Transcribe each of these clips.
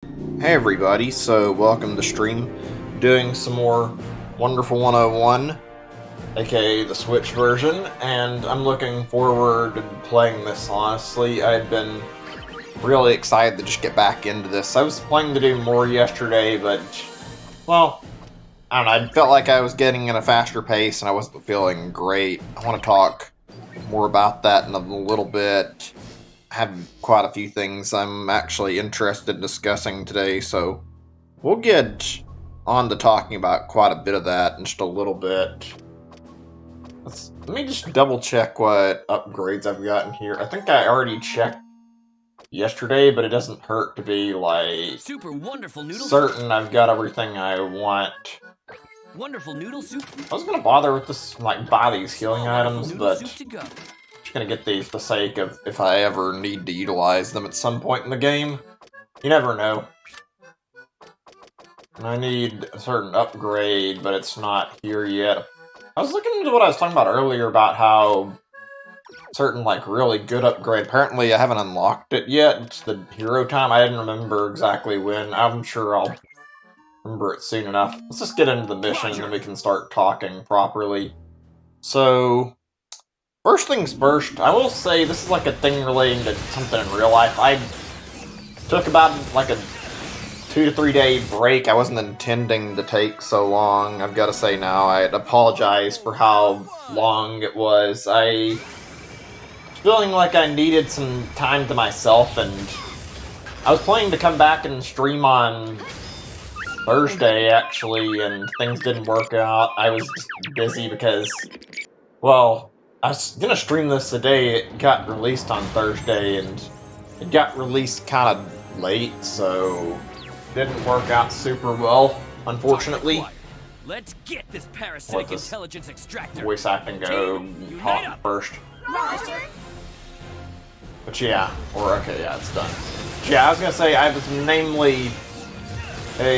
Hey everybody, so welcome to stream. Doing some more Wonderful 101, aka the Switch version, and I'm looking forward to playing this, honestly. I've been really excited to just get back into this. I was planning to do more yesterday, but, well, I don't know, I felt like I was getting at a faster pace and I wasn't feeling great. I want to talk more about that in a little bit. I have quite a few things I'm actually interested in discussing today, so we'll get on to talking about quite a bit of that in just a little bit. Let me just double check what upgrades I've gotten here. I think I already checked yesterday, but it doesn't hurt to be, like, super wonderful noodle certain I've got everything I want. Wonderful noodle soup. I was gonna bother with this, like, buy these healing Small items, noodle but soup to go. just gonna get these for the sake of if I ever need to utilize them at some point in the game. You never know. And I need a certain upgrade, but it's not here yet. I was looking into what I was talking about earlier about how certain, like, really good upgrade. Apparently, I haven't unlocked it yet. It's the hero time. I didn't remember exactly when. I'm sure I'll remember it soon enough. Let's just get into the mission, and then we can start talking properly. So, first things first, I will say this is like a thing relating to something in real life. I took about, like, a 2 to 3 day break. I wasn't intending to take so long. I've got to say now, I apologize for how long it was. I was feeling like I needed some time to myself, and I was planning to come back and stream on Thursday, actually, and things didn't work out. I was just busy because, well, I was gonna stream this today. It got released on Thursday, and it got released kind of late, so didn't work out super well, unfortunately. Let's get this parasitic Let this intelligence extractor. voice acting go talk first. Roger. But yeah, okay, yeah, it's done. But yeah, I was gonna say I was namely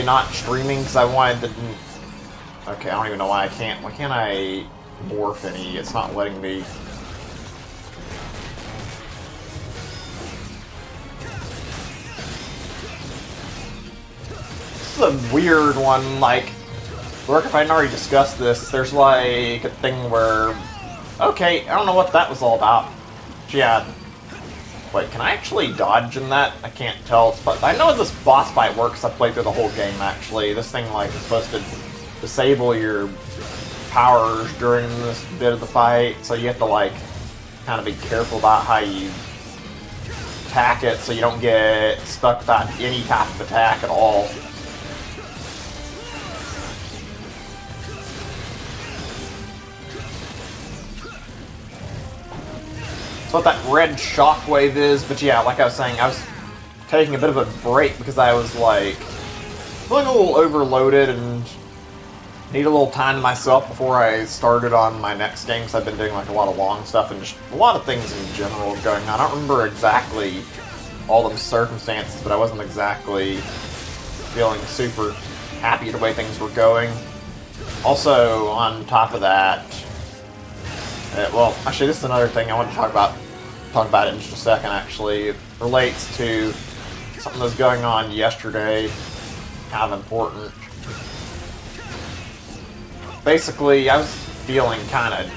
not streaming because I wanted to. Okay, I don't even know why I can't. Why can't I morph any? It's not letting me. This is a weird one, like, look, if I hadn't already discussed this, there's like a thing where, okay, I don't know what that was all about. Yeah, wait, can I actually dodge in that? I can't tell, but I know this boss fight works. I played through the whole game, actually. This thing, like, is supposed to disable your powers during this bit of the fight, so you have to, like, kind of be careful about how you attack it so you don't get stuck without any type of attack at all. That's what that red shockwave is, but yeah, like I was saying, I was taking a bit of a break because I was, like, feeling a little overloaded and need a little time to myself before I started on my next game, because I've been doing, like, a lot of long stuff and just a lot of things in general going on. I don't remember exactly all the circumstances, but I wasn't exactly feeling super happy with the way things were going. Also, on top of that, well, actually, this is another thing I want to talk about it in just a second, actually. It relates to something that was going on yesterday, kind of important. Basically, I was feeling kind of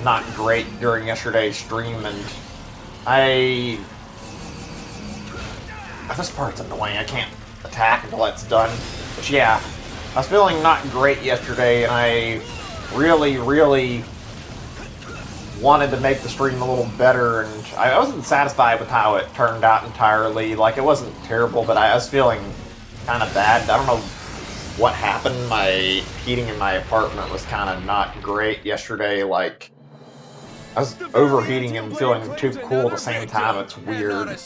not great during yesterday's stream, and this part's annoying, I can't attack until that's done. But yeah, I was feeling not great yesterday, and I really wanted to make the stream a little better, and I wasn't satisfied with how it turned out entirely. Like, it wasn't terrible, but I was feeling kind of bad. I don't know what happened. My heating in my apartment was kind of not great yesterday. Like, I was overheating and feeling too cool at the same time. It's weird. I'm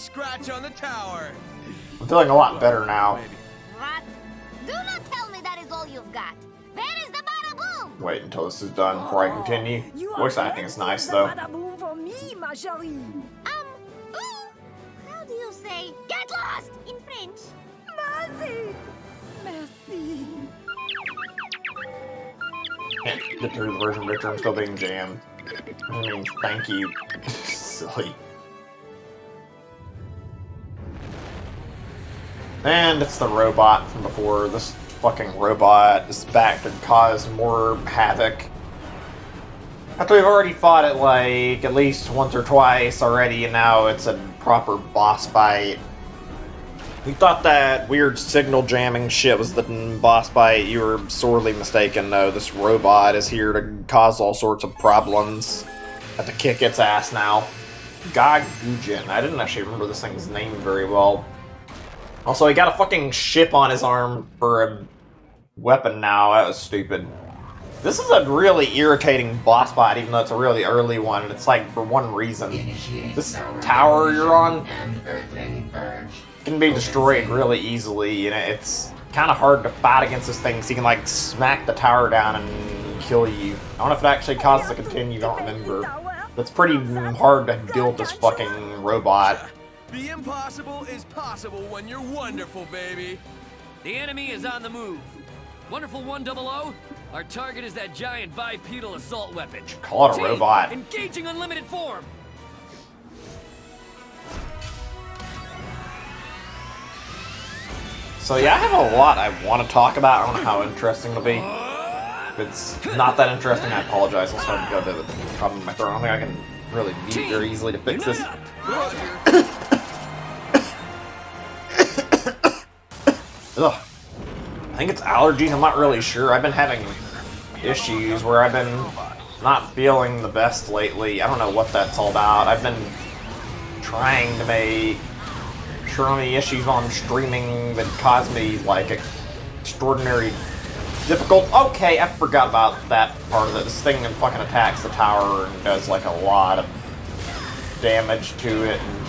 feeling a lot better now. What? Do not tell me that is all you've got. Where is the bada boom? Wait until this is done before I continue. Voice acting is nice, though. Ooh, how do you say get lost in French? Merci. Merci. Can't get through the version picture, I'm still being jammed. I mean, thank you. Silly. And it's the robot from before. This fucking robot is back to cause more havoc. After we've already fought it like at least once or twice already, and now it's a proper boss fight. You thought that weird signal jamming shit was the boss fight. You were sorely mistaken. No, this robot is here to cause all sorts of problems. Have to kick its ass now. Gagujin. I didn't actually remember this thing's name very well. Also, he got a fucking ship on his arm for a weapon now. That was stupid. This is a really irritating boss fight, even though it's a really early one. And it's like for one reason. This tower you're on can be destroyed really easily, and it's kind of hard to fight against this thing, so you can like smack the tower down and kill you. I don't know if it actually causes to continue, I don't remember. It's pretty hard to deal with this fucking robot. The impossible is possible when you're wonderful, baby. The enemy is on the move. Wonderful 100, our target is that giant bipedal assault weapon. Call it a Team, robot. Engaging unlimited form. So yeah, I have a lot I want to talk about. I don't know how interesting it'll be. If it's not that interesting, I apologize. I'll start to go to the problem with my throat. I don't think I can really mute very easily to fix this. Ugh. I think it's allergies, I'm not really sure. I've been having issues where I've been not feeling the best lately. I don't know what that's all about. I've been trying to make sure many issues on streaming that cause me, like, extraordinary difficult. Okay, I forgot about that part of it. This thing fucking attacks the tower and does, like, a lot of damage to it and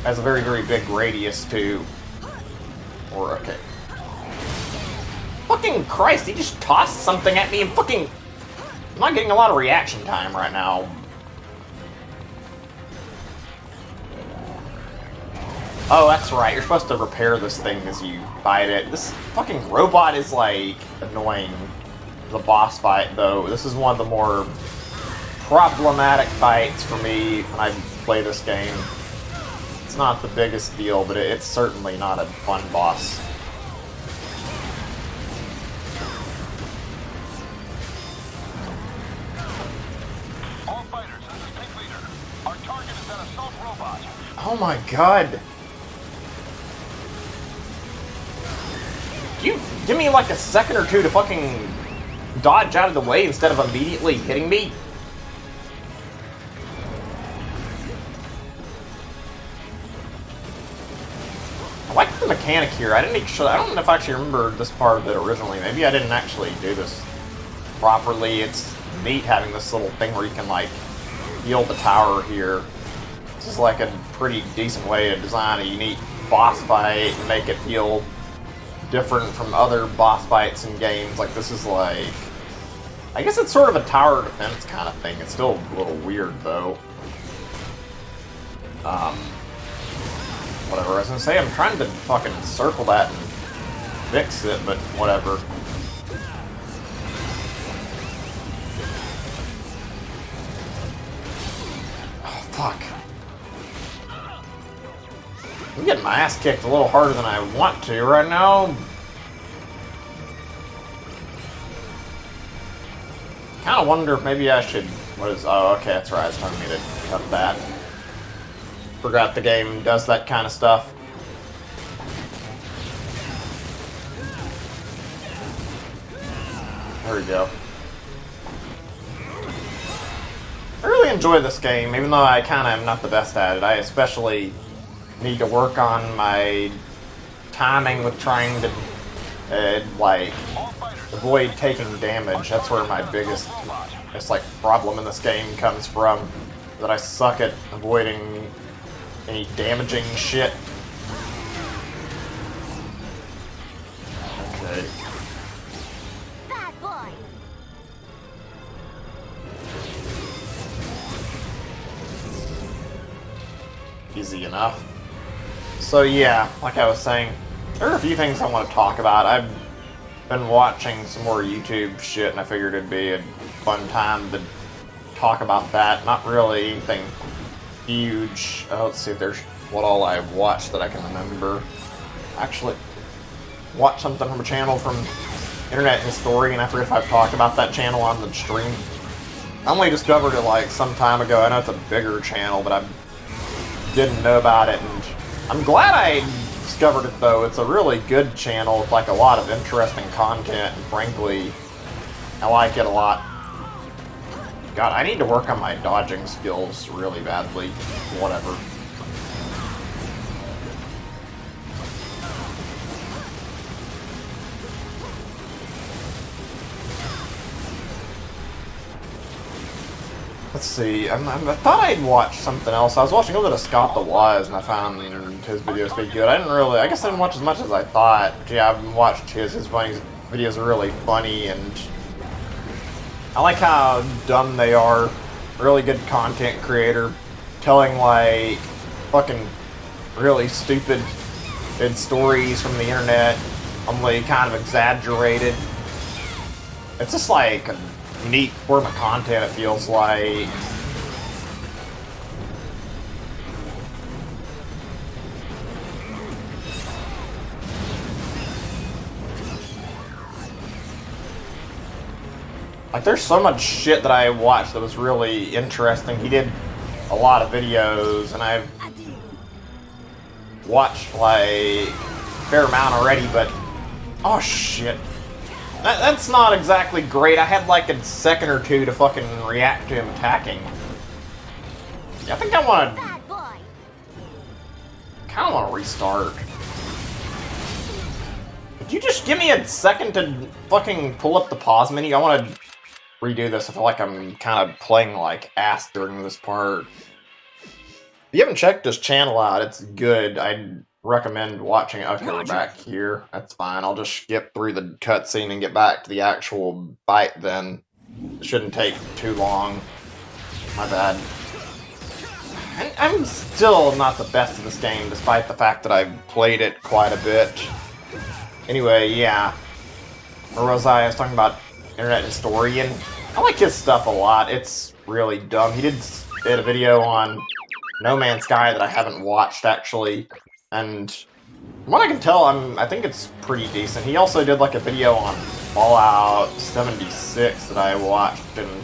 has a very, very big radius, too. Or, okay. Fucking Christ, he just tossed something at me and fucking... I'm not getting a lot of reaction time right now. Oh, that's right, you're supposed to repair this thing as you fight it. This fucking robot is, like, annoying. The boss fight, though. This is one of the more problematic fights for me when I play this game. It's not the biggest deal, but it's certainly not a fun boss. Oh my god! You give me like a second or two to fucking dodge out of the way instead of immediately hitting me? I like the mechanic here. I don't know if I actually remember this part of it originally. Maybe I didn't actually do this properly. It's neat having this little thing where you can like heal the tower here. This is like a pretty decent way to design a unique boss fight and make it feel different from other boss fights in games. Like this is like, I guess it's sort of a tower defense kind of thing. It's still a little weird though. Whatever, I was gonna say, I'm trying to fucking circle that and fix it, but whatever. Oh, fuck. I'm getting my ass kicked a little harder than I want to right now. Kind of wonder if maybe I should... Oh, okay, that's right. It's telling me to cut that. Forgot the game does that kind of stuff. There we go. I really enjoy this game, even though I kind of am not the best at it. I especially need to work on my timing with trying to, like, avoid taking damage. That's where my biggest, problem in this game comes from. That I suck at avoiding any damaging shit. Okay. Bad boy. Easy enough. So yeah, like I was saying, there are a few things I want to talk about. I've been watching some more YouTube shit, and I figured it'd be a fun time to talk about that. Not really anything huge. Let's see if there's what all I've watched that I can remember. Actually, watch something from a channel from Internet Historian. I forget if I've talked about that channel on the stream. I only discovered it like some time ago. I know it's a bigger channel, but I didn't know about it, and I'm glad I discovered it though. It's a really good channel with like a lot of interesting content, and frankly, I like it a lot. God, I need to work on my dodging skills really badly. Whatever. Let's see, I thought I'd watch something else. I was watching a little bit of Scott the Wise, and I found his videos pretty good. I guess I didn't watch as much as I thought. Yeah, I've watched his videos are really funny, and I like how dumb they are. Really good content creator, telling like fucking really stupid stories from the internet, only kind of exaggerated. It's just like a neat form of content, it feels like. Like, there's so much shit that I watched that was really interesting. He did a lot of videos, and I've watched like a fair amount already, but oh shit. That's not exactly great. I had like a second or two to fucking react to him attacking. Yeah, I think I want to... kind of want to restart. Could you just give me a second to fucking pull up the pause menu? I want to redo this. I feel like I'm kind of playing like ass during this part. If you haven't checked this channel out, it's good. I'd recommend watching it. Okay, we're back here. That's fine. I'll just skip through the cutscene and get back to the actual fight then. It shouldn't take too long. My bad. I'm still not the best at this game, despite the fact that I've played it quite a bit. Anyway, yeah. Where was I? I was talking about Internet Historian. I like his stuff a lot. It's really dumb. He did a video on No Man's Sky that I haven't watched, actually. And from what I can tell, I think it's pretty decent. He also did like a video on Fallout 76 that I watched, and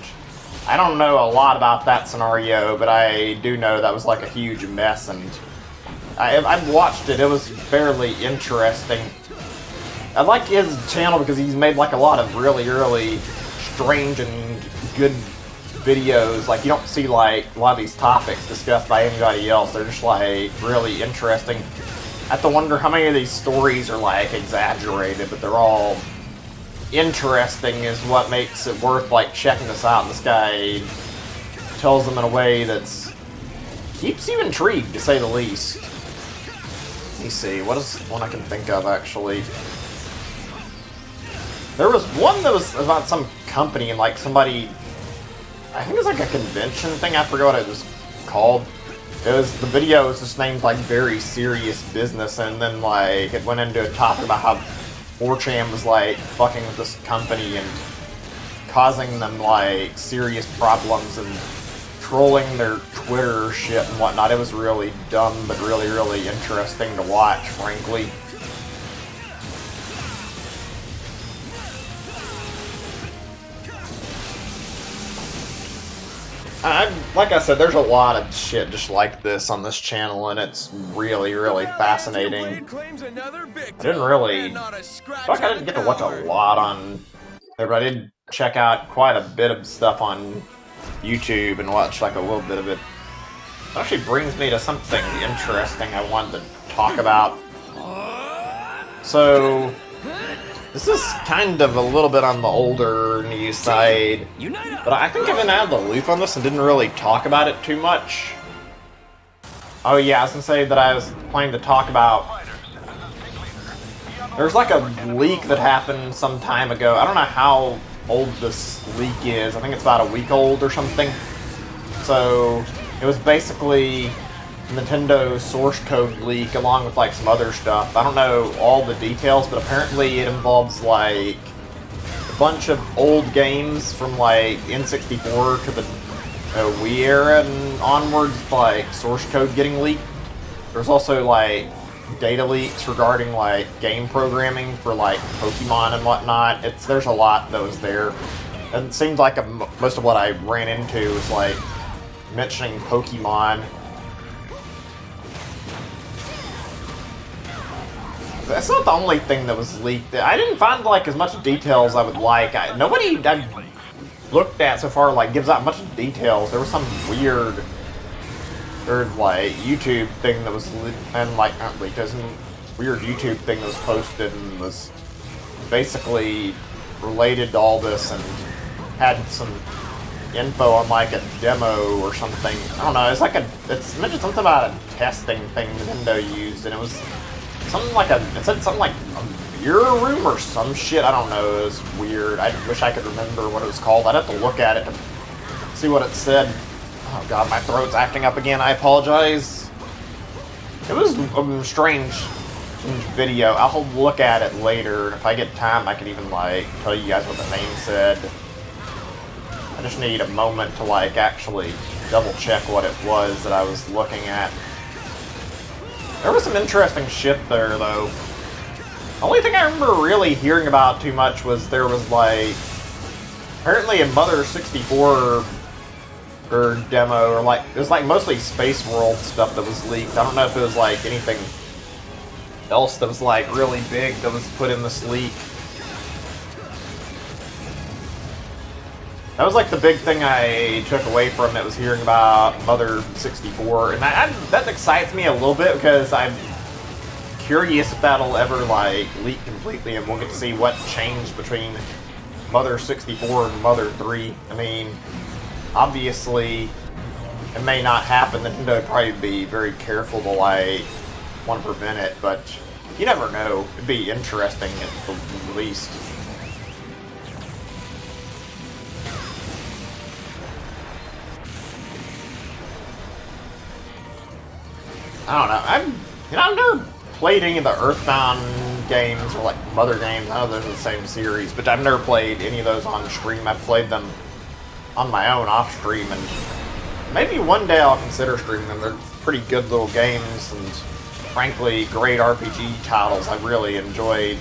I don't know a lot about that scenario, but I do know that was like a huge mess, and I've watched it. It was fairly interesting. I like his channel because he's made like a lot of really, really strange and good videos. Like, you don't see like a lot of these topics discussed by anybody else. They're just like really interesting. I have to wonder how many of these stories are like exaggerated, but they're all interesting is what makes it worth like checking this out. And this guy tells them in a way that's keeps you intrigued, to say the least. Let me see, what is one I can think of actually? There was one that was about some company and like somebody, I think it was like a convention thing, I forgot what it was called. The video was just named like Very Serious Business, and then like it went into a topic about how 4chan was like fucking with this company and causing them like serious problems and trolling their Twitter shit and whatnot. It was really dumb, but really, really interesting to watch, frankly. Like I said, there's a lot of shit just like this on this channel, and it's really, really fascinating. I didn't really... I didn't get to watch a lot on there, but I did check out quite a bit of stuff on YouTube and watch like a little bit of it. It actually brings me to something interesting I wanted to talk about. So... this is kind of a little bit on the older news side, but I think I've been out of the loop on this and didn't really talk about it too much. Oh yeah, I was gonna say that I was planning to talk about... there's like a leak that happened some time ago. I don't know how old this leak is. I think it's about a week old or something. So, it was basically Nintendo source code leak along with like some other stuff. I don't know all the details, but apparently it involves like a bunch of old games from like N64 to the Wii era and onwards, like source code getting leaked. There's also like data leaks regarding like game programming for like Pokemon and whatnot. There's a lot that was there, and it seems like most of what I ran into was like mentioning Pokemon. That's not the only thing that was leaked. I didn't find like as much details I would like. Nobody I've looked at so far like gives out much details. There was some weird like YouTube thing that was and like not leaked, there's some weird YouTube thing that was posted and was basically related to all this and had some info on like a demo or something. I don't know. It's mentioned something about a testing thing Nintendo used, and it was something like it said something like a beer room or some shit. I don't know. It was weird. I wish I could remember what it was called. I'd have to look at it to see what it said. Oh god, my throat's acting up again. I apologize. It was a strange video. I'll look at it later, and if I get time, I can even like tell you guys what the name said. I just need a moment to like actually double check what it was that I was looking at. There was some interesting shit there, though. The only thing I remember really hearing about too much was there was like apparently a Mother 64 demo, or like it was like mostly Space World stuff that was leaked. I don't know if it was like anything else that was like really big that was put in this leak. That was like the big thing I took away from it, was hearing about Mother 64, and that excites me a little bit because I'm curious if that'll ever like leak completely and we'll get to see what changed between Mother 64 and Mother 3. I mean, obviously, it may not happen. Nintendo would probably be very careful to like want to prevent it, but you never know. It'd be interesting at the least. I don't know. I've never played any of the Earthbound games or like Mother games. I know they're the same series, but I've never played any of those on stream. I've played them on my own off stream, and maybe one day I'll consider streaming them. They're pretty good little games and frankly great RPG titles. I really enjoyed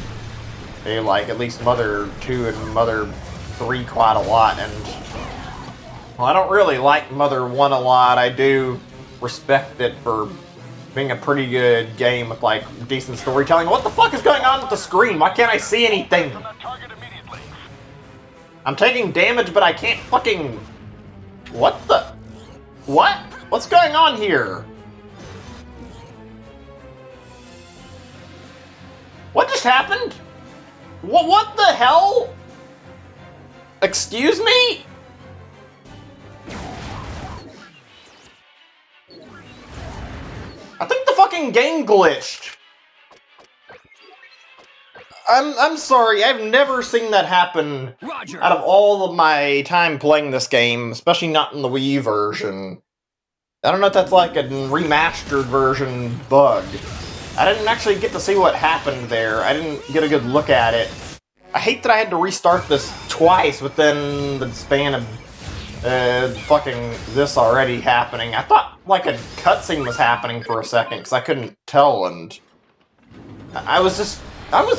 like at least Mother 2 and Mother 3 quite a lot, and well, I don't really like Mother 1 a lot. I do respect it for being a pretty good game with like decent storytelling. What the fuck is going on with the screen? Why can't I see anything? I'm taking damage, but I can't fucking... What the... What? What's going on here? What just happened? What the hell? Excuse me? I think the fucking game glitched. I'm sorry, I've never seen that happen. Roger. Out of all of my time playing this game, especially not in the Wii version. I don't know if that's like a remastered version bug. I didn't actually get to see what happened there. I didn't get a good look at it. I hate that I had to restart this twice within the span of fucking this already happening. I thought like a cutscene was happening for a second because I couldn't tell, and I was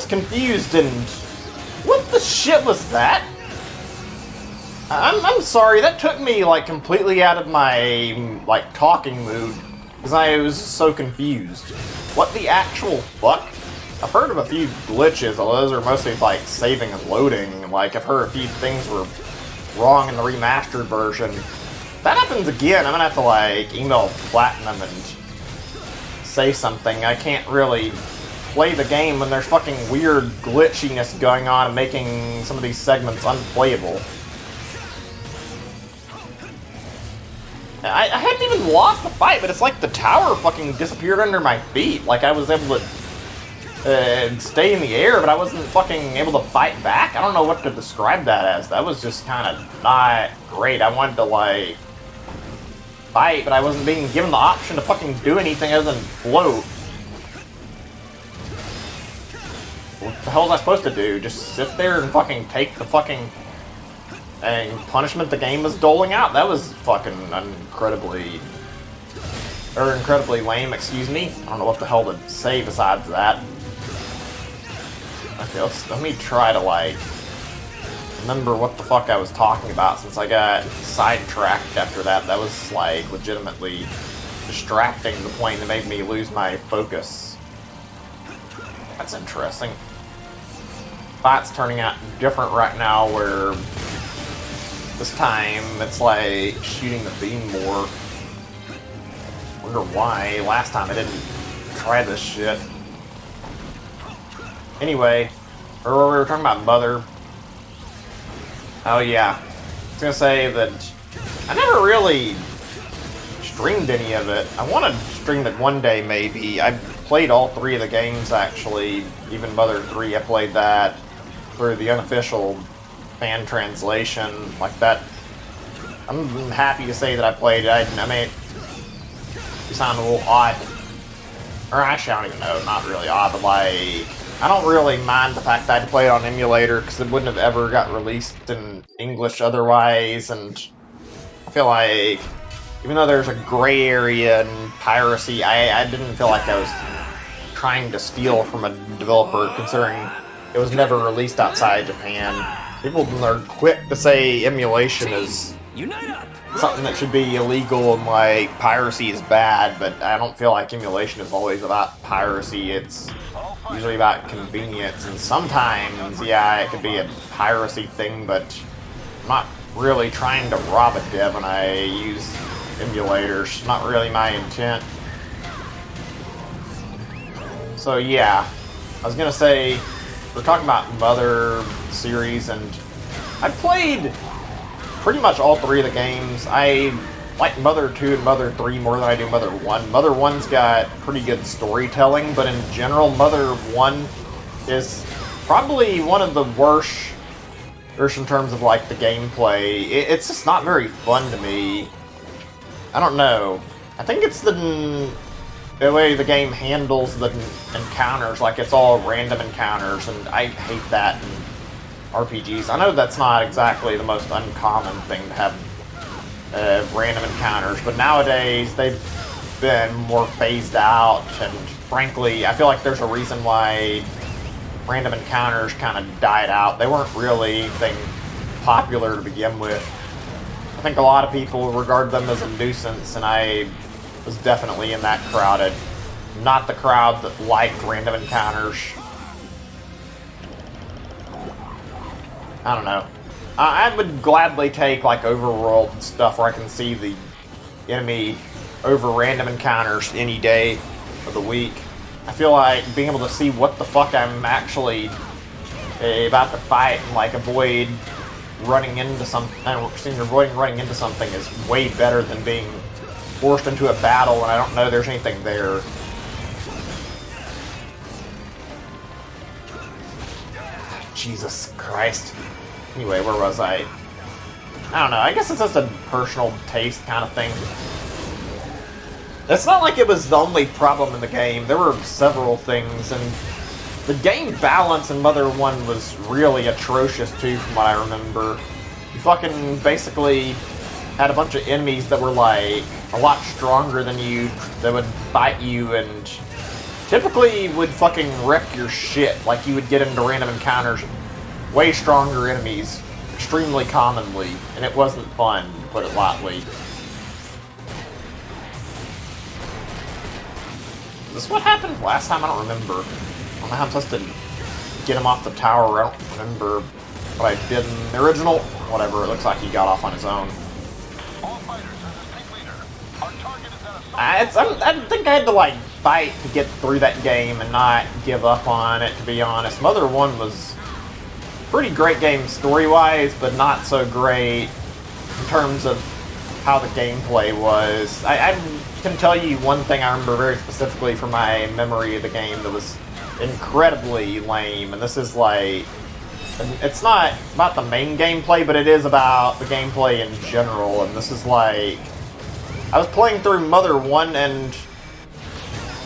confused. And what the shit was that? I'm sorry, that took me like completely out of my like talking mood because I was so confused. What the actual fuck? I've heard of a few glitches, although those are mostly like saving and loading. Like I've heard a few things were wrong in the remastered version. If that happens again, I'm gonna have to like email Platinum and say something. I can't really play the game when there's fucking weird glitchiness going on and making some of these segments unplayable. I hadn't even lost the fight, but it's like the tower fucking disappeared under my feet. Like I was able to stay in the air, but I wasn't fucking able to fight back. I don't know what to describe that as. That was just kind of not great. I wanted to, like, fight, but I wasn't being given the option to fucking do anything other than float. What the hell was I supposed to do? Just sit there and fucking take the fucking punishment the game was doling out? That was fucking incredibly or incredibly lame, excuse me. I don't know what the hell to say besides that. Okay, let me try to, like, remember what the fuck I was talking about, since I got sidetracked after that. That was, like, legitimately distracting to the point that made me lose my focus. That's interesting. Fight's turning out different right now, where this time it's like shooting the beam more. Wonder why. Last time I didn't try this shit. Anyway, we were talking about Mother. Oh yeah, I was gonna say that I never really streamed any of it. I want to stream it one day, maybe. I played all 3 of the games, actually. Even Mother 3, I played that through the unofficial fan translation, like that. I'm happy to say that I played it. I mean, it sounded a little odd. Or actually, I don't even know, not really odd, but like, I don't really mind the fact that I had to play it on emulator, because it wouldn't have ever got released in English otherwise, and I feel like, even though there's a gray area in piracy, I didn't feel like I was trying to steal from a developer, considering it was never released outside Japan. People are quick to say emulation is something that should be illegal and, like, piracy is bad, but I don't feel like emulation is always about piracy. It's usually about convenience, and sometimes, yeah, it could be a piracy thing, but I'm not really trying to rob a dev when I use emulators. Not really my intent. So yeah, I was gonna say, we're talking about Mother series, and I played pretty much all 3 of the games. I like Mother 2 and Mother 3 more than I do Mother 1. Mother 1's got pretty good storytelling, but in general, Mother 1 is probably one of the worst, in terms of, like, the gameplay. It's just not very fun to me. I don't know. I think it's the way the game handles the encounters, like it's all random encounters, and I hate that in RPGs. I know that's not exactly the most uncommon thing to have random encounters, but nowadays they've been more phased out, and frankly, I feel like there's a reason why random encounters kind of died out. They weren't really anything popular to begin with. I think a lot of people regard them as a nuisance, and I was definitely in that crowd. Not the crowd that liked random encounters. I don't know. I would gladly take, like, overworld stuff where I can see the enemy over random encounters any day of the week. I feel like being able to see what the fuck I'm actually about to fight and, like, avoid running into something, avoiding running into something is way better than being forced into a battle and I don't know there's anything there. Jesus Christ. Anyway, where was I? I don't know, I guess it's just a personal taste kind of thing. It's not like it was the only problem in the game. There were several things, and the game balance in Mother 1 was really atrocious too, from what I remember. You fucking basically had a bunch of enemies that were, like, a lot stronger than you, that would bite you, and typically would fucking wreck your shit. Like, you would get into random encounters, way stronger enemies, extremely commonly, and it wasn't fun, to put it lightly. Is this what happened last time? I don't remember. I don't know how I'm supposed to get him off the tower. I don't remember what I did in the original. Whatever, it looks like he got off on his own. I think I had to, like, fight to get through that game and not give up on it, to be honest. Mother 1 was a pretty great game story-wise, but not so great in terms of how the gameplay was. I can tell you one thing I remember very specifically from my memory of the game that was incredibly lame, and this is, like, it's not about the main gameplay, but it is about the gameplay in general, and this is, like, I was playing through Mother 1, and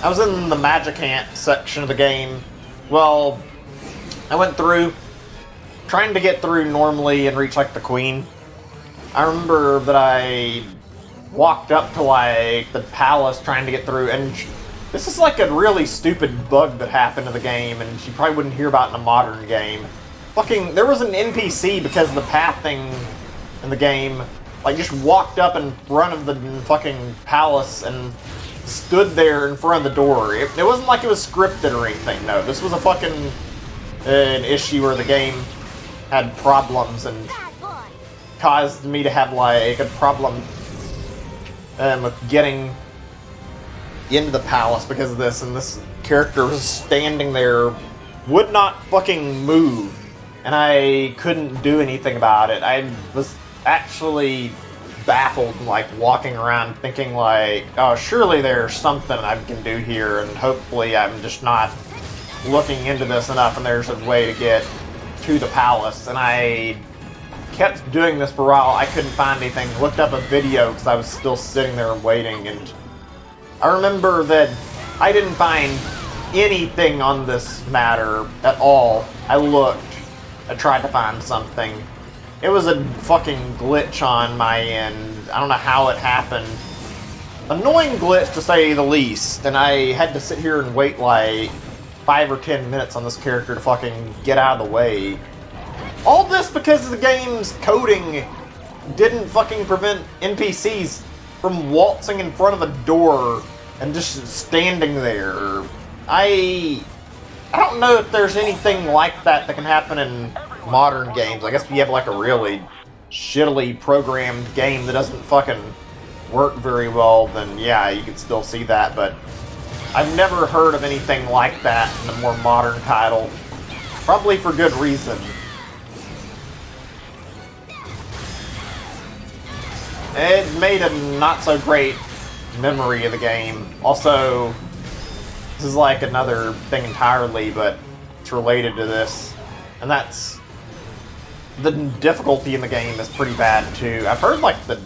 I was in the Magic Ant section of the game. Well, I went through, trying to get through normally and reach, like, the Queen. I remember that I walked up to, like, the palace trying to get through, and this is like a really stupid bug that happened in the game, and you probably wouldn't hear about in a modern game. Fucking, there was an NPC because of the pathing in the game, like, just walked up in front of the fucking palace and stood there in front of the door. It wasn't like it was scripted or anything, no. This was a fucking, an issue where the game had problems and caused me to have, like, a problem with getting into the palace because of this, and this character was standing there, would not fucking move, and I couldn't do anything about it. I was actually baffled and, like, walking around thinking, like, oh, surely there's something I can do here, and hopefully I'm just not looking into this enough and there's a way to get to the palace. And I kept doing this for a while. I couldn't find anything. Looked up a video because I was still sitting there waiting, and I remember that I didn't find anything on this matter at all. I looked. I tried to find something. It was a fucking glitch on my end. I don't know how it happened. Annoying glitch, to say the least. And I had to sit here and wait like 5 or 10 minutes on this character to fucking get out of the way. All this because the game's coding didn't fucking prevent NPCs from waltzing in front of a door and just standing there. I don't know if there's anything like that can happen in modern games. I guess if you have like a really shittily programmed game that doesn't fucking work very well, then yeah, you can still see that, but I've never heard of anything like that in a more modern title. Probably for good reason. It made a not so great memory of the game. Also, this is like another thing entirely, but it's related to this, and that's the difficulty in the game is pretty bad too. I've heard like the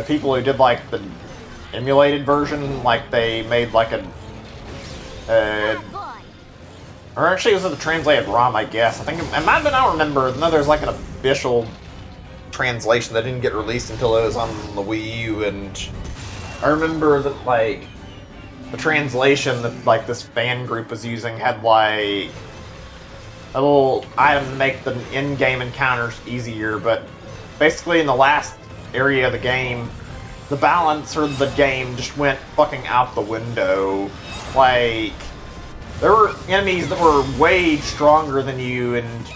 people who did like the emulated version, like they made like a or actually it was the translated ROM, I guess. I think it might have been, I don't remember. No, there's like an official translation that didn't get released until it was on the Wii U, and I remember that like the translation that like this fan group was using had like a little item to make the in-game encounters easier, but basically in the last area of the game, the balance of the game just went fucking out the window. Like, there were enemies that were way stronger than you, and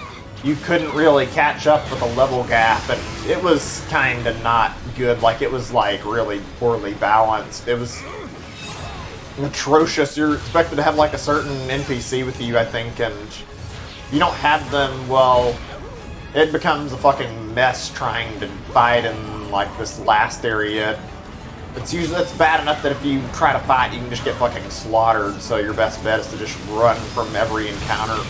you couldn't really catch up with the level gap, and it was kinda not good. Like, it was like really poorly balanced. It was atrocious. You're expected to have like a certain NPC with you, I think, and you don't have them, well, it becomes a fucking mess trying to fight in like this last area. It's bad enough that if you try to fight, you can just get fucking slaughtered, so your best bet is to just run from every encounter.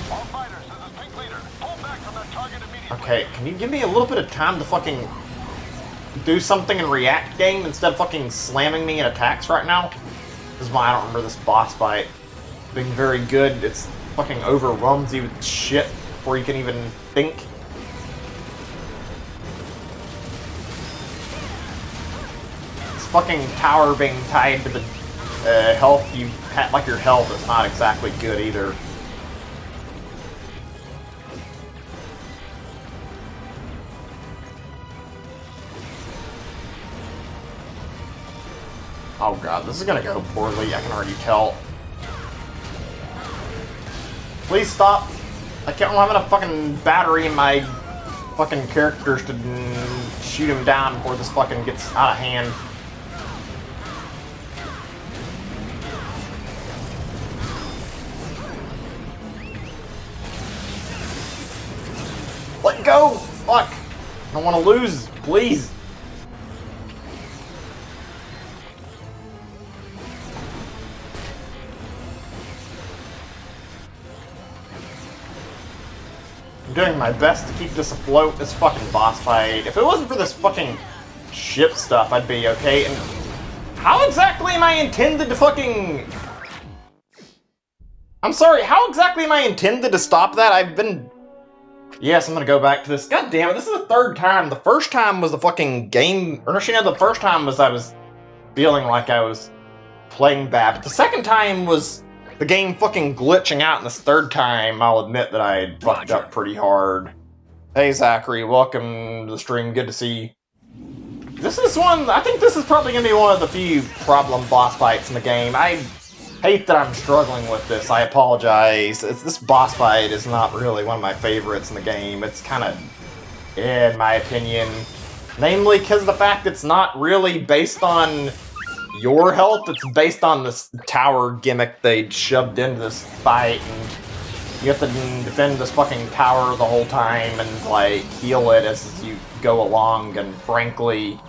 Okay, can you give me a little bit of time to fucking do something and react, game, instead of fucking slamming me in attacks right now? This is why I don't remember this boss fight being very good. It's fucking overwhelms you with shit before you can even think. This fucking tower being tied to the health you had, like your health, is not exactly good either. Oh god, this is gonna go poorly, I can already tell. Please stop. I don't have enough fucking battery in my fucking characters to shoot him down before this fucking gets out of hand. Let go! Fuck! I don't want to lose, please! I'm doing my best to keep this afloat, this fucking boss fight. If it wasn't for this fucking ship stuff, I'd be okay. And how exactly am I intended to fucking... I'm sorry, how exactly am I intended to stop that? I've been Yes, I'm gonna go back to this. God damn it, this is the third time. The first time was the fucking game, or no, you know, the first time was I was feeling like I was playing bad, but the second time was the game fucking glitching out, and this third time, I'll admit that I fucked up pretty hard. Hey Zachary, welcome to the stream, good to see you. This is one, I think this is probably gonna be one of the few problem boss fights in the game. I hate that I'm struggling with this, I apologize. This boss fight is not really one of my favorites in the game. It's kind of, in my opinion, namely because of the fact it's not really based on your health, it's based on this tower gimmick they shoved into this fight, and you have to defend this fucking tower the whole time and, like, heal it as you go along, and frankly,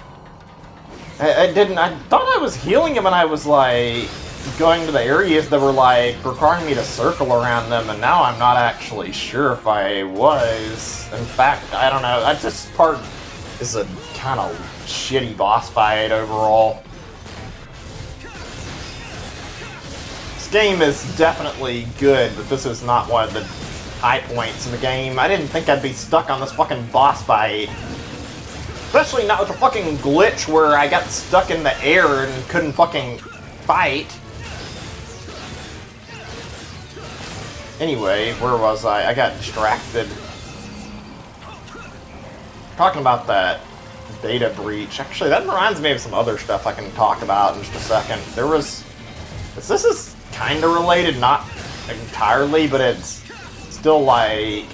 I thought I was healing him and I was, like, going to the areas that were, like, requiring me to circle around them, and now I'm not actually sure if I was. In fact, I don't know, this part is a kind of shitty boss fight overall. This game is definitely good, but this is not one of the high points in the game. I didn't think I'd be stuck on this fucking boss fight. Especially not with a fucking glitch where I got stuck in the air and couldn't fucking fight. Anyway, where was I? I got distracted. Talking about that data breach. Actually, that reminds me of some other stuff I can talk about in just a second. There was... This is kind of related, not entirely, but it's still, like,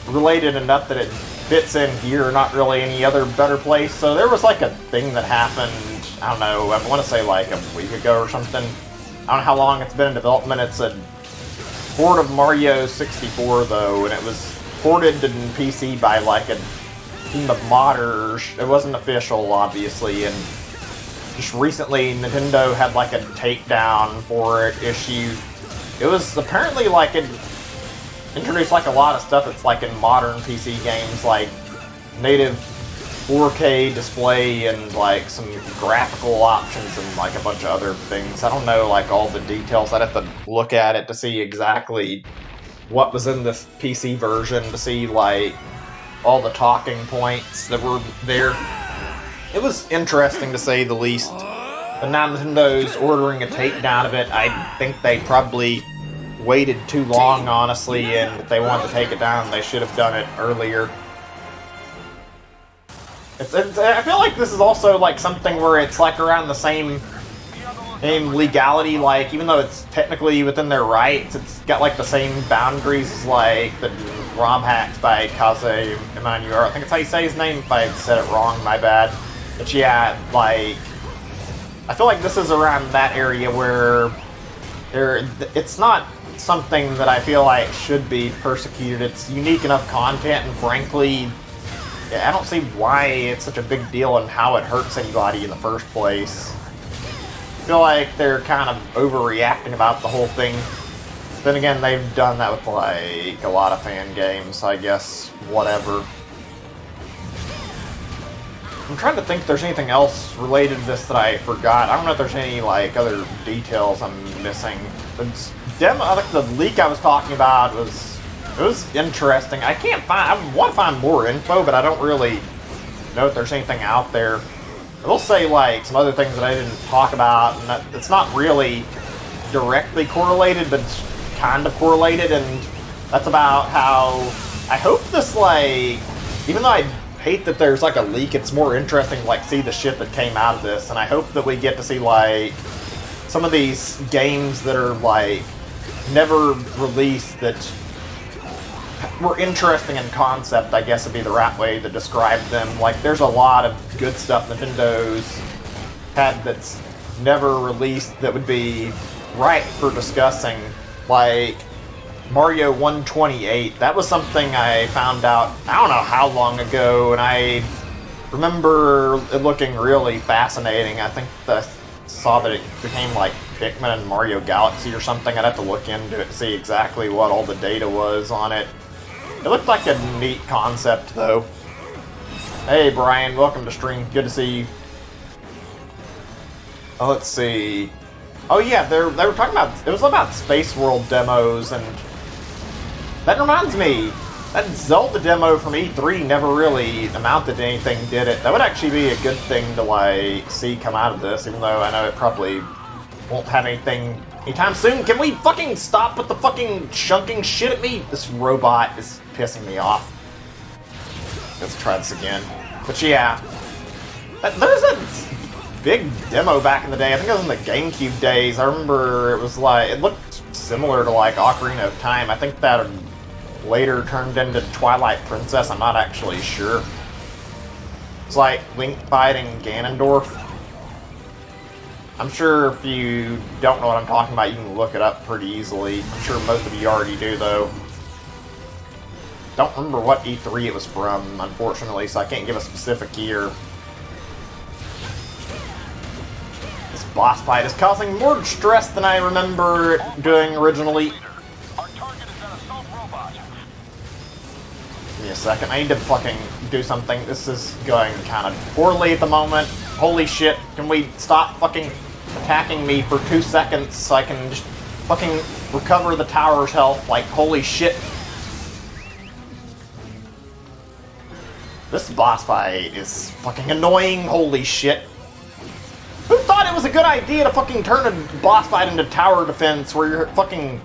related enough that it fits in here, not really any other better place. So there was, like, a thing that happened, I don't know, I want to say, like, a week ago or something. I don't know how long it's been in development. It's a port of Mario 64, though, and it was ported to PC by, like, a team of modders. It wasn't official, obviously, and just recently Nintendo had, like, a takedown for it issue. It was apparently, like, it introduced, like, a lot of stuff that's, like, in modern PC games, like native 4K display and, like, some graphical options and, like, a bunch of other things. I don't know, like, all the details. I'd have to look at it to see exactly what was in this PC version, to see, like, all the talking points that were there. It was interesting, to say the least. But now Nintendo's ordering a takedown of it. I think they probably waited too long, honestly, and if they wanted to take it down, they should have done it earlier. I feel like this is also, like, something where it's, like, around the same legality, like, even though it's technically within their rights, it's got, like, the same boundaries as, like, the ROM hacks by Kaze Emanuel. I think it's how you say his name. If I said it wrong, my bad. But yeah, like, I feel like this is around that area where it's not something that I feel like should be persecuted. It's unique enough content, and frankly, I don't see why it's such a big deal and how it hurts anybody in the first place. I feel like they're kind of overreacting about the whole thing. Then again, they've done that with, like, a lot of fan games, so I guess whatever. I'm trying to think if there's anything else related to this that I forgot. I don't know if there's any, like, other details I'm missing. The demo, like, the leak I was talking about it was interesting. I want to find more info, but I don't really know if there's anything out there. I will say, like, some other things that I didn't talk about, and it's not really directly correlated, but it's kind of correlated, and that's about how I hope this, like, even though I hate that there's, like, a leak, it's more interesting to, like, see the shit that came out of this, and I hope that we get to see, like, some of these games that are, like, never released that were interesting in concept, I guess would be the right way to describe them. Like, there's a lot of good stuff Nintendo's had that's never released that would be right for discussing. Like, Mario 128, that was something I found out, I don't know how long ago, and I remember it looking really fascinating. I think I saw that it became, like, Pikmin and Mario Galaxy or something. I'd have to look into it to see exactly what all the data was on it. It looked like a neat concept, though. Hey, Brian, welcome to stream. Good to see you. Oh, let's see. Oh, yeah, they were talking about... It was about Space World demos, and... That reminds me. That Zelda demo from E3 never really amounted to anything, did it? That would actually be a good thing to, like, see come out of this, even though I know it probably won't have anything anytime soon. Can we fucking stop with the fucking chunking shit at me? This robot is pissing me off. Let's try this again. But yeah, there's a big demo back in the day. I think it was in the GameCube days. I remember it was like, it looked similar to like Ocarina of Time. I think that later turned into Twilight Princess. I'm not actually sure. It's like Link fighting Ganondorf. I'm sure if you don't know what I'm talking about, you can look it up pretty easily. I'm sure most of you already do, though. Don't remember what E3 it was from, unfortunately, so I can't give a specific year. This boss fight is causing more stress than I remember it doing originally. Give me a second, I need to fucking do something. This is going kind of poorly at the moment. Holy shit, can we stop fucking attacking me for 2 seconds so I can just fucking recover the tower's health? Like, holy shit. This boss fight is fucking annoying, holy shit. Who thought it was a good idea to fucking turn a boss fight into tower defense where you're fucking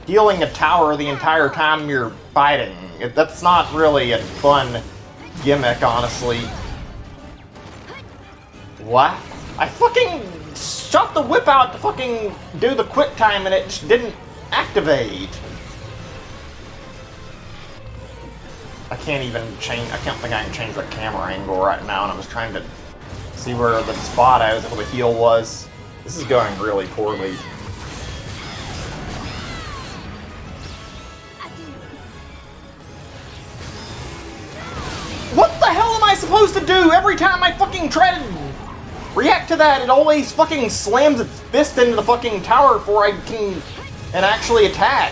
healing a tower the entire time you're fighting? That's not really a fun gimmick, honestly. What? I fucking shot the whip out to fucking do the quick time and it just didn't activate. I can't even change, I can't think I can change the camera angle right now, and I was trying to see where the spot I was able to heal was. This is going really poorly. What the hell am I supposed to do? Every time I fucking try to react to that, it always fucking slams its fist into the fucking tower before I can actually attack.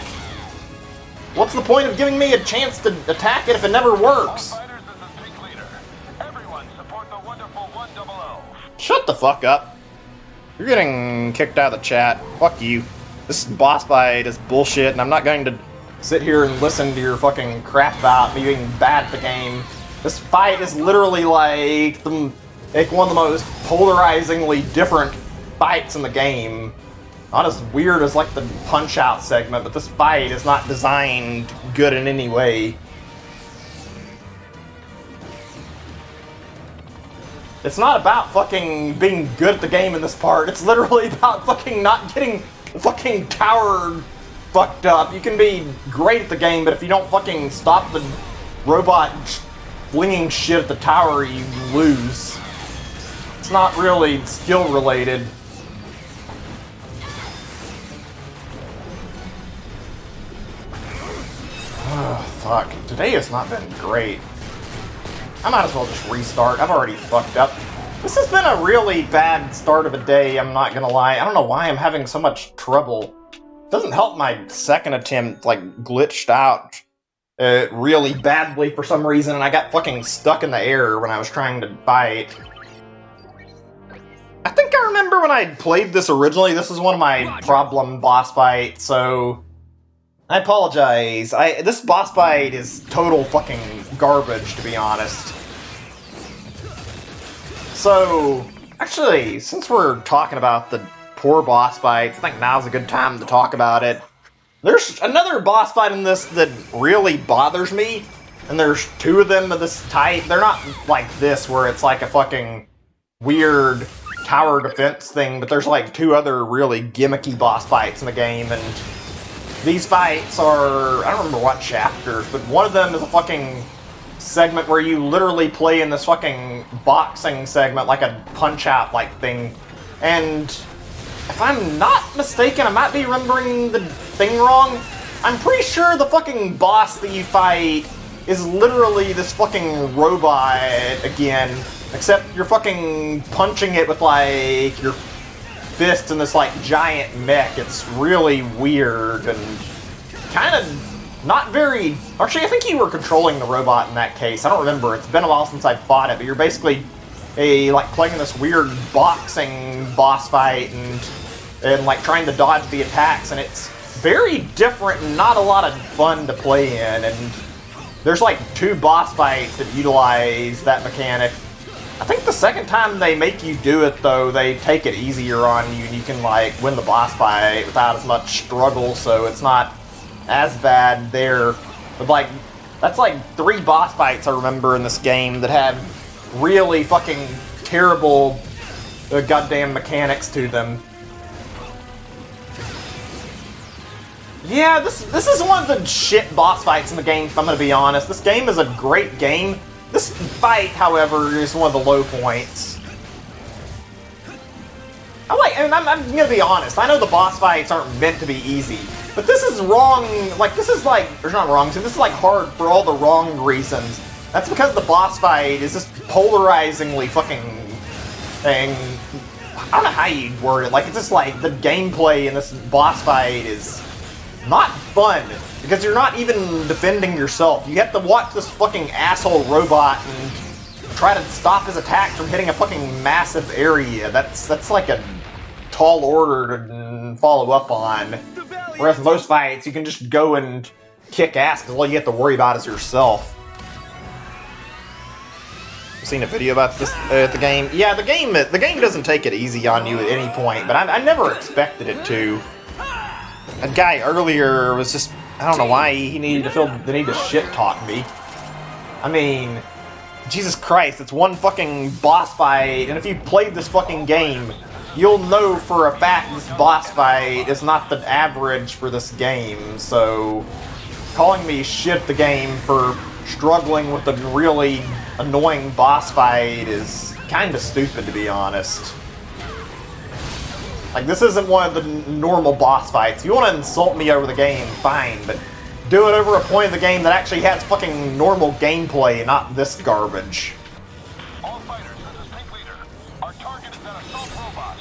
What's the point of giving me a chance to attack it if it never works? Shut the fuck up. You're getting kicked out of the chat. Fuck you. This boss fight is bullshit, and I'm not going to sit here and listen to your fucking crap about me being bad at the game. This fight is literally like one of the most polarizingly different fights in the game. Not as weird as like the Punch-Out segment, but this fight is not designed good in any way. It's not about fucking being good at the game in this part. It's literally about fucking not getting the fucking tower fucked up. You can be great at the game, but if you don't fucking stop the robot flinging shit at the tower, you lose. It's not really skill related. Oh, fuck. Today has not been great. I might as well just restart. I've already fucked up. This has been a really bad start of a day, I'm not gonna lie. I don't know why I'm having so much trouble. It doesn't help my second attempt, like, glitched out really badly for some reason, and I got fucking stuck in the air when I was trying to fight. I think I remember when I played this originally, this is one of my problem boss fights, so I apologize. This boss fight is total fucking garbage, to be honest. So, actually, since we're talking about the poor boss fights, I think now's a good time to talk about it. There's another boss fight in this that really bothers me, and there's 2 of them of this type. They're not like this, where it's like a fucking weird tower defense thing, but there's like 2 other really gimmicky boss fights in the game, and these fights are, I don't remember what chapters, but one of them is a fucking segment where you literally play in this fucking boxing segment, like a Punch-Out like thing. And if I'm not mistaken, I might be remembering the thing wrong. I'm pretty sure the fucking boss that you fight is literally this fucking robot again, except you're fucking punching it with like your fist in this like giant mech. It's really weird and kind of not very... Actually, I think you were controlling the robot in that case. I don't remember. It's been a while since I fought it, but you're basically like playing this weird boxing boss fight and like trying to dodge the attacks, and it's very different and not a lot of fun to play in. And There's like 2 boss fights that utilize that mechanic. I think the second time they make you do it, though, they take it easier on you, and you can, like, win the boss fight without as much struggle, so it's not as bad there. But, like, that's like 3 boss fights I remember in this game that have really fucking terrible goddamn mechanics to them. Yeah, this is one of the shit boss fights in the game, if I'm gonna be honest. This game is a great game. This fight, however, is one of the low points. I'm gonna be honest, I know the boss fights aren't meant to be easy, but this is wrong, like, this is like, or not wrong, so this is like hard for all the wrong reasons. That's because the boss fight is just polarizingly fucking thing. I don't know how you'd word it, like, it's just like, the gameplay in this boss fight is not fun, because you're not even defending yourself. You have to watch this fucking asshole robot and try to stop his attacks from hitting a fucking massive area. That's like a tall order to follow up on. Whereas most fights, you can just go and kick ass, because all you have to worry about is yourself. You seen a video about this the game? Yeah, the game doesn't take it easy on you at any point, but I never expected it to. That guy earlier was just, I don't know why he needed to feel the need to shit talk me. I mean, Jesus Christ, it's one fucking boss fight, and if you've played this fucking game, you'll know for a fact this boss fight is not the average for this game, so calling me shit the game for struggling with a really annoying boss fight is kinda stupid, to be honest. Like, this isn't one of the normal boss fights. If you want to insult me over the game, fine, but do it over a point of the game that actually has fucking normal gameplay, not this garbage. All fighters, this is Pink Leader. Our target is that assault robot.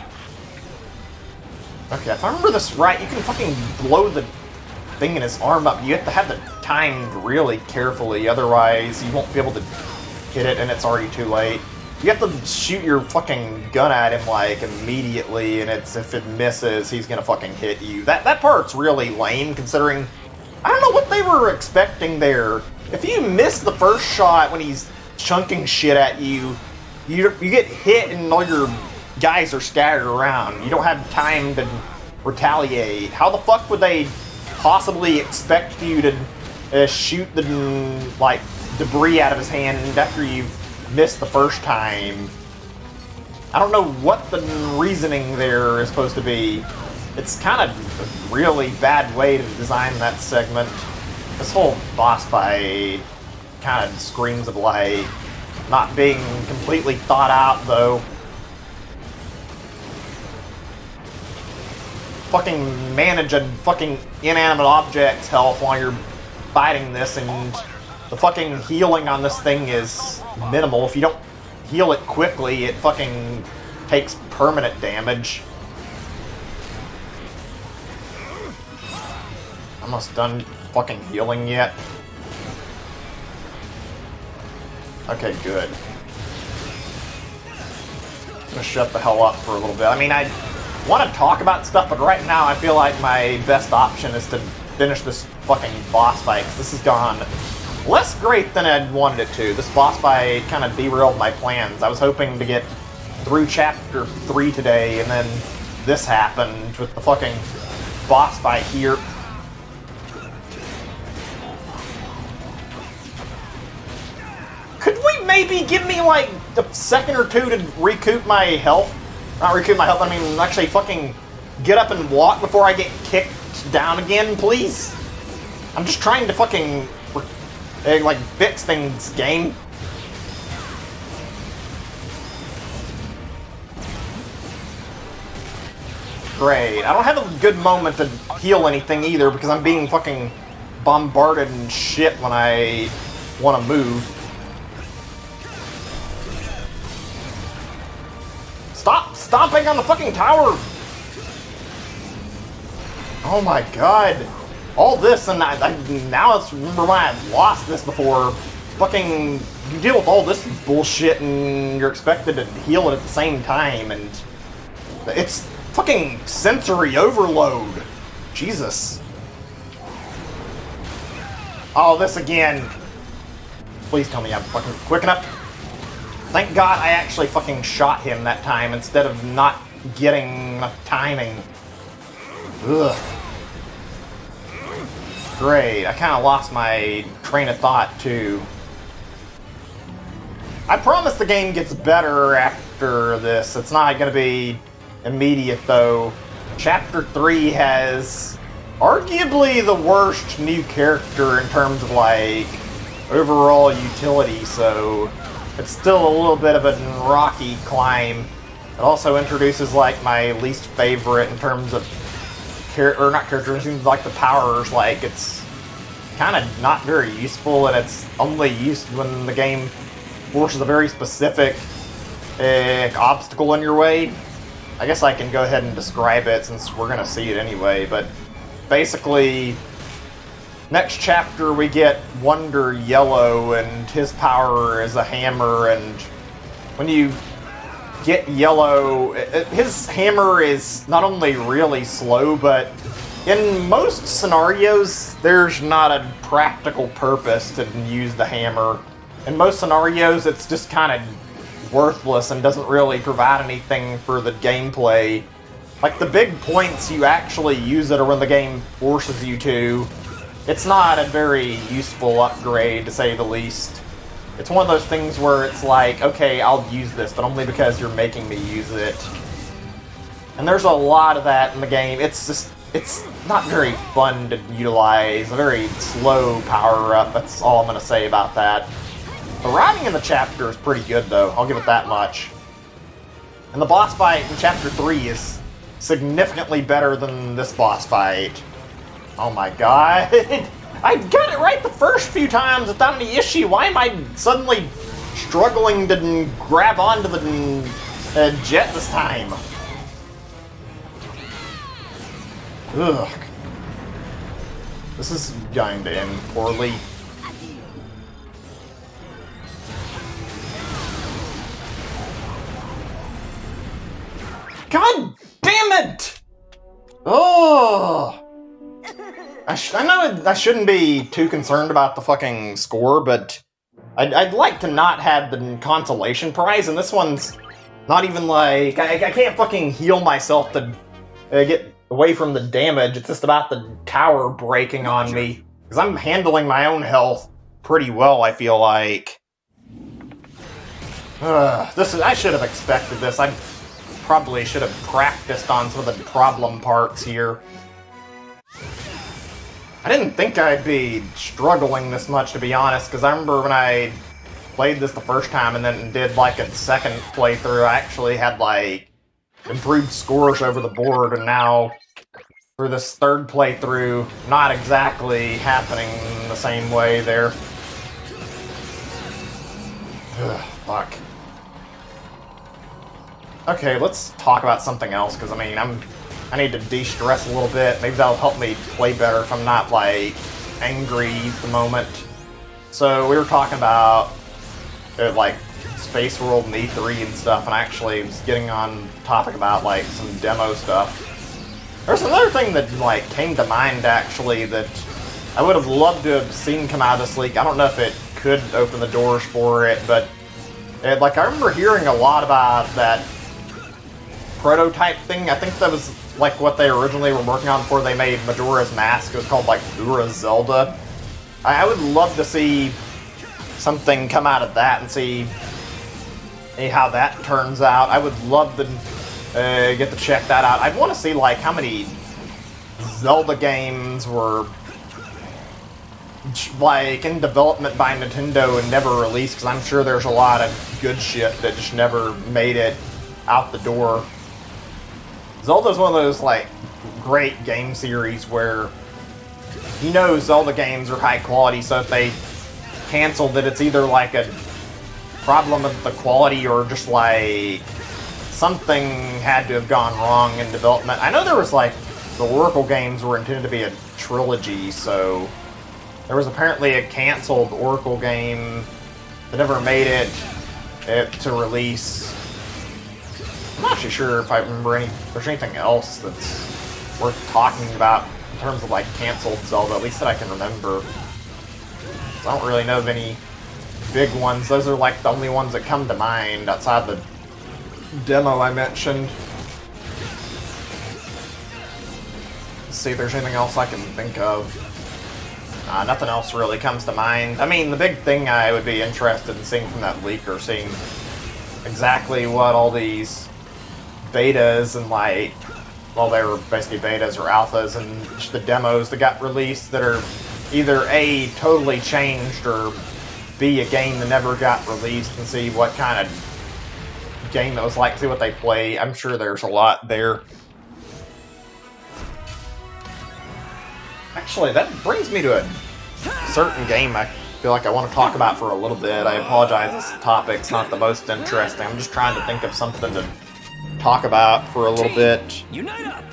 Okay, if I remember this right, you can fucking blow the thing in his arm up. You have to have it timed really carefully, otherwise you won't be able to hit it and it's already too late. You have to shoot your fucking gun at him, like, immediately, and if it misses, he's gonna fucking hit you. That part's really lame, considering... I don't know what they were expecting there. If you miss the first shot when he's chunking shit at you, you get hit and all your guys are scattered around. You don't have time to retaliate. How the fuck would they possibly expect you to shoot the, like, debris out of his hand after you've missed the first time? I don't know what the reasoning there is supposed to be. It's kind of a really bad way to design that segment. This whole boss fight kind of screams of like not being completely thought out, though. Fucking manage a fucking inanimate object's health while you're fighting this, and the fucking healing on this thing is minimal. If you don't heal it quickly, it fucking takes permanent damage. Almost done fucking healing yet. Okay, good. I'm gonna shut the hell up for a little bit. I mean, I want to talk about stuff, but right now I feel like my best option is to finish this fucking boss fight. This has gone less great than I'd wanted it to. This boss fight kind of derailed my plans. I was hoping to get through chapter 3 today, and then this happened with the fucking boss fight here. Could we maybe give me like a second or two to recoup my health? Not recoup my health, I mean actually fucking get up and walk before I get kicked down again, please? I'm just trying to fucking like fix things, game. Great. I don't have a good moment to heal anything either because I'm being fucking bombarded and shit when I want to move. Stop stomping on the fucking tower! Oh my god. All this, and now it's, remember when I lost this before, fucking, you deal with all this bullshit and you're expected to heal it at the same time, and it's fucking sensory overload. Jesus. Oh, this again. Please tell me I'm fucking quick enough. Thank God I actually fucking shot him that time instead of not getting enough timing. Ugh. Great, I kind of lost my train of thought too. I promise the game gets better after this. It's not going to be immediate though. Chapter 3 has arguably the worst new character in terms of like overall utility, so it's still a little bit of a rocky climb. It also introduces like my least favorite in terms of not characters, like the powers. Like it's kind of not very useful, and it's only used when the game forces a very specific obstacle in your way. I guess I can go ahead and describe it since we're gonna see it anyway, but basically next chapter we get Wonder Yellow, and his power is a hammer, and when you get Yellow, his hammer is not only really slow, but in most scenarios there's not a practical purpose to use the hammer. In most scenarios it's just kind of worthless and doesn't really provide anything for the gameplay. Like the big points you actually use it or when the game forces you to. It's not a very useful upgrade, to say the least. It's one of those things where it's like, okay, I'll use this, but only because you're making me use it. And there's a lot of that in the game. It's not very fun to utilize. A very slow power-up, that's all I'm going to say about that. The writing in the chapter is pretty good, though. I'll give it that much. And the boss fight in Chapter 3 is significantly better than this boss fight. Oh my god. I got it right the first few times without any issue. Why am I suddenly struggling to grab onto the jet this time? Ugh. This is going to end poorly. God damn it! Oh! I know I shouldn't be too concerned about the fucking score, but I'd like to not have the consolation prize, and this one's not even like... I can't fucking heal myself to get away from the damage. It's just about the tower breaking on me. Because I'm handling my own health pretty well, I feel like. I should have expected this. I probably should have practiced on some of the problem parts here. I didn't think I'd be struggling this much, to be honest, because I remember when I played this the first time and then did like a second playthrough, I actually had like improved scores over the board, and now for this third playthrough, not exactly happening the same way there. Ugh, fuck. Okay, let's talk about something else, because I mean, I need to de-stress a little bit. Maybe that'll help me play better if I'm not, like, angry at the moment. So, we were talking about, like, Space World and E3 and stuff, and I actually was getting on topic about, like, some demo stuff. There's another thing that, like, came to mind, actually, that I would have loved to have seen come out of this leak. I don't know if it could open the doors for it, but, like, I remember hearing a lot about that prototype thing. I think that was like what they originally were working on before they made Majora's Mask. It was called like Ura Zelda. I would love to see something come out of that and see how that turns out. I would love to get to check that out. I want to see like how many Zelda games were like in development by Nintendo and never released, because I'm sure there's a lot of good shit that just never made it out the door. Zelda's one of those, like, great game series where you know Zelda games are high quality, so if they canceled it, it's either, like, a problem with the quality or just, like, something had to have gone wrong in development. I know there was, like, the Oracle games were intended to be a trilogy, so there was apparently a canceled Oracle game that never made it to release. I'm not actually sure if I remember if there's anything else that's worth talking about in terms of like canceled Zelda, at least that I can remember. I don't really know of any big ones. Those are like the only ones that come to mind outside the demo I mentioned. Let's see if there's anything else I can think of. Nothing else really comes to mind. I mean, the big thing I would be interested in seeing from that leak or seeing exactly what all these betas and like, well, they were basically betas or alphas and just the demos that got released that are either A, totally changed, or B, a game that never got released, and see what kind of game that was like, see what they play. I'm sure there's a lot there. Actually, that brings me to a certain game I feel like I want to talk about for a little bit. I apologize, this topic's not the most interesting. I'm just trying to think of something to talk about for a little bit. Unite up!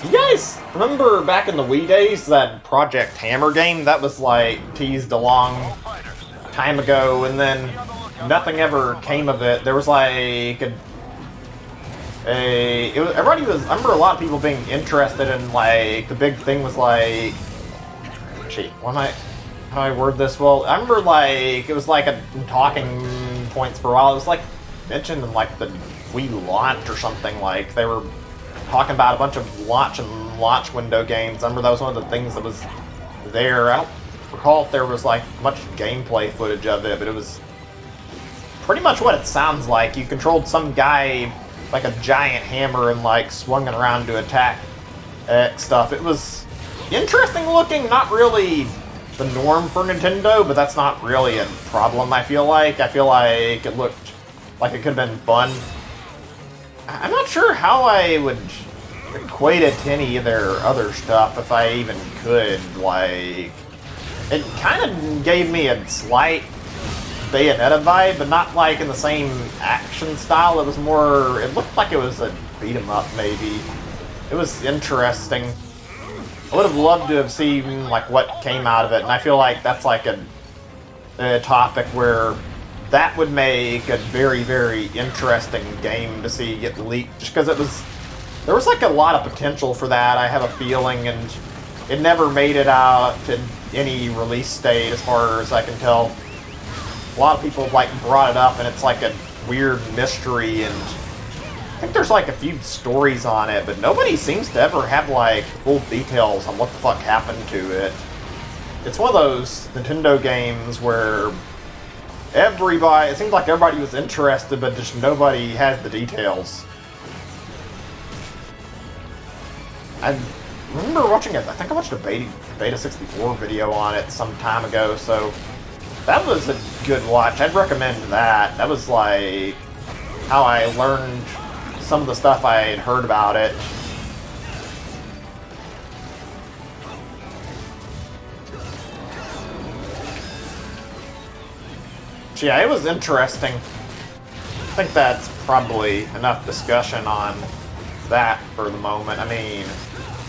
You guys remember back in the Wii days, that Project Hammer game? That was like teased a long time ago, and then nothing ever came of it. There was like I remember a lot of people being interested in, like, the big thing was like, how do I word this? Well, I remember like, it was like a talking points for a while. It was like mentioned in like the Wii launch or something, like they were talking about a bunch of launch window games. I remember that was one of the things that was there. I don't recall if there was like much gameplay footage of it, but it was pretty much what it sounds like. You controlled some guy like a giant hammer and like swung it around to attack stuff. It was interesting looking, not really the norm for Nintendo, but that's not really a problem, I feel like. I feel like it looked like it could have been fun. I'm not sure how I would equate it to any of their other stuff, if I even could. Like, it kind of gave me a slight Bayonetta vibe, but not like in the same action style. It was more, it looked like it was a beat 'em up, maybe. It was interesting. I would have loved to have seen like what came out of it, and I feel like that's like a topic where that would make a very, very interesting game to see get leaked, just because there was like a lot of potential for that, I have a feeling, and it never made it out to any release date as far as I can tell. A lot of people have like brought it up, and it's like a weird mystery, and I think there's like a few stories on it, but nobody seems to ever have like full details on what the fuck happened to it. It's one of those Nintendo games where it seems like everybody was interested, but just nobody has the details. I remember watching it, I think I watched a Beta 64 video on it some time ago, so that was a good watch. I'd recommend that. That was like how I learned some of the stuff I had heard about it. So yeah, it was interesting. I think that's probably enough discussion on that for the moment. I mean,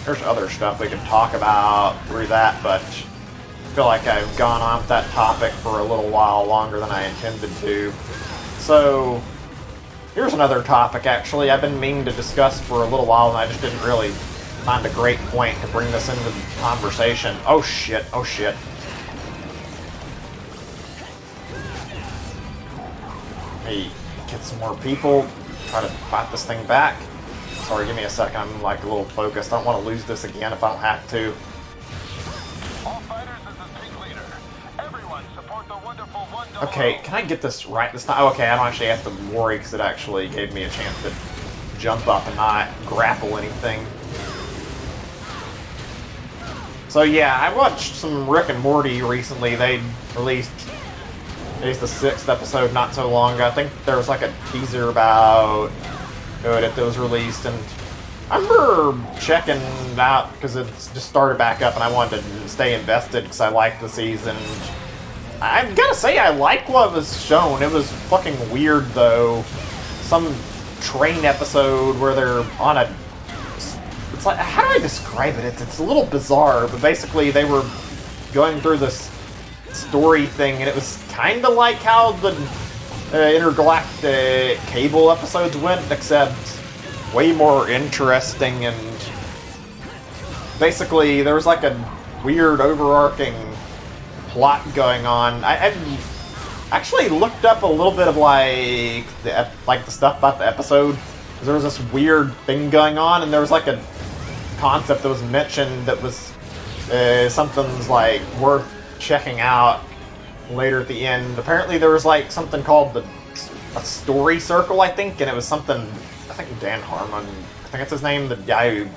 there's other stuff we could talk about through that, but I feel like I've gone on with that topic for a little while longer than I intended to. So here's another topic, actually, I've been meaning to discuss for a little while, and I just didn't really find a great point to bring this into the conversation. Oh shit, oh shit. Hey, get some more people, try to fight this thing back. Sorry, give me a second, I'm like a little focused. I don't want to lose this again if I don't have to. All fighters, this is Team Leader. Everyone support the wonderful 100. Okay, can I get this right this time? Oh, okay, I don't actually have to worry because it actually gave me a chance to jump up and not grapple anything. So yeah, I watched some Rick and Morty recently. They released the 6th episode not so long ago. I think there was like a teaser about it that was released, and I remember checking it out because it's just started back up and I wanted to stay invested because I liked the season. I've got to say, I liked what was shown. It was fucking weird, though. Some train episode where they're on a... It's like, how do I describe it? It's a little bizarre, but basically they were going through this story thing, and it was kind of like how the intergalactic cable episodes went, except way more interesting, and basically there was like a weird overarching plot going on. I actually looked up a little bit of like the stuff about the episode. There was this weird thing going on, and there was like a concept that was mentioned that was something's like worth checking out later at the end. Apparently there was like something called a story circle, I think, and it was something, I think Dan Harmon, I think that's his name, the guy who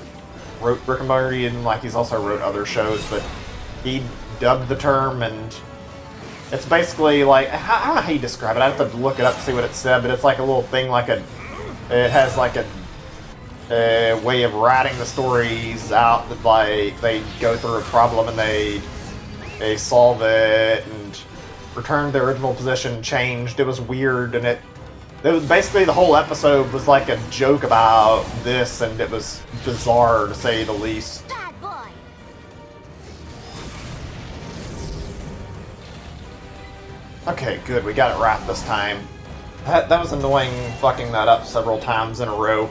wrote Rick and Morty, and like he's also wrote other shows, but he dubbed the term, and it's basically like, I don't know how you describe it, I have to look it up to see what it said, but it's like a little thing, like it has like a way of writing the stories out that like they go through a problem and they solve it and return to their original position, changed. It was weird, and it was basically the whole episode was like a joke about this, and it was bizarre to say the least. Bad boy. Okay, good, we got it right this time. That was annoying, fucking that up several times in a row.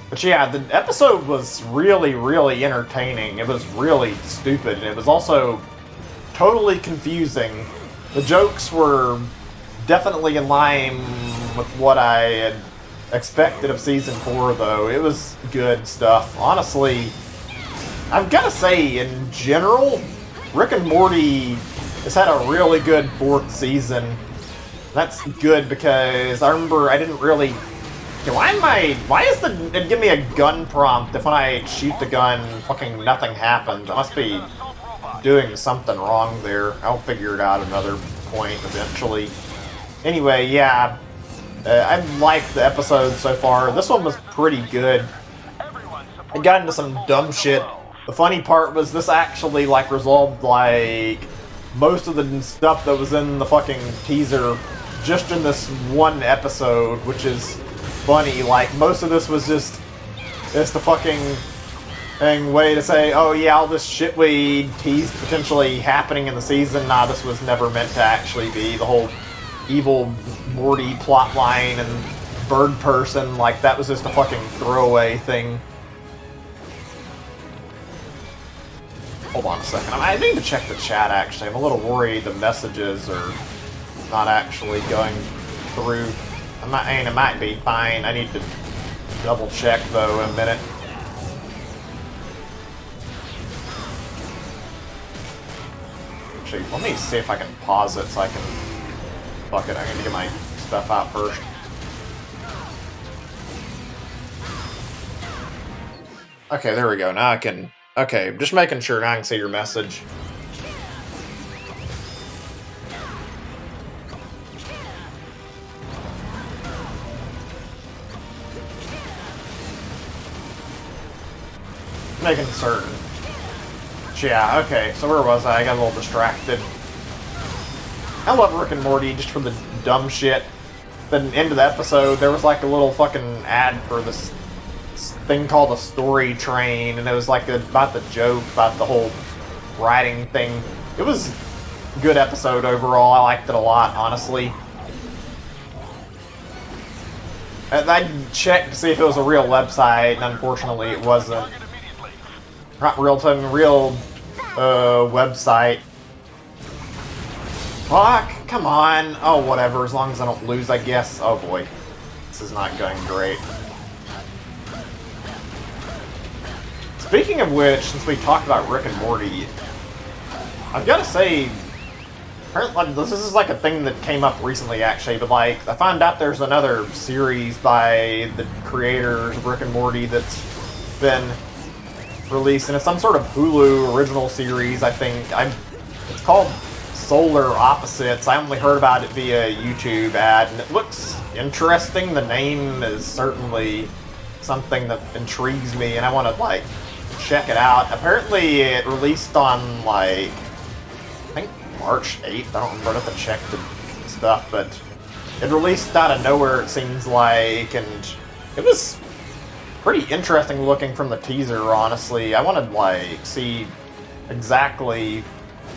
But yeah, the episode was really, really entertaining. It was really stupid, and it was also totally confusing. The jokes were definitely in line with what I had expected of Season 4, though. It was good stuff. Honestly, I've got to say, in general, Rick and Morty has had a really good 4th season. That's good, because I remember I didn't really... Why is it give me a gun prompt if when I shoot the gun, fucking nothing happens? I must be doing something wrong there. I'll figure it out another point eventually. Anyway, yeah, I liked the episode so far. This one was pretty good. It got into some dumb shit. The funny part was this actually like resolved like most of the stuff that was in the fucking teaser just in this one episode, which is funny. Like most of this was just the fucking way to say, oh yeah, all this shit we teased potentially happening in the season, nah, this was never meant to actually be. The whole evil Morty plotline and bird person, like that was just a fucking throwaway thing. Hold on a second, I need to check the chat actually. I'm a little worried the messages are not actually going through. It might be fine. I need to double check though in a minute. Actually, let me see if I can pause it so I can... Fuck it, I need to get my stuff out first. Okay, there we go. Now I can... Okay, just making sure now I can see your message. Making certain. Yeah, okay, so where was I? I got a little distracted. I love Rick and Morty just for the dumb shit. Then end of the episode, there was like a little fucking ad for this thing called a story train, and it was like about the joke, about the whole writing thing. It was a good episode overall. I liked it a lot, honestly. And I checked to see if it was a real website, and unfortunately it wasn't. Not real time, real website. Fuck, come on. Oh, whatever, as long as I don't lose, I guess. Oh boy, this is not going great. Speaking of which, since we talked about Rick and Morty, I've got to say, apparently this is like a thing that came up recently actually, but like, I found out there's another series by the creators of Rick and Morty that's been released, and it's some sort of Hulu original series, I think. It's called Solar Opposites. I only heard about it via YouTube ad, and it looks interesting. The name is certainly something that intrigues me, and I want to, like, check it out. Apparently, it released on, like, I think March 8th. I don't remember. I have to check the stuff, but it released out of nowhere, it seems like, and it was pretty interesting looking from the teaser, honestly. I want to, like, see exactly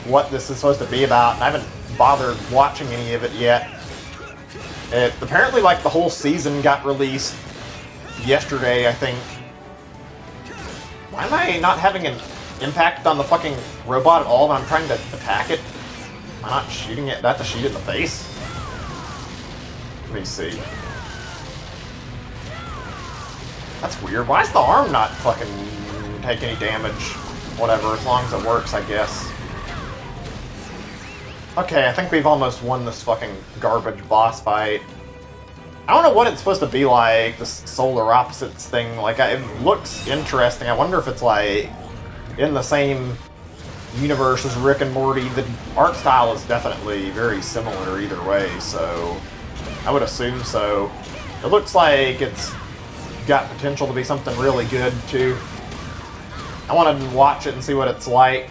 what this is supposed to be about, and I haven't bothered watching any of it yet. Apparently, like, the whole season got released yesterday, I think. Why am I not having an impact on the fucking robot at all when I'm trying to attack it? Am I not shooting it? That to shoot it in the face? Let me see. That's weird. Why is the arm not fucking take any damage? Whatever, as long as it works, I guess. Okay, I think we've almost won this fucking garbage boss fight. I don't know what it's supposed to be like, this solar opposites thing. Like, it looks interesting. I wonder if it's like in the same universe as Rick and Morty. The art style is definitely very similar either way, so I would assume so. It looks like it's got potential to be something really good too. I want to watch it and see what it's like.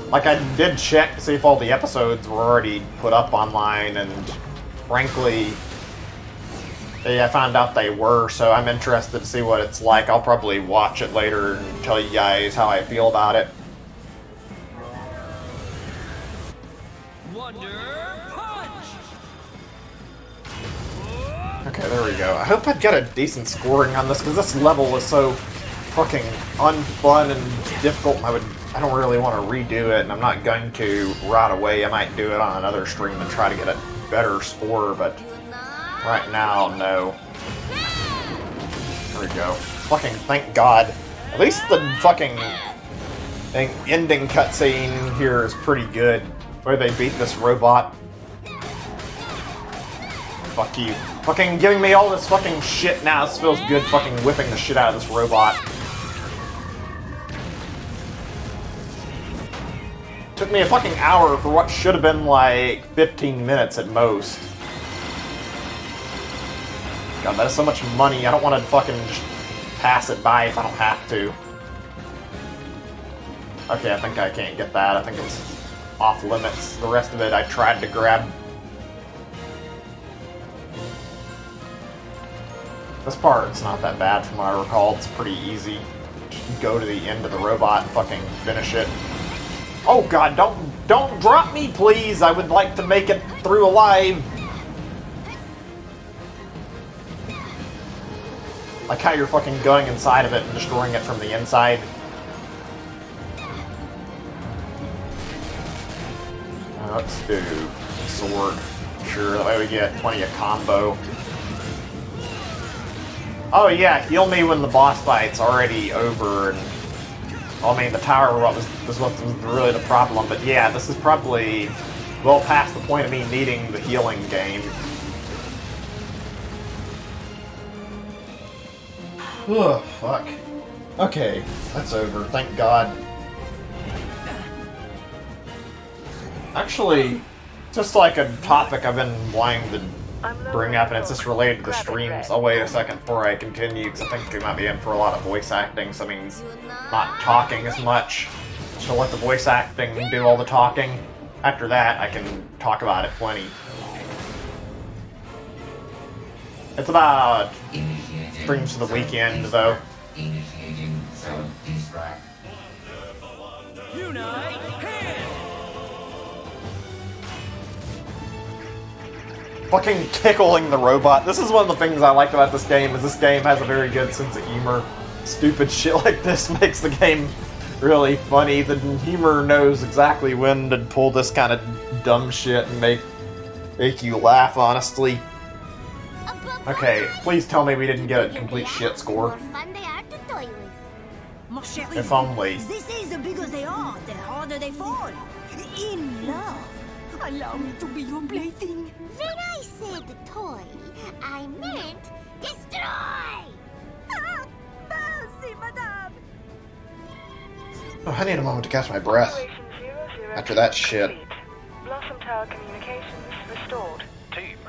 Like, I did check to see if all the episodes were already put up online, and frankly, I found out they were, so I'm interested to see what it's like. I'll probably watch it later and tell you guys how I feel about it. Wonder Punch! Okay, there we go. I hope I get a decent scoring on this, because this level is so fucking unfun and difficult, and I don't really want to redo it, and I'm not going to right away. I might do it on another stream and try to get a better score, but right now, no. There we go. Fucking thank God. At least the fucking ending cutscene here is pretty good, where they beat this robot. Fuck you. Fucking giving me all this fucking shit now. This feels good fucking whipping the shit out of this robot. Took me a fucking hour for what should have been like 15 minutes at most. God, that is so much money. I don't want to fucking just pass it by if I don't have to. Okay, I think I can't get that. I think it's off limits. The rest of it I tried to grab. This part's not that bad from what I recall. It's pretty easy. Just go to the end of the robot and fucking finish it. Oh God, don't drop me, please! I would like to make it through alive! Like how you're fucking going inside of it and destroying it from the inside. Let's do sword. Sure, that way we get plenty of combo. Oh yeah, heal me when the boss fight's already over, and well, I mean, the tower was what was really the problem, but yeah, this is probably well past the point of me needing the healing game. Ugh, fuck. Okay, that's over, thank God. Actually, just like a topic I've been wanting to bring up, and it's just related to the streams. I'll wait a second before I continue, because I think we might be in for a lot of voice acting, so that means not talking as much. So let the voice acting do all the talking. After that, I can talk about it plenty. It's about streams for the weekend, though. Unite hand! Fucking tickling the robot. This is one of the things I like about this game, is this game has a very good sense of humor. Stupid shit like this makes the game really funny. The humor knows exactly when to pull this kind of dumb shit and make you laugh, honestly. Okay, please tell me we didn't get a complete shit score. If only. This is the bigger they are, the harder they fall. In love. Allow me to be your plaything. When I said toy, I meant destroy! Ah, merci, madame. Oh, I need a moment to catch my breath. After that shit. Blossom Tower communications restored. Team,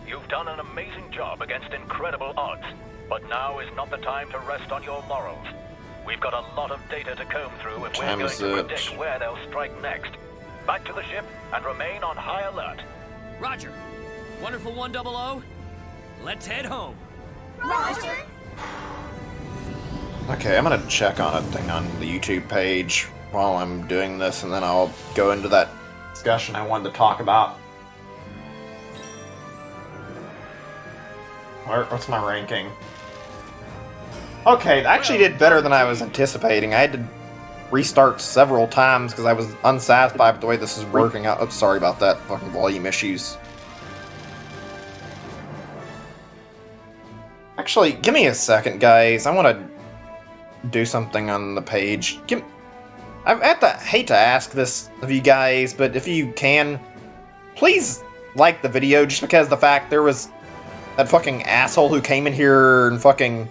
you've done an amazing job against incredible odds, but now is not the time to rest on your laurels. We've got a lot of data to comb through if we're going to predict where they'll strike next. Back to the ship and remain on high alert. Roger. Wonderful 100. Let's head home. Roger! Okay, I'm gonna check on a thing on the YouTube page while I'm doing this, and then I'll go into that discussion I wanted to talk about. What's my ranking? Okay, that actually did better than I was anticipating. I had to restart several times because I was unsatisfied with the way this is working out. Oops, sorry about that. Fucking volume issues. Actually, give me a second, guys. I want to do something on the page. I hate to ask this of you guys, but if you can, please like the video, just because the fact there was that fucking asshole who came in here and fucking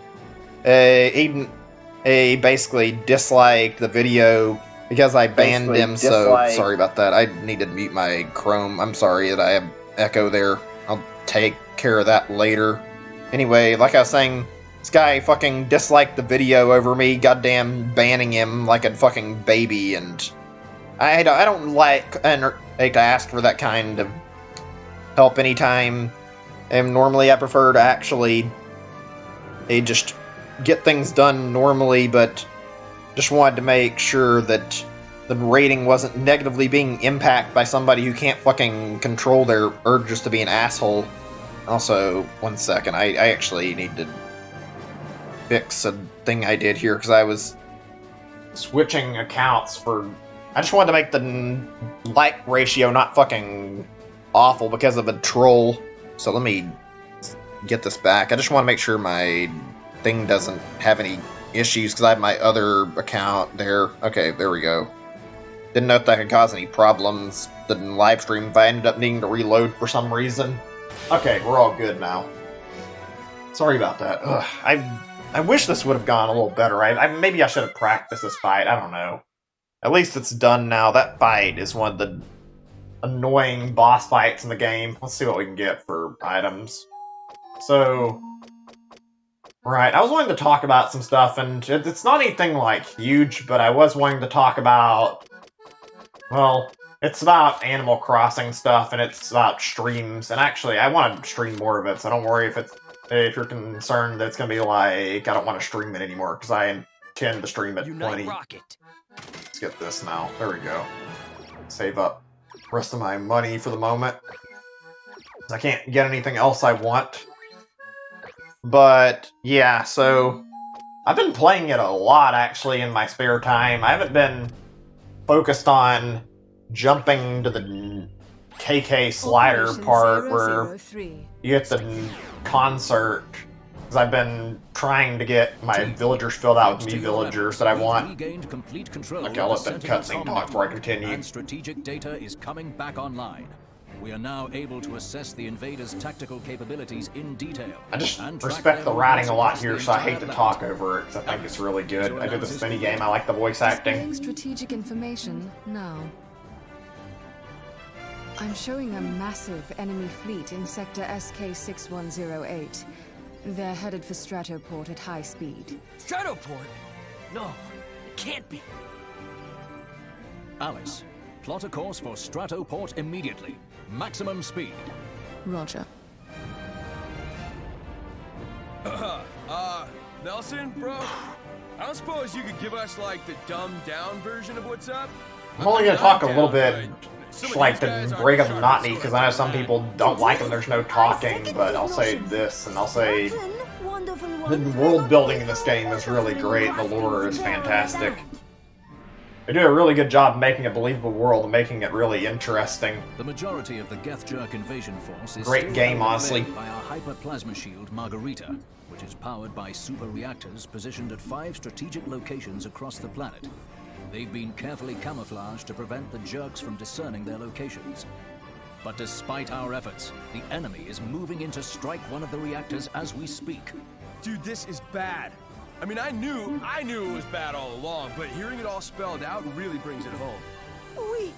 he basically disliked the video because I banned him, so sorry about that. I need to mute my Chrome. I'm sorry that I have echo there. I'll take care of that later. Anyway, like I was saying, this guy fucking disliked the video over me goddamn banning him like a fucking baby, and I don't like and hate to ask for that kind of help anytime. And normally I prefer to actually just get things done normally, but just wanted to make sure that the rating wasn't negatively being impacted by somebody who can't fucking control their urges to be an asshole. Also, one second, I actually need to fix a thing I did here, because I was switching accounts for... I just wanted to make the like ratio not fucking awful because of a troll. So let me get this back. I just want to make sure my thing doesn't have any issues, because I have my other account there. Okay, there we go. Didn't know if that could cause any problems. The live stream if I ended up needing to reload for some reason. Okay, we're all good now. Sorry about that. Ugh, I wish this would have gone a little better. Maybe I should have practiced this fight. I don't know. At least it's done now. That fight is one of the annoying boss fights in the game. Let's see what we can get for items. So, right, I was wanting to talk about some stuff, and it's not anything, like, huge, but I was wanting to talk about, well, it's about Animal Crossing stuff, and it's about streams, and actually, I want to stream more of it, so don't worry if you're concerned that it's going to be like, I don't want to stream it anymore, because I intend to stream it plenty. Rocket. Let's get this now. There we go. Save up the rest of my money for the moment. I can't get anything else I want. But, yeah, so I've been playing it a lot, actually, in my spare time. I haven't been focused on jumping to the KK slider part where you get the concert, because I've been trying to get my villagers filled out with me villagers that I want. Okay, I'll let that cutscene talk before I continue. And strategic data is coming back online. We are now able to assess the invaders' tactical capabilities in detail. I just respect the writing a lot here, so I hate to talk over it, because I think it's really good. I did this mini game, I like the voice acting. Strategic information now. I'm showing a massive enemy fleet in sector SK6108. They're headed for Stratoport at high speed. Stratoport? No, it can't be. Alice, plot a course for Stratoport immediately. Maximum speed. Roger. Nelson, bro? I don't suppose you could give us, like, the dumbed-down version of what's up? I'm only going to talk a little bit, like, to break up the monotony, because I know some people don't like them, there's no talking, but I'll say this, and I'll say the world building in this game is really great, the lore is fantastic. They do a really good job making a believable world and making it really interesting. The majority of the Gethjerk invasion force is great game, honestly. By our hyper-plasma shield Margarita, which is powered by super reactors positioned at 5 strategic locations across the planet. They've been carefully camouflaged to prevent the jerks from discerning their locations. But despite our efforts, the enemy is moving in to strike one of the reactors as we speak. Dude, this is bad. I mean, I knew it was bad all along, but hearing it all spelled out really brings it home. Oui,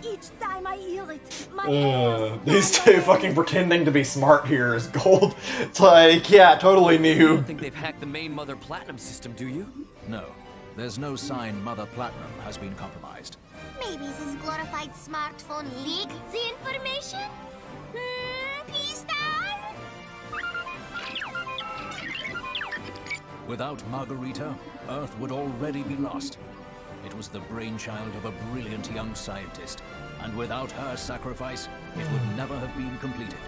each time I hear it, my these two fucking pretending to be smart here is gold. It's like, yeah, totally You new. don't think they've hacked the main Mother Platinum system, do you? No, there's no sign Mother Platinum has been compromised. Maybe this glorified smartphone leaked the information? P-Star? Without Margarita, Earth would already be lost. It was the brainchild of a brilliant young scientist, and without her sacrifice, it would never have been completed.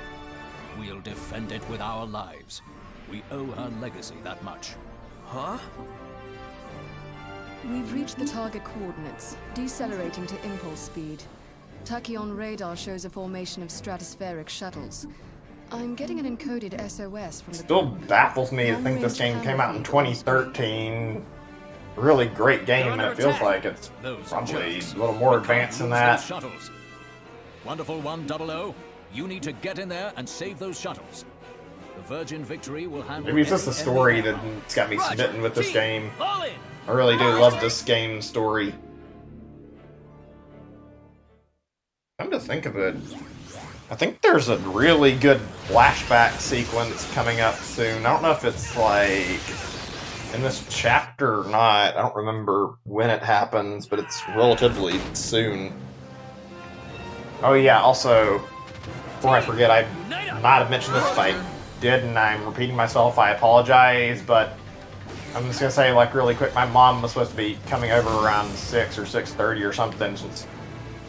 We'll defend it with our lives. We owe her legacy that much. Huh? We've reached the target coordinates, decelerating to impulse speed. Tachyon radar shows a formation of stratospheric shuttles. I'm getting an encoded SOS from the... Still baffles me to think this game came out in 2013. Really great game, and it feels like it's probably a little more advanced than that. Shuttles. Wonderful 100, you need to get in there and save those shuttles. The Virgin Victory will handle... Maybe it's just the story that's got me smitten with this game. I really do love this game's story. Come to think of it, I think there's a really good flashback sequence coming up soon. I don't know if it's like in this chapter or not. I don't remember when it happens, but it's relatively soon. Oh yeah, also, before I forget, I might have mentioned this if I did, and I'm repeating myself, I apologize, but I'm just gonna say, like, really quick, my mom was supposed to be coming over around 6 or 6:30 or something. She's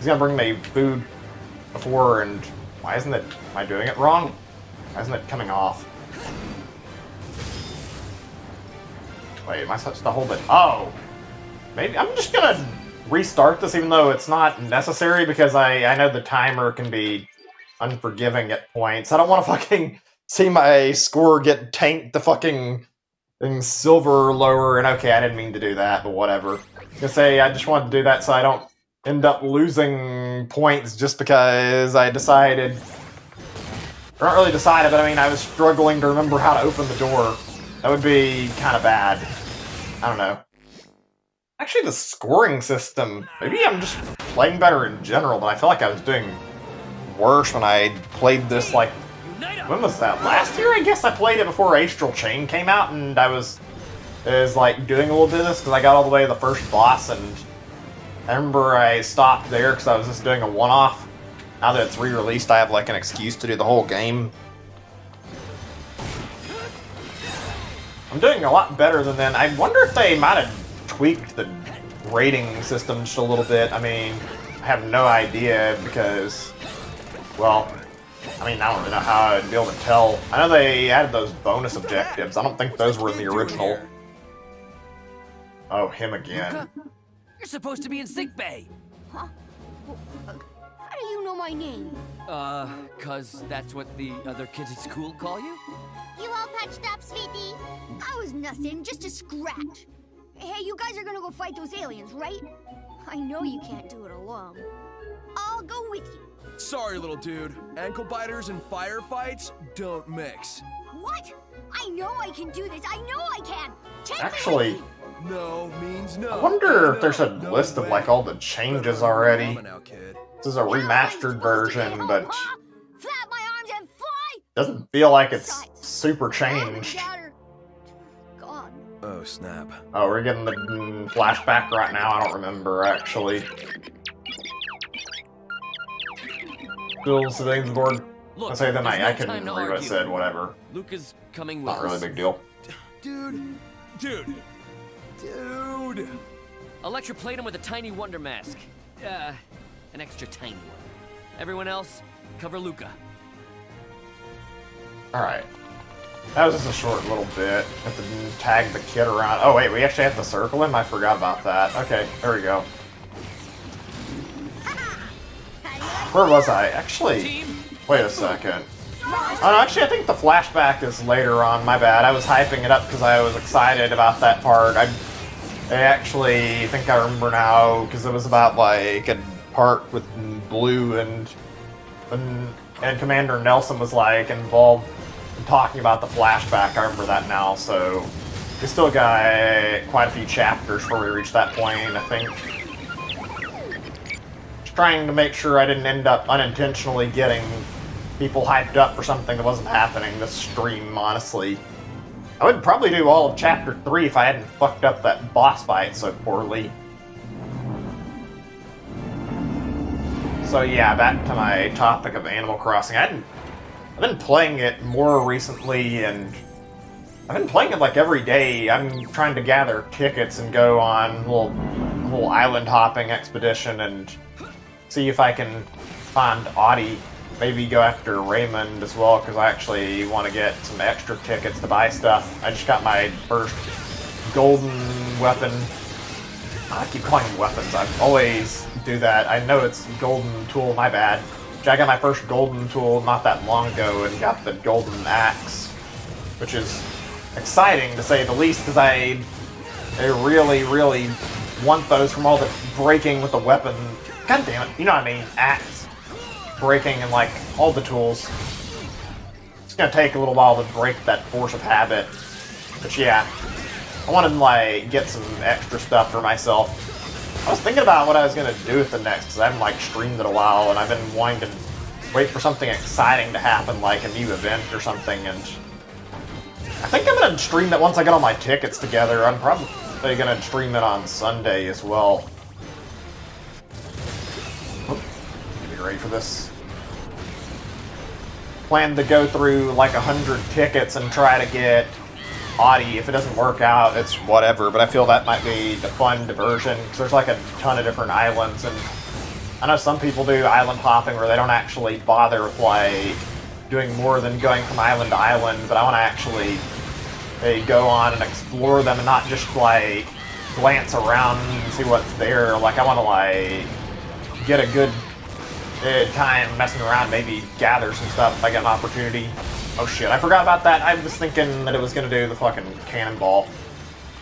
gonna bring me food before, and why isn't it, am I doing it wrong? Why isn't it coming off? Wait, am I supposed to hold it? Oh! Maybe, I'm just gonna restart this even though it's not necessary because I know the timer can be unforgiving at points. I don't want to fucking see my score get tanked to fucking silver or lower, and okay, I didn't mean to do that, but whatever. I was gonna say, I just wanted to do that so I don't end up losing points just because I decided... Or not really decided, but I mean, I was struggling to remember how to open the door. That would be kind of bad. I don't know. Actually, the scoring system... Maybe I'm just playing better in general, but I feel like I was doing worse when I played this, like... When was that? Last year, I guess I played it before Astral Chain came out, and I was like, doing a little bit of this, because I got all the way to the first boss, and I remember I stopped there because I was just doing a one-off. Now that it's re-released, I have, like, an excuse to do the whole game. I'm doing a lot better than then. I wonder if they might have tweaked the rating system just a little bit. I mean, I have no idea because, well, I mean, I don't really know how I'd be able to tell. I know they added those bonus objectives. I don't think those were in the original. Oh, him again. Luca, you're supposed to be in sickbay. Huh? How do you know my name? 'Cause that's what the other kids at school call you? You all patched up, sweetie? I was nothing, just a scratch. Hey, you guys are gonna go fight those aliens, right? I know you can't do it alone. I'll go with you. Sorry, little dude. Ankle biters and firefights don't mix. What? I know I can do this. I know I can. Take Actually, me with you. No means no. I wonder if there's a No list of, way. like, all the changes already. Now, kid. This is a remastered version, but Flap my arms and fly. doesn't feel like it's super changed. God. Oh, snap. Oh, we're getting the flashback right now? I don't remember, actually. Still sitting board. Look, I say then there's I no can time to read what I argue. said, whatever. Luca's coming with Not really a us. big deal. Dude. Electroplate him with a tiny wonder mask. An extra tiny one. Everyone else, cover Luca. Alright. That was just a short little bit. Have to tag the kid around. Oh wait, we actually have to circle him? I forgot about that. Okay, there we go. Where was I? Actually, wait a second. Oh no, actually I think the flashback is later on, my bad. I was hyping it up because I was excited about that part. I actually think I remember now, because it was about like a part with Blue and Commander Nelson was like involved in talking about the flashback. I remember that now, so we still got quite a few chapters before we reach that point, I think. Just trying to make sure I didn't end up unintentionally getting people hyped up for something that wasn't happening this stream, honestly. I would probably do all of Chapter 3 if I hadn't fucked up that boss fight so poorly. So yeah, back to my topic of Animal Crossing. I've been playing it more recently, and I've been playing it like every day. I'm trying to gather tickets and go on a little island hopping expedition and see if I can find Audie. Maybe go after Raymond as well, because I actually want to get some extra tickets to buy stuff. I just got my first golden weapon I keep calling them weapons. I always do that. I know it's golden tool, my bad. I got my first golden tool not that long ago and got the golden axe, which is exciting to say the least, because I really, really want those from all the breaking with the weapon. God damn it, you know what I mean? Axe breaking and like all the tools. It's gonna take a little while to break that force of habit, but yeah, I wanted to like get some extra stuff for myself. I was thinking about what I was going to do with the next, because I haven't like streamed it a while, and I've been wanting to wait for something exciting to happen, like a new event or something, and I think I'm going to stream it once I get all my tickets together. I'm probably going to stream it on Sunday as well. Get ready for this. Plan to go through like 100 tickets and try to get Audi. If it doesn't work out, it's whatever, but I feel that might be the fun diversion, because there's like a ton of different islands, and I know some people do island hopping where they don't actually bother with like doing more than going from island to island, but I want to actually go on and explore them and not just like glance around and see what's there. Like I want to like get a good time messing around, maybe gather some stuff if I get an opportunity. Oh shit, I forgot about that. I was thinking that it was gonna do the fucking cannonball.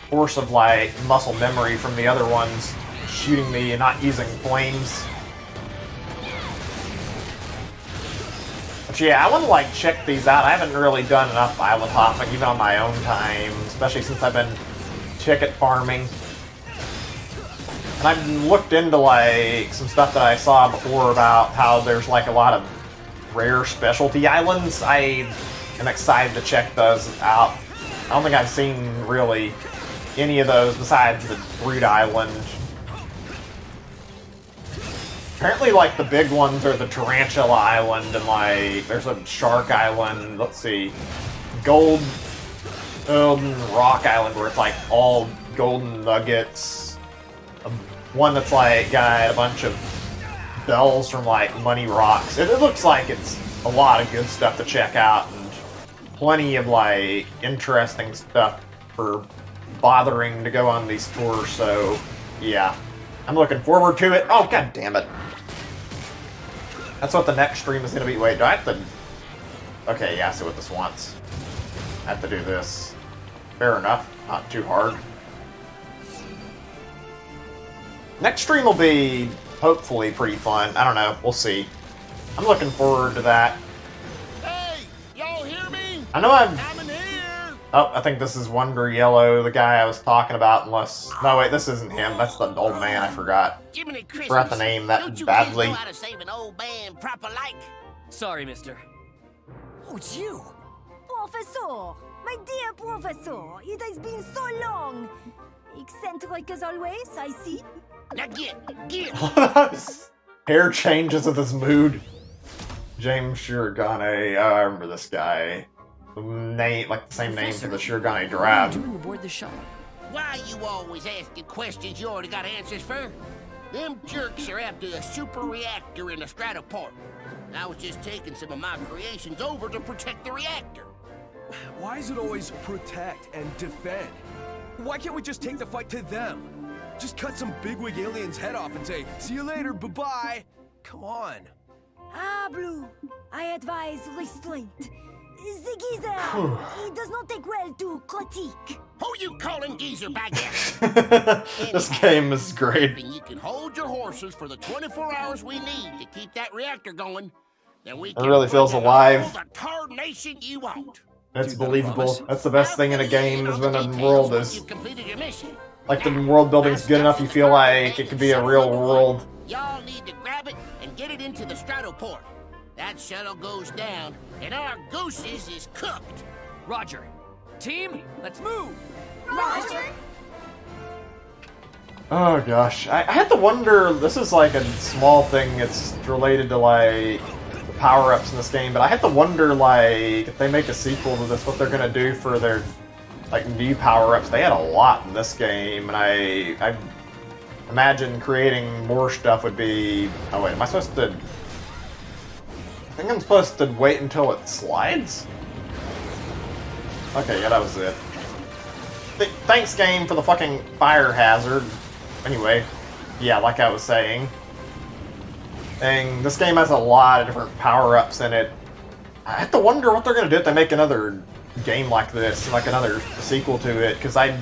Force of like muscle memory from the other ones shooting me and not using flames. But yeah, I want to like check these out. I haven't really done enough island hopping, even on my own time, especially since I've been ticket farming. And I've looked into like some stuff that I saw before about how there's like a lot of rare specialty islands. I am excited to check those out. I don't think I've seen really any of those besides the Brood Island. Apparently, like, the big ones are the Tarantula Island, and like, there's a Shark Island, let's see, Golden Rock Island, where it's like all golden nuggets. One that's like got a bunch of bells from like money rocks. It looks like it's a lot of good stuff to check out, and plenty of like interesting stuff for bothering to go on these tours. So yeah, I'm looking forward to it. Oh god damn it, that's what the next stream is gonna be. Wait, do I have to? Okay, yeah, I see what this wants. I have to do this. Fair enough, not too hard. Next stream will be hopefully pretty fun. I don't know. We'll see. I'm looking forward to that. Hey, y'all hear me? I know I'm in here. Oh, I think this is Wonder Yellow, the guy I was talking about, unless... No, wait, this isn't him. That's the old man. I forgot. Jiminy Christmas. Forgot the name that Don't you badly. kids know how to save an old man proper like? Sorry, mister. Oh, it's you. Professor, my dear professor, it has been so long. Eccentric as always, I see. Now get. Hair changes with his mood. James Shirogane. I remember this guy. The name, like the same name for the Shirogane What are you Drab. doing aboard the shuttle? Why you always asking questions you already got answers for? Them jerks are after a super reactor in the Stratoport. I was just taking some of my creations over to protect the reactor. Why is it always protect and defend? Why can't we just take the fight to them? Just cut some bigwig alien's head off and say, see you later, bye-bye. Come on. Ah, Blue, I advise restraint. The geezer, he does not take well to critique. Who you calling geezer baguette? This game is great. You can hold your horses for the 24 hours we need to keep that reactor going. Then we can really feels bring alive. all the tarnation you want. That's believable. That's the best thing in a game, is when a world is... You've completed your mission. Like, the world building's good enough, you feel like it could be a real world. Y'all need to grab it and get it into the Stratoport. That shuttle goes down, and our gooses is cooked. Roger. Team, let's move! Roger. Oh gosh, I had to wonder, this is like a small thing, it's related to like the power-ups in this game, but I had to wonder like, if they make a sequel to this, what they're gonna do for their like new power-ups. They had a lot in this game, and I imagine creating more stuff would be... Oh wait, am I supposed to... I think I'm supposed to wait until it slides? Okay, yeah, that was it. Thanks, game, for the fucking fire hazard. anyway, yeah, like I was saying. And this game has a lot of different power-ups in it. I have to wonder what they're going to do if they make another game like this, like another sequel to it, because I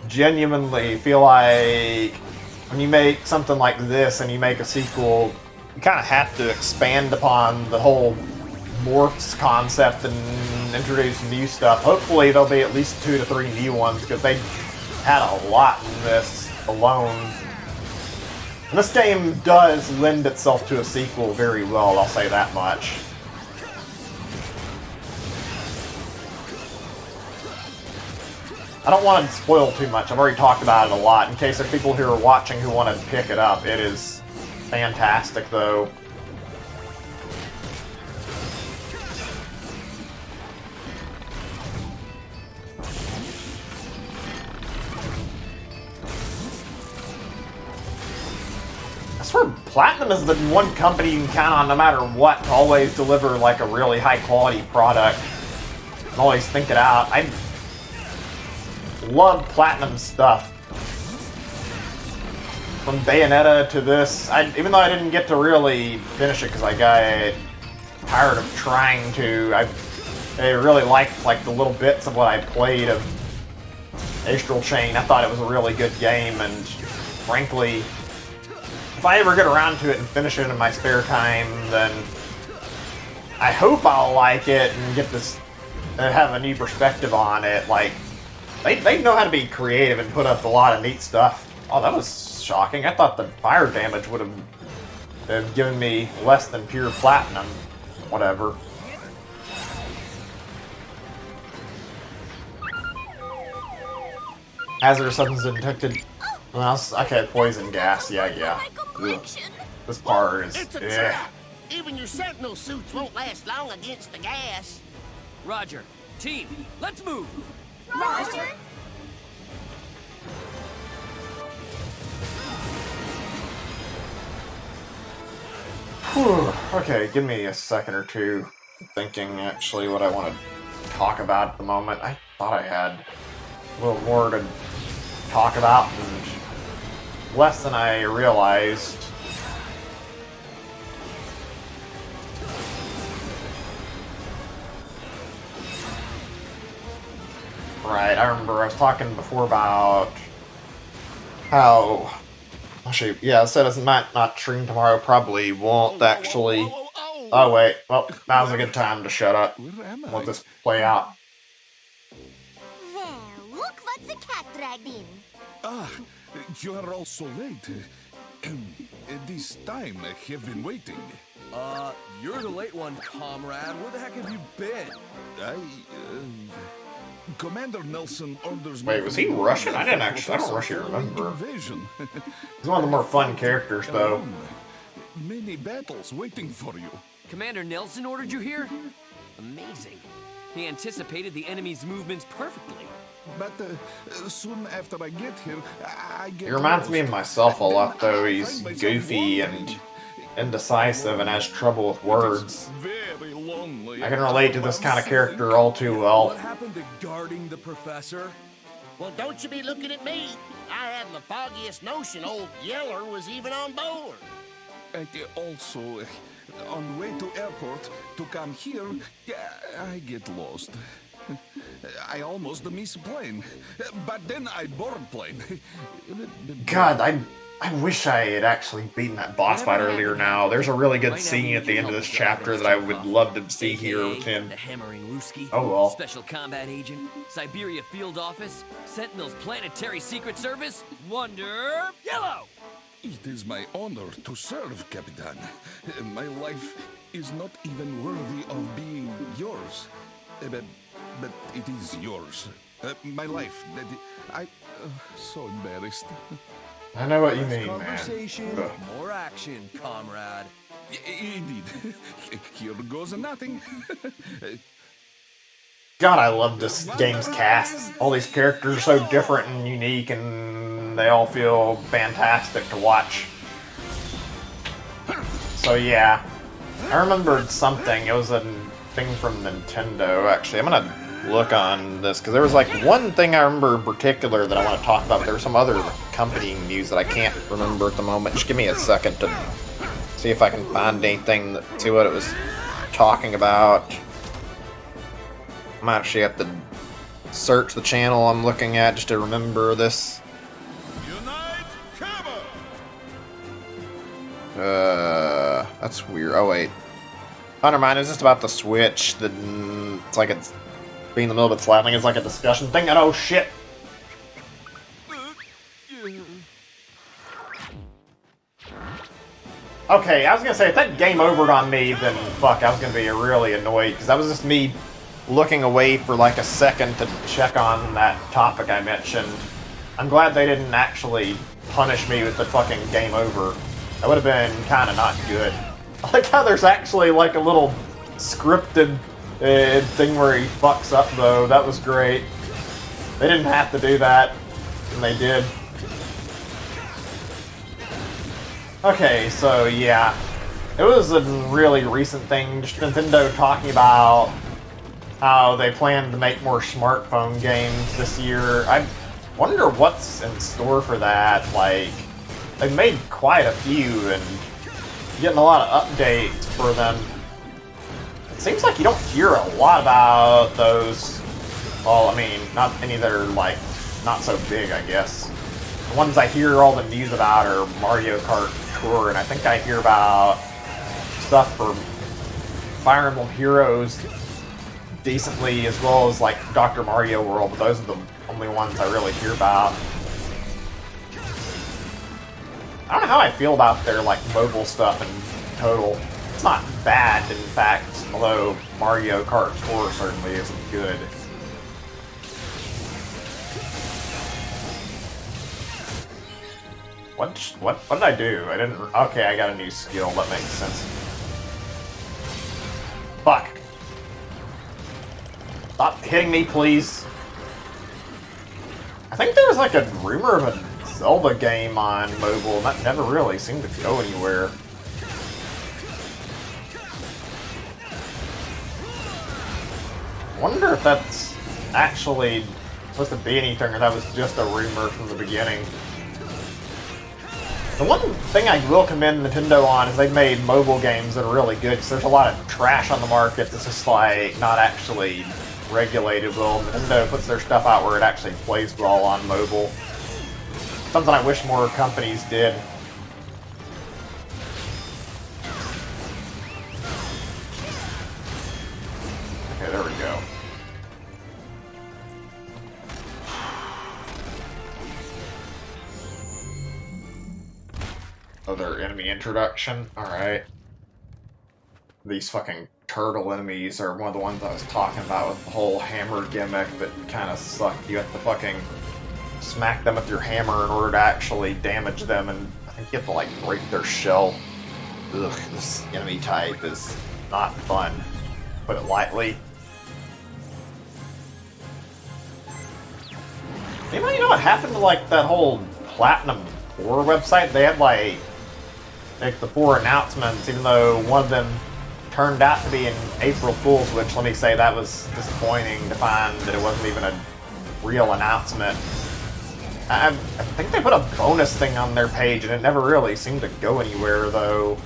genuinely feel like when you make something like this and you make a sequel, you kind of have to expand upon the whole morphs concept and introduce new stuff. Hopefully there'll be at least 2 to 3 new ones, because they had a lot in this alone. And this game does lend itself to a sequel very well, I'll say that much. I don't want to spoil too much, I've already talked about it a lot. In case there are people who are watching who want to pick it up, it is fantastic though. I swear Platinum is the one company you can count on no matter what to always deliver like a really high quality product and always think it out. I love Platinum stuff. From Bayonetta to this, even though I didn't get to really finish it because I got tired of trying to, I really liked like the little bits of what I played of Astral Chain. I thought it was a really good game, and frankly, if I ever get around to it and finish it in my spare time, then I hope I'll like it and get this, and have a new perspective on it. Like, they know how to be creative and put up a lot of neat stuff. Oh, that was shocking. I thought the fire damage would have given me less than pure platinum. Whatever. Hazardous substance detected. Well, okay, poison gas. Yeah. Ugh. This part is. It's a trap. Even your sentinel suits won't last long against the gas. Roger. Team, let's move. Roger. Whew. Okay, give me a second or two. Thinking actually what I want to talk about at the moment. I thought I had a little more to talk about, and less than I realized. Right, I remember I was talking before about how, actually, yeah, I said I might not stream tomorrow, probably won't actually. Oh wait, well, now's a good time to shut up. Let this play out. Well, look what the cat dragged in. Ah, you are all so late. This time I have been waiting. You're the late one, comrade. Where the heck have you been? Commander Nelson orders me. Wait, was he Russian? I don't Russian remember. He's one of the more fun characters, though. Many battles waiting for you. Commander Nelson ordered you here? Amazing. He anticipated the enemy's movements perfectly. But soon after I get here, I get. He reminds me of myself a lot, though. He's goofy and indecisive and has trouble with words. Very lonely. I can relate to this kind of character all too well. What happened to guarding the professor? Well, don't you be looking at me. I hadn't the foggiest notion old Yeller was even on board. And also, on the way to airport to come here, I get lost. I almost miss plane, but then I board plane. God, I wish I had actually beaten that boss fight earlier now. There's a really good scene at the end of this chapter that I would love to see here with him. The Hammering Ruski. Oh well. Special Combat Agent, Siberia Field Office, Sentinel's Planetary Secret Service, Wonder Yellow! It is my honor to serve, Capitan. My life is not even worthy of being yours. But it is yours. My life, so embarrassed. I know what you mean, man. Conversation, more action, comrade. Indeed. Here goes nothing. God, I love this game's cast. All these characters are so different and unique, and they all feel fantastic to watch. So yeah, I remembered something. It was a thing from Nintendo, actually. I'm gonna look on this, because there was like one thing I remember in particular that I want to talk about, but there was some other accompanying news that I can't remember at the moment. Just give me a second to see if I can find anything, see what it was talking about. I might actually have to search the channel I'm looking at just to remember this. That's weird. Oh wait. Oh, never mind. It's just about the Switch. It's like it's being in the middle of its life. I think it's like a discussion thing. And oh shit. Okay, I was gonna say, if that game overed on me, then fuck, I was gonna be really annoyed, because that was just me looking away for like a second to check on that topic I mentioned. I'm glad they didn't actually punish me with the fucking game over. That would have been kind of not good. I like how there's actually like a little scripted thing where he fucks up though. That was great. They didn't have to do that, and they did. Okay, so yeah. It was a really recent thing, just Nintendo talking about how they plan to make more smartphone games this year. I wonder what's in store for that. Like, they've made quite a few and getting a lot of updates for them. It seems like you don't hear a lot about those. Well, I mean, not any that are like not so big, I guess. The ones I hear all the news about are Mario Kart Tour, and I think I hear about stuff for Fire Emblem Heroes decently, as well as like Dr. Mario World, but those are the only ones I really hear about. I don't know how I feel about their like mobile stuff in total. It's not bad, in fact, although Mario Kart Tour certainly isn't good. What did I do? I didn't. Okay, I got a new skill. That makes sense. Fuck. Stop hitting me, please. I think there was like a rumor of a Zelda game on mobile, and that never really seemed to go anywhere. I wonder if that's actually supposed to be anything, or that was just a rumor from the beginning. The one thing I will commend Nintendo on is they've made mobile games that are really good, because there's a lot of trash on the market that's just like not actually regulated well. Nintendo puts their stuff out where it actually plays well on mobile. Something I wish more companies did. Okay, there we go. Other enemy introduction. Alright. These fucking turtle enemies are one of the ones I was talking about with the whole hammer gimmick that kind of sucked. You have to fucking smack them with your hammer in order to actually damage them, and I think you have to like break their shell. Ugh, this enemy type is not fun, put it lightly. Anybody know what happened to like that whole Platinum 4 website? They had like the 4 announcements, even though one of them turned out to be an April Fool's, which, let me say, that was disappointing to find that it wasn't even a real announcement. I think they put a bonus thing on their page, and it never really seemed to go anywhere, though.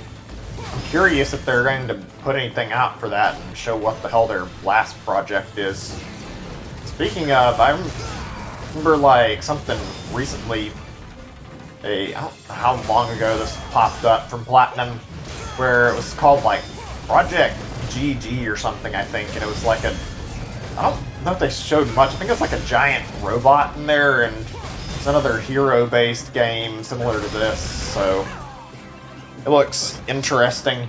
I'm curious if they're going to put anything out for that and show what the hell their last project is. Speaking of, I remember, like, something recently, I don't know how long ago this popped up from Platinum, where it was called, like, Project GG or something, I think, and it was like I don't know if they showed much. I think it's like a giant robot in there, and it's another hero-based game similar to this, so it looks interesting.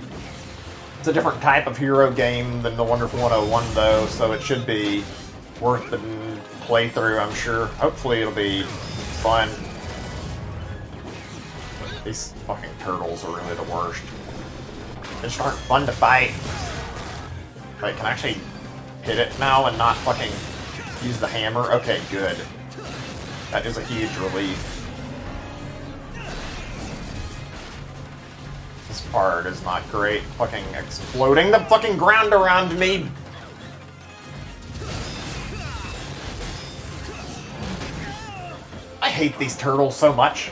It's a different type of hero game than the Wonderful 101, though, so it should be worth the playthrough, I'm sure. Hopefully it'll be fun. These fucking turtles are really the worst. They just aren't fun to fight. Wait, can I actually hit it now and not fucking use the hammer? Okay, good. That is a huge relief. This part is not great. Fucking exploding the fucking ground around me. hate these turtles so much.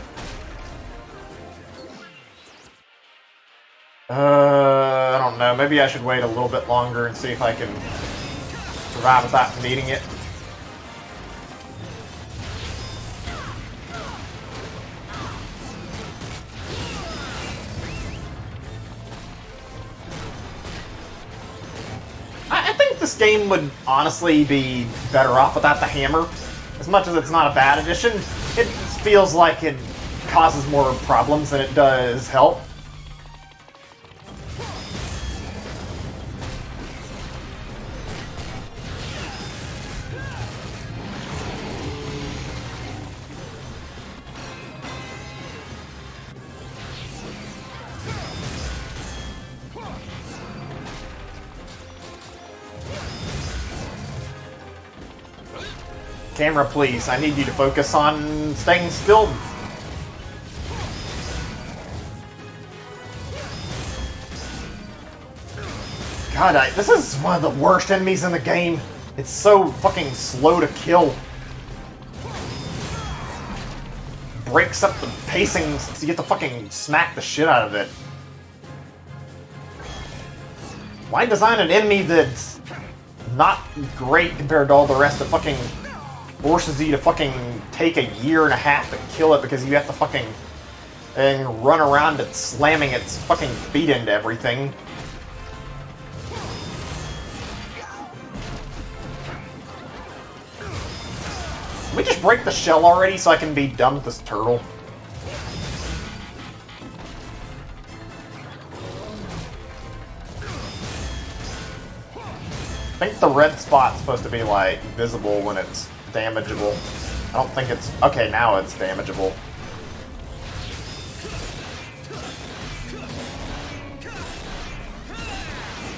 I don't know. Maybe I should wait a little bit longer and see if I can survive without needing it. I think this game would honestly be better off without the hammer. As much as it's not a bad addition, it feels like it causes more problems than it does help. Camera, please. I need you to focus on staying still. God, this is one of the worst enemies in the game. It's so fucking slow to kill. Breaks up the pacing so you get to fucking smack the shit out of it. Why design an enemy that's not great compared to all the rest that fucking forces you to fucking take a year and a half to kill it because you have to fucking run around it slamming its fucking feet into everything? Can we just break the shell already so I can be done with this turtle? I think the red spot's supposed to be, like, visible when it's damageable. I don't think it's... Okay, now it's damageable.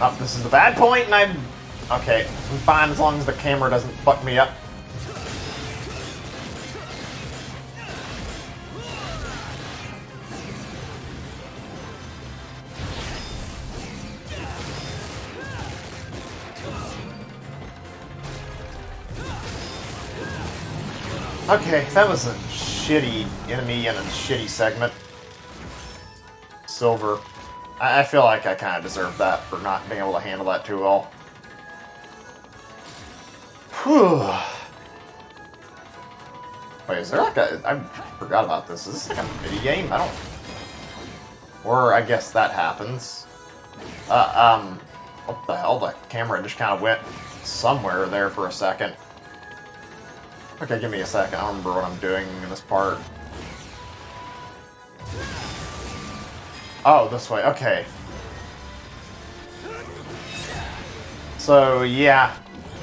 Oh, this is the bad point, and I'm... Okay, I'm fine as long as the camera doesn't fuck me up. Okay, that was a shitty enemy and a shitty segment. Silver. I feel like I kind of deserved that for not being able to handle that too well. Whew. Wait, is there like a... I forgot about this. Is this like a mini game? I don't... Or I guess that happens. What the hell? The camera just kind of went somewhere there for a second. Okay, give me a second. I don't remember what I'm doing in this part. Oh, this way. Okay. So, yeah.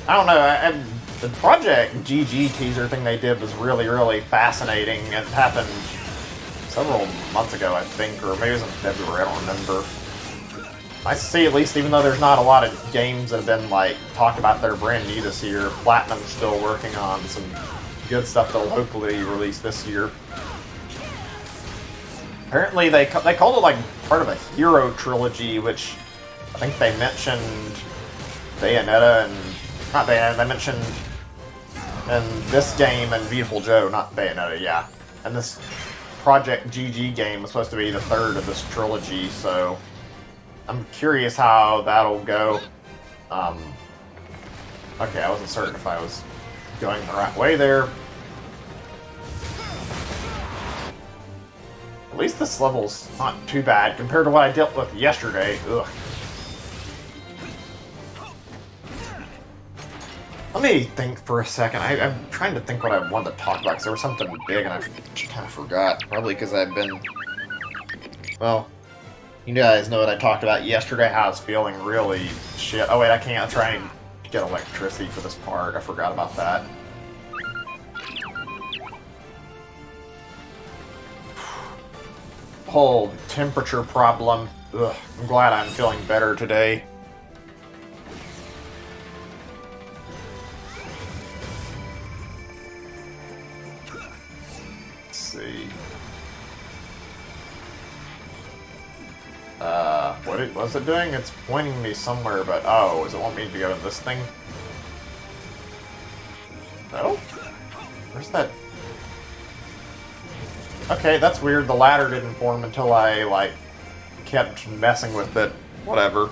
I don't know. The Project GG teaser thing they did was really, really fascinating. It happened several months ago, I think, or maybe it was in February. I don't remember. Nice to see, at least, even though there's not a lot of games that have been, like, talked about that are brand new this year, Platinum's still working on some good stuff they'll hopefully release this year. Apparently, they called it, like, part of a hero trilogy, which I think they mentioned Bayonetta and... Not Bayonetta, they mentioned in this game and Beautiful Joe, not Bayonetta, yeah. And this Project GG game is supposed to be the third of this trilogy, so... I'm curious how that'll go. Okay, I wasn't certain if I was going the right way there. At least this level's not too bad compared to what I dealt with yesterday. Ugh. Let me think for a second. I'm trying to think what I wanted to talk about, because there was something big and I kind of forgot. Probably because I've been... Well... You guys know what I talked about yesterday, how I was feeling really shit. Oh wait, I can't try and get electricity for this part. I forgot about that. Whole temperature problem. Ugh, I'm glad I'm feeling better today. Let's see. What was it doing? It's pointing me somewhere, but oh, does it want me to go to this thing? No? Where's that? Okay, that's weird. The ladder didn't form until I, like, kept messing with it. Whatever.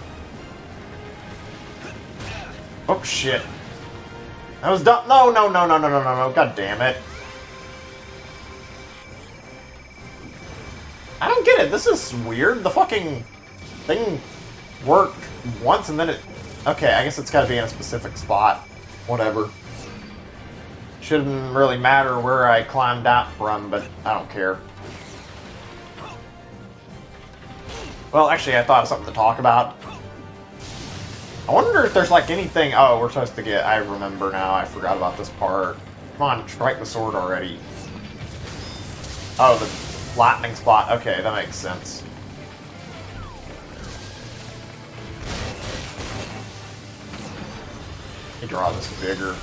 Oh, shit. That was dumb. No, no, no, no, no, no, no, no. God damn it. I don't get it. This is weird. The fucking thing worked once and then it... Okay, I guess it's gotta be in a specific spot. Whatever. Shouldn't really matter where I climbed out from, but I don't care. Well, actually, I thought of something to talk about. I wonder if there's, like, anything... Oh, we're supposed to get... I remember now. I forgot about this part. Come on, strike the sword already. Oh, the lightning spot. Okay, that makes sense. Let me draw this bigger.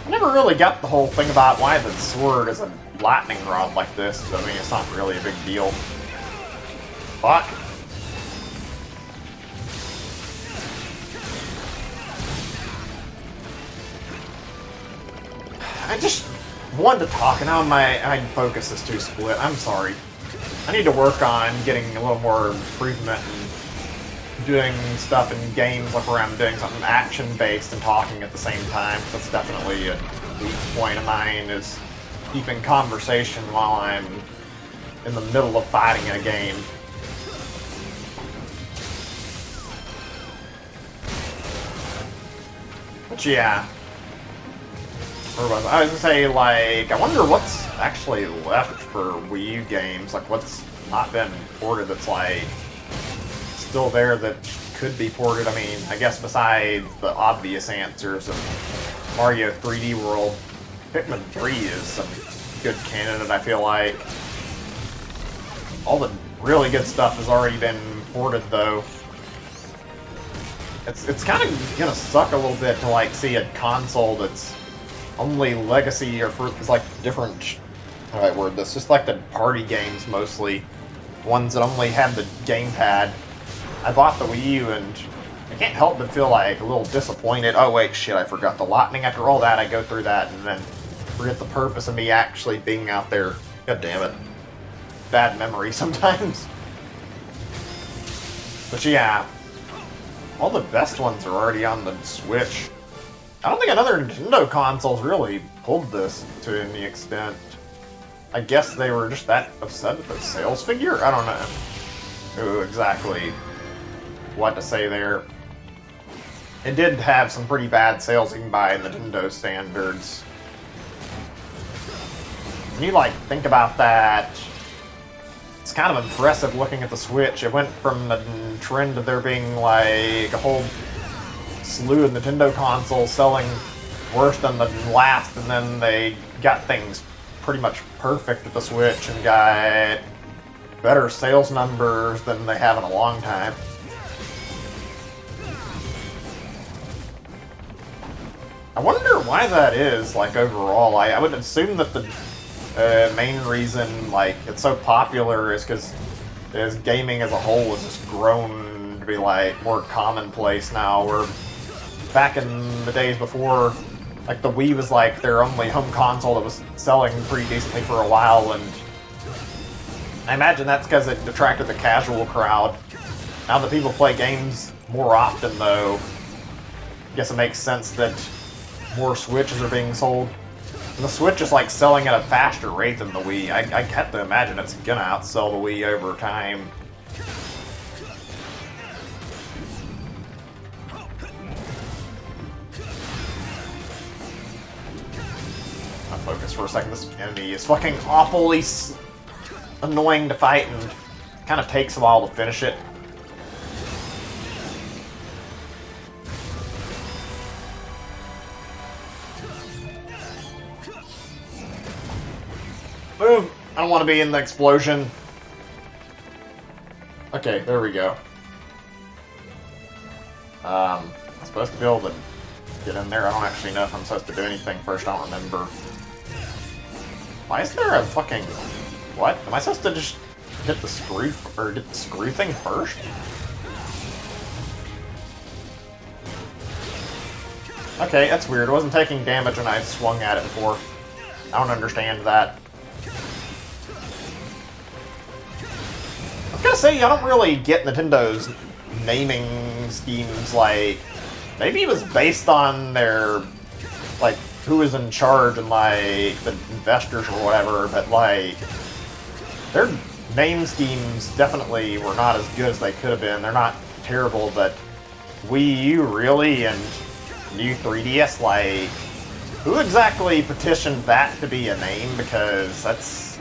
I never really got the whole thing about why the sword is a lightning rod like this. I mean, it's not really a big deal. Fuck. I just wanted to talk, and now my focus is too split. I'm sorry. I need to work on getting a little more improvement and doing stuff in games like where I'm doing something action-based and talking at the same time. That's definitely a weak point of mine, is keeping conversation while I'm in the middle of fighting in a game. But yeah. Where was I? I was gonna say, like, I wonder what's actually left for Wii U games, like what's not been ported that's like still there that could be ported. I mean, I guess besides the obvious answers of Mario 3D World, Pikmin 3 is some good candidate, I feel like. All the really good stuff has already been ported though. It's kind of gonna suck a little bit to like see a console that's only legacy or for it's like different. How do I word this? Just like the party games mostly, ones that only have the gamepad. I bought the Wii U and I can't help but feel like a little disappointed. Oh wait, shit! I forgot the lightning. After all that, I go through that and then forget the purpose of me actually being out there. God damn it! Bad memory sometimes. But yeah. All the best ones are already on the Switch. I don't think another Nintendo console's really pulled this to any extent. I guess they were just that upset with the sales figure? I don't know exactly what to say there. It did have some pretty bad sales even by Nintendo standards. When you like think about that, it's kind of impressive looking at the Switch. It went from a trend of there being like a whole slew of Nintendo consoles selling worse than the last, and then they got things pretty much perfect with the Switch and got better sales numbers than they have in a long time. I wonder why that is, like, overall. I would assume that the main reason, like, it's so popular is because gaming as a whole has just grown to be, like, more commonplace now, where back in the days before, like, the Wii was, like, their only home console that was selling pretty decently for a while, and I imagine that's because it attracted the casual crowd. Now that people play games more often, though, I guess it makes sense that more Switches are being sold. And the Switch is like selling at a faster rate than the Wii. I have to imagine it's gonna outsell the Wii over time. I'll focus for a second. This enemy is fucking awfully annoying to fight and kind of takes a while to finish it. Boom! I don't want to be in the explosion. Okay, there we go. I'm supposed to be able to get in there. I don't actually know if I'm supposed to do anything first. I don't remember. Why is there a fucking... What? Am I supposed to just hit the screw... or get the screw thing first? Okay, that's weird. It wasn't taking damage when I swung at it before. I don't understand that. I was gonna say, I don't really get Nintendo's naming schemes, like... Maybe it was based on their... like, who was in charge and, like, the investors or whatever, but, like... Their name schemes definitely were not as good as they could have been. They're not terrible, but... Wii U, really? And new 3DS, like... Who exactly petitioned that to be a name? Because that's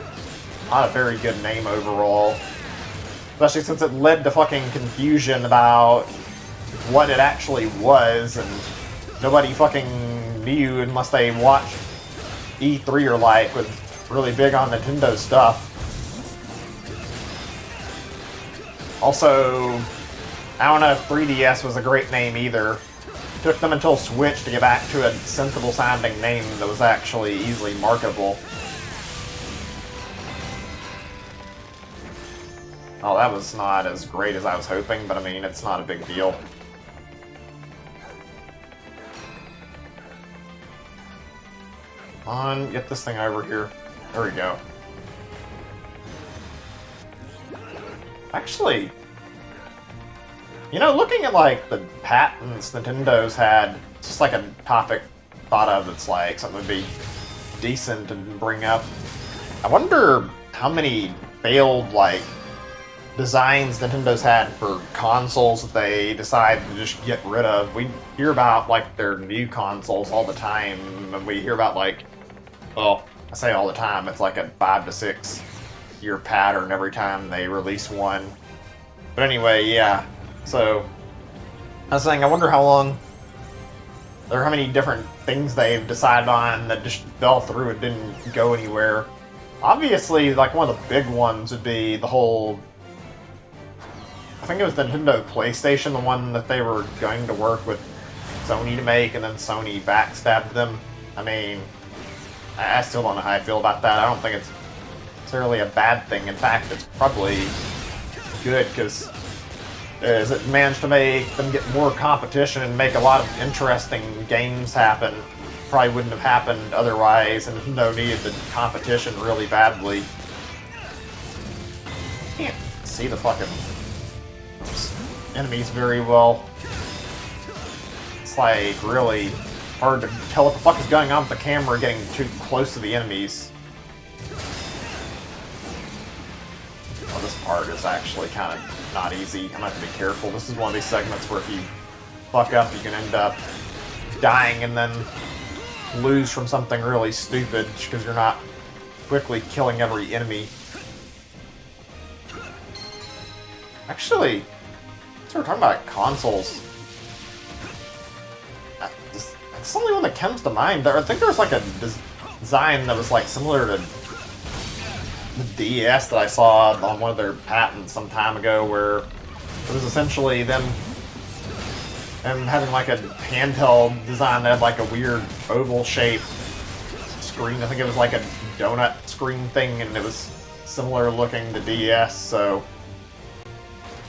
not a very good name overall. Especially since it led to fucking confusion about what it actually was, and nobody fucking knew unless they watched E3 or like was really big on Nintendo stuff. Also, I don't know if 3DS was a great name either. It took them until Switch to get back to a sensible sounding name that was actually easily marketable. Oh, that was not as great as I was hoping, but I mean, it's not a big deal. Come on, get this thing over here. There we go. Actually, you know, looking at, like, the patents Nintendo's had, it's just like a topic thought of that's, like, something would be decent to bring up. I wonder how many failed, like, designs Nintendo's had for consoles that they decided to just get rid of. We hear about, like, their new consoles all the time, and we hear about, like, well, I say all the time, it's like a 5 to 6 year pattern every time they release one. But anyway, yeah. So, I was saying, I wonder how long, or how many different things they've decided on that just fell through and didn't go anywhere. Obviously, like, one of the big ones would be the whole, I think it was the Nintendo PlayStation, the one that they were going to work with Sony to make, and then Sony backstabbed them. I mean, I still don't know how I feel about that. I don't think it's necessarily a bad thing. In fact, it's probably good, because as it managed to make them get more competition and make a lot of interesting games happen. Probably wouldn't have happened otherwise, and Nintendo needed the competition really badly. Can't see the fucking enemies very well. It's like really hard to tell what the fuck is going on with the camera getting too close to the enemies. Oh, this part is actually kind of not easy. I'm gonna have to be careful. This is one of these segments where if you fuck up, you can end up dying and then lose from something really stupid because you're not quickly killing every enemy. Actually, so we're talking about consoles. That's the only one that comes to mind. I think there's like a design that was like similar to the DS that I saw on one of their patents some time ago, where it was essentially them having like a handheld design that had like a weird oval shaped screen. I think it was like a donut screen thing, and it was similar looking to DS, so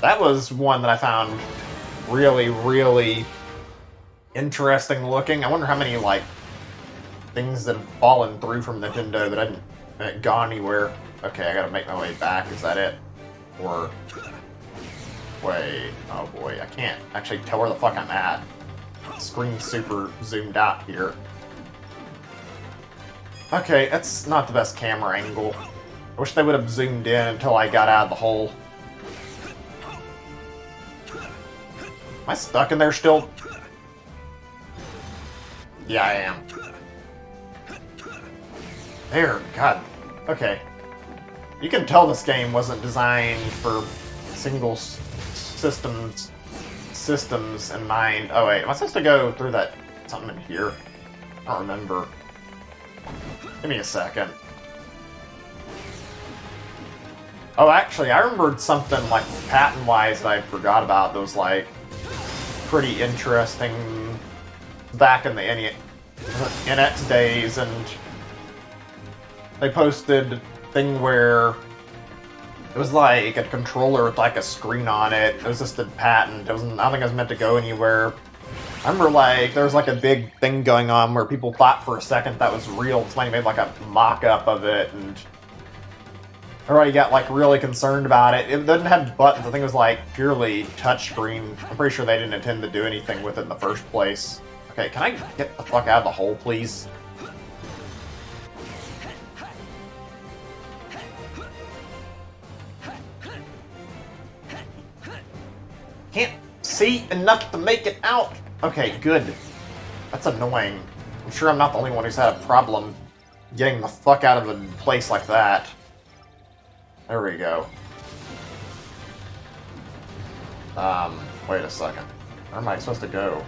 that was one that I found really, really interesting looking. I wonder how many, like, things that have fallen through from Nintendo that hadn't gone anywhere. Okay, I gotta make my way back. Is that it? Or... wait. Oh boy, I can't actually tell where the fuck I'm at. The screen's super zoomed out here. Okay, that's not the best camera angle. I wish they would have zoomed in until I got out of the hole. Am I stuck in there still? Yeah, I am. There, God. Okay. You can tell this game wasn't designed for single systems in mind. Oh wait, am I supposed to go through that something in here? I don't remember. Give me a second. Oh, actually, I remembered something like patent-wise that I forgot about that was like pretty interesting back in the NX days, and they posted a thing where it was like a controller with like a screen on it. It was just a patent. It wasn't, I don't think it was meant to go anywhere. I remember, like, there was, like, a big thing going on where people thought for a second that was real. Somebody made, like, a mock-up of it, and everybody got, like, really concerned about it. It didn't have buttons. I think it was, like, purely touchscreen. I'm pretty sure they didn't intend to do anything with it in the first place. Okay, can I get the fuck out of the hole, please? Can't see enough to make it out. Okay, good. That's annoying. I'm sure I'm not the only one who's had a problem getting the fuck out of a place like that. There we go. Wait a second. Where am I supposed to go?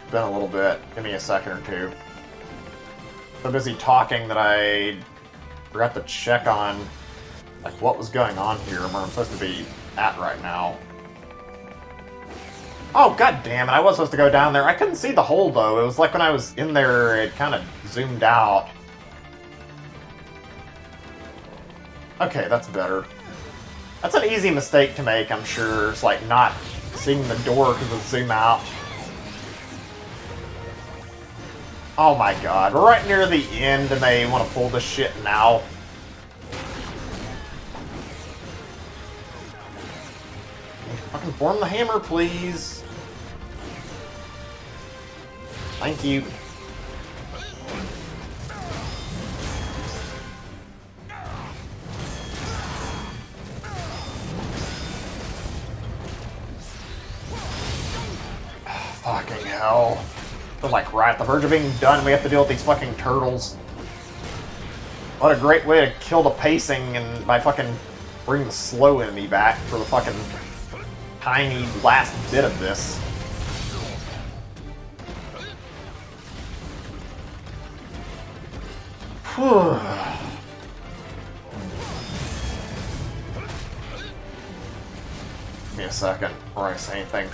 It's been a little bit. Give me a second or two. So busy talking that I forgot to check on, like, what was going on here and where I'm supposed to be at right now. Oh, god damn it, I was supposed to go down there. I couldn't see the hole, though. It was like when I was in there, it kind of zoomed out. Okay, that's better. That's an easy mistake to make, I'm sure. It's like not seeing the door because of zoom out. Oh my god, we're right near the end and they want to pull this shit now. Fucking form the hammer, please. Thank you. Fucking hell. We're like right at the verge of being done. We have to deal with these fucking turtles. What a great way to kill the pacing and by fucking bring the slow enemy back for the fucking tiny last bit of this. Whew. Give me a second before I say anything. I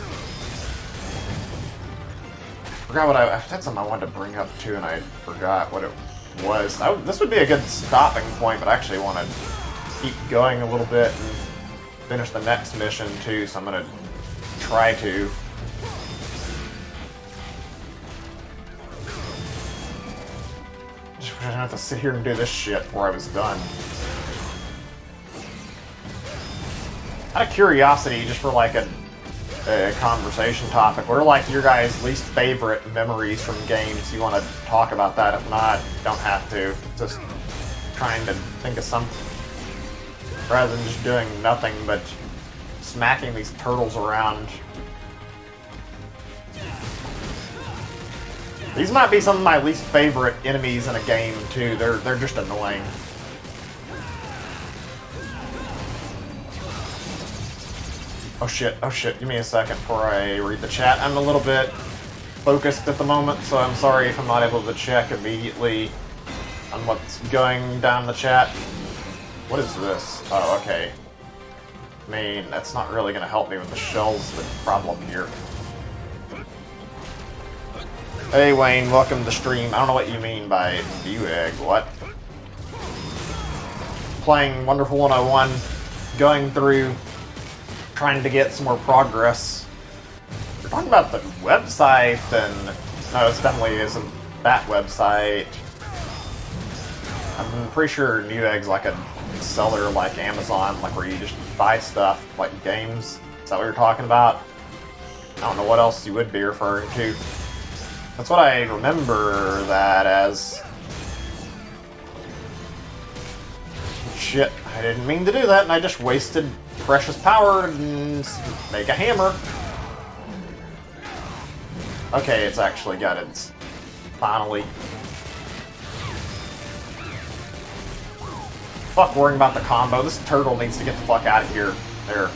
forgot what I had something I wanted to bring up too, and I forgot what it was. This would be a good stopping point, but I actually want to keep going a little bit and finish the next mission too, so I'm gonna try to. Just wish I didn't have to sit here and do this shit before I was done. Out of curiosity, just for like a conversation topic, what are like your guys' least favorite memories from games? You want to talk about that? If not, you don't have to. Just trying to think of something rather than just doing nothing but smacking these turtles around. These might be some of my least favorite enemies in a game too. They're just annoying. Oh shit, give me a second before I read the chat. I'm a little bit focused at the moment, so I'm sorry if I'm not able to check immediately on what's going down the chat. What is this? Oh, okay. I mean, that's not really going to help me with the shells, the problem here. Hey Wayne, welcome to the stream. I don't know what you mean by Newegg, what? Playing Wonderful 101, going through, trying to get some more progress. We're talking about the website, then no, it definitely isn't that website. I'm pretty sure Newegg's like a seller like Amazon, like where you just buy stuff, like games. Is that what you're talking about? I don't know what else you would be referring to. That's what I remember that as. Shit, I didn't mean to do that, and I just wasted precious power and make a hammer. Okay, it's actually got its... finally. Fuck worrying about the combo. This turtle needs to get the fuck out of here. There.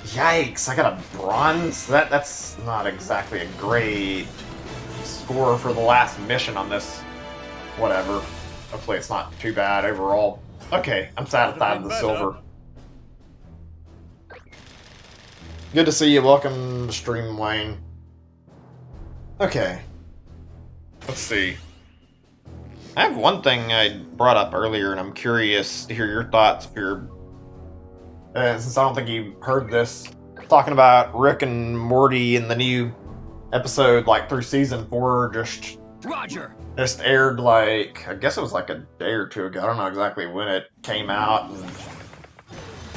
Yikes, I got a bronze? That's not exactly a great score for the last mission on this. Whatever. Hopefully it's not too bad overall. Okay, I'm satisfied with the silver. Good to see you. Welcome to the stream, Wayne. Okay. Let's see. I have one thing I brought up earlier, and I'm curious to hear your thoughts if you're... since I don't think you heard this talking about Rick and Morty in the new episode, like through season 4, just aired like, I guess it was like a day or two ago. I don't know exactly when it came out, and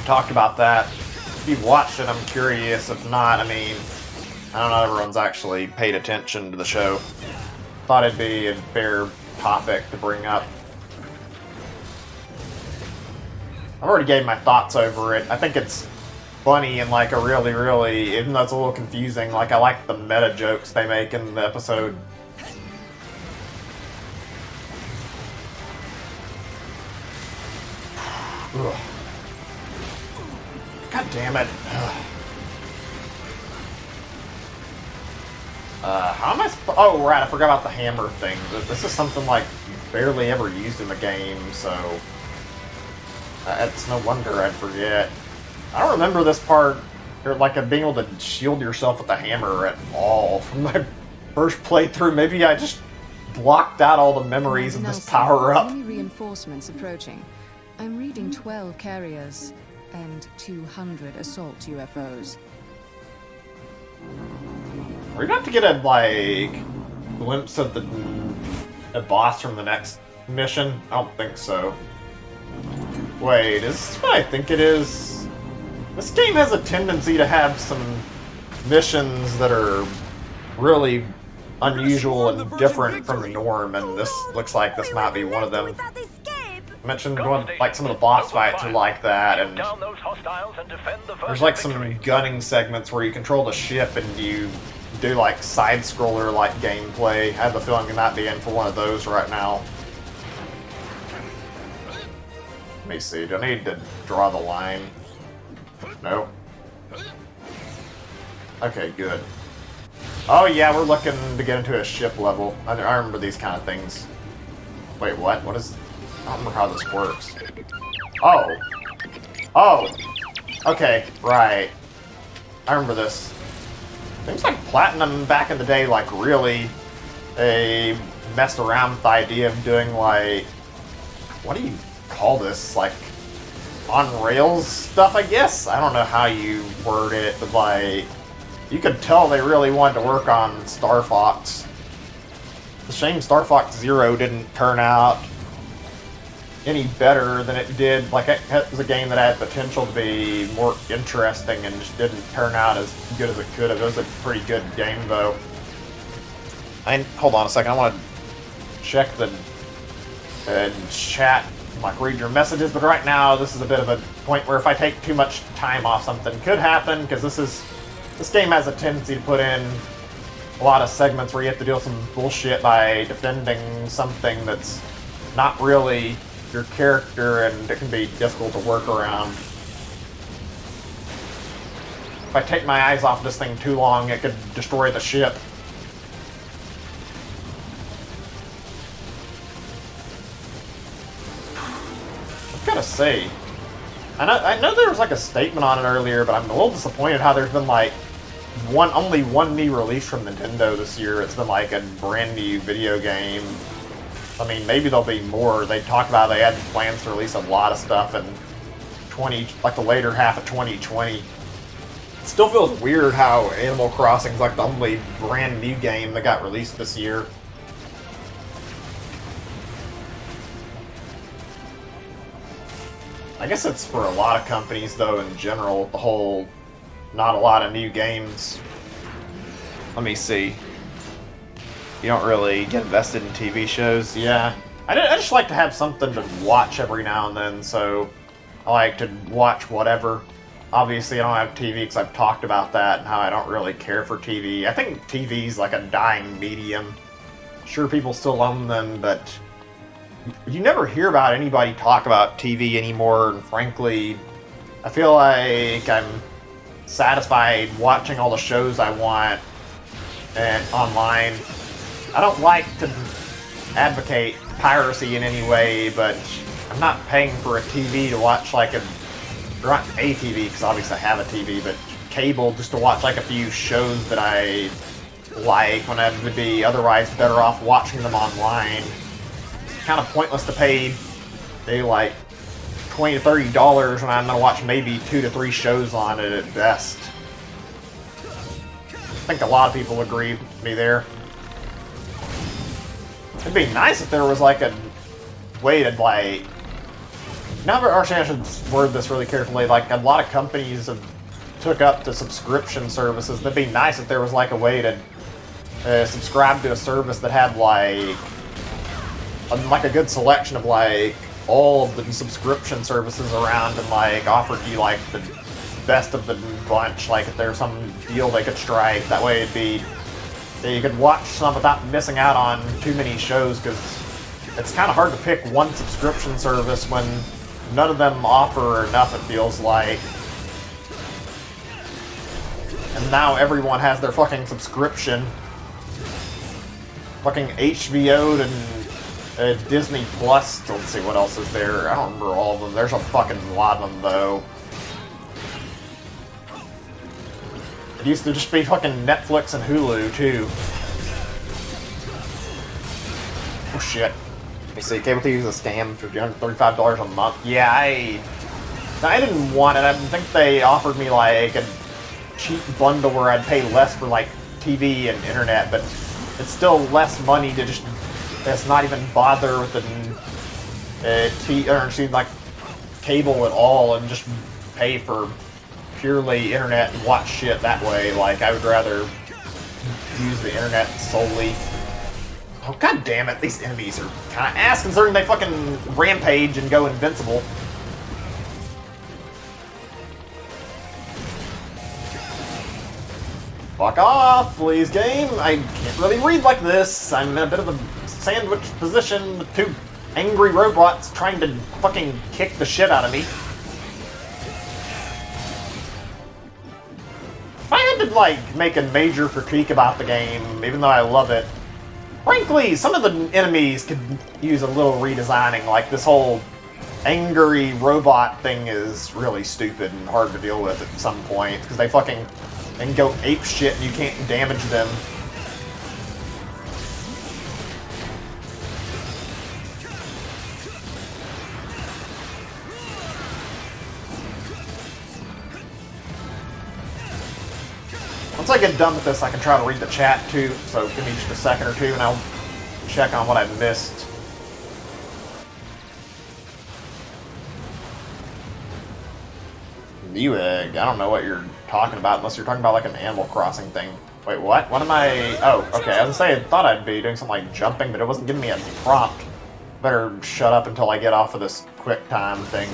talked about that. If you've watched it, I'm curious. If not, I mean, I don't know, everyone's actually paid attention to the show. Thought it'd be a fair topic to bring up. I've already gave my thoughts over it. I think it's funny and like a really, even though it's a little confusing, like I like the meta jokes they make in the episode. Ugh. God damn it. How am I oh, right, I forgot about the hammer thing. This is something, like, barely ever used in the game, so... it's no wonder I'd forget. I don't remember this part, or, like, being able to shield yourself with the hammer at all from my first playthrough. Maybe I just blocked out all the memories of this power-up. Enemy reinforcements approaching. I'm reading 12 carriers and 200 assault UFOs. Are we about to get a, like, glimpse of the boss from the next mission? I don't think so. Wait, is this what I think it is? This game has a tendency to have some missions that are really unusual and different from the norm, and this looks like this might be one of them. I mentioned one, like some of the boss fights are like that, and there's like some gunning segments where you control the ship and you do like side-scroller like gameplay. I have the feeling we might be in for one of those right now. Let me see, do I need to draw the line? No? Okay, good. Oh yeah, we're looking to get into a ship level. I remember these kind of things. Wait, what? What is... I don't remember how this works. Oh! Oh! Okay, right. I remember this. Things like Platinum back in the day, like, really, they messed around with the idea of doing, like... What do you call this? Like, on-rails stuff, I guess? I don't know how you word it, but, like... You could tell they really wanted to work on Star Fox. It's a shame Star Fox Zero didn't turn out any better than it did. Like, it was a game that had potential to be more interesting and just didn't turn out as good as it could have. It was a pretty good game, though. Hold on a second, I want to check the chat, like read your messages, but right now this is a bit of a point where if I take too much time off, something could happen, because this game has a tendency to put in a lot of segments where you have to deal with some bullshit by defending something that's not really your character, and it can be difficult to work around. If I take my eyes off this thing too long, it could destroy the ship. I've got to say, I know there was like a statement on it earlier, but I'm a little disappointed how there's been like only one new release from Nintendo this year. It's been like a brand new video game. I mean, maybe there'll be more. They talked about they had plans to release a lot of stuff in the later half of 2020. It still feels weird how Animal Crossing's like the only brand new game that got released this year. I guess it's for a lot of companies, though, in general, the whole not a lot of new games. Let me see. You don't really get invested in TV shows? Yeah. I just like to have something to watch every now and then, so I like to watch whatever. Obviously, I don't have TV because I've talked about that and how I don't really care for TV. I think TV's like a dying medium. Sure, people still own them, but you never hear about anybody talk about TV anymore, and frankly, I feel like I'm satisfied watching all the shows I want and online. I don't like to advocate piracy in any way, but I'm not paying for a TV to watch like or not a TV, because obviously I have a TV, but cable just to watch like a few shows that I like when I would be otherwise better off watching them online. It's kind of pointless to pay like $20 to $30 when I'm going to watch maybe 2 to 3 shows on it at best. think a lot of people agree with me there. It'd be nice if there was like a way to like... Now, actually, I should word this really carefully. Like, a lot of companies have took up to subscription services. It'd be nice if there was like a way to subscribe to a service that had like a good selection of like all of the subscription services around and like offered you like the best of the bunch. Like if there's some deal they could strike, that way it'd be you could watch some without missing out on too many shows, because it's kind of hard to pick one subscription service when none of them offer enough, it feels like. And now everyone has their fucking subscription. Fucking HBO and Disney Plus. Let's see what else is there. I don't remember all of them. There's a fucking lot of them though. It used to just be fucking Netflix and Hulu too. Oh shit. Let me see. Cable TV is a scam for $135 a month. Yeah, I didn't want it. I think they offered me like a cheap bundle where I'd pay less for like TV and internet, but it's still less money to just not even bother with the like cable at all and just pay for purely internet and watch shit that way. Like, I would rather use the internet solely. Oh god damn it, these enemies are kinda ass considering they fucking rampage and go invincible. Fuck off, please, game. I can't really read like this. I'm in a bit of a sandwich position with two angry robots trying to fucking kick the shit out of me. If I had to, like, make a major critique about the game, even though I love it, frankly, some of the enemies could use a little redesigning. Like, this whole angry robot thing is really stupid and hard to deal with at some point, because they fucking and go ape shit and you can't damage them. Once I get done with this, I can try to read the chat too, so give me just a second or two and I'll check on what I missed. Newegg, I don't know what you're talking about unless you're talking about like an Animal Crossing thing. Wait, what? What am I... Oh, okay, I was gonna say I thought I'd be doing something like jumping, but it wasn't giving me a prompt. Better shut up until I get off of this quick time thing.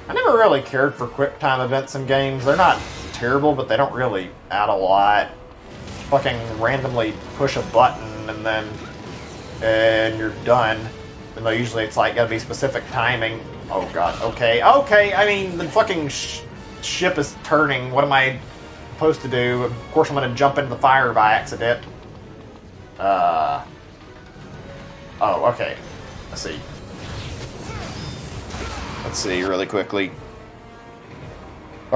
I never really cared for quick time events in games. They're not terrible, but they don't really add a lot. Fucking randomly push a button and you're done. Even though usually it's like gotta be specific timing. Oh god, okay, I mean, the fucking ship is turning. What am I supposed to do? Of course I'm gonna jump into the fire by accident. Oh, okay. Let's see really quickly.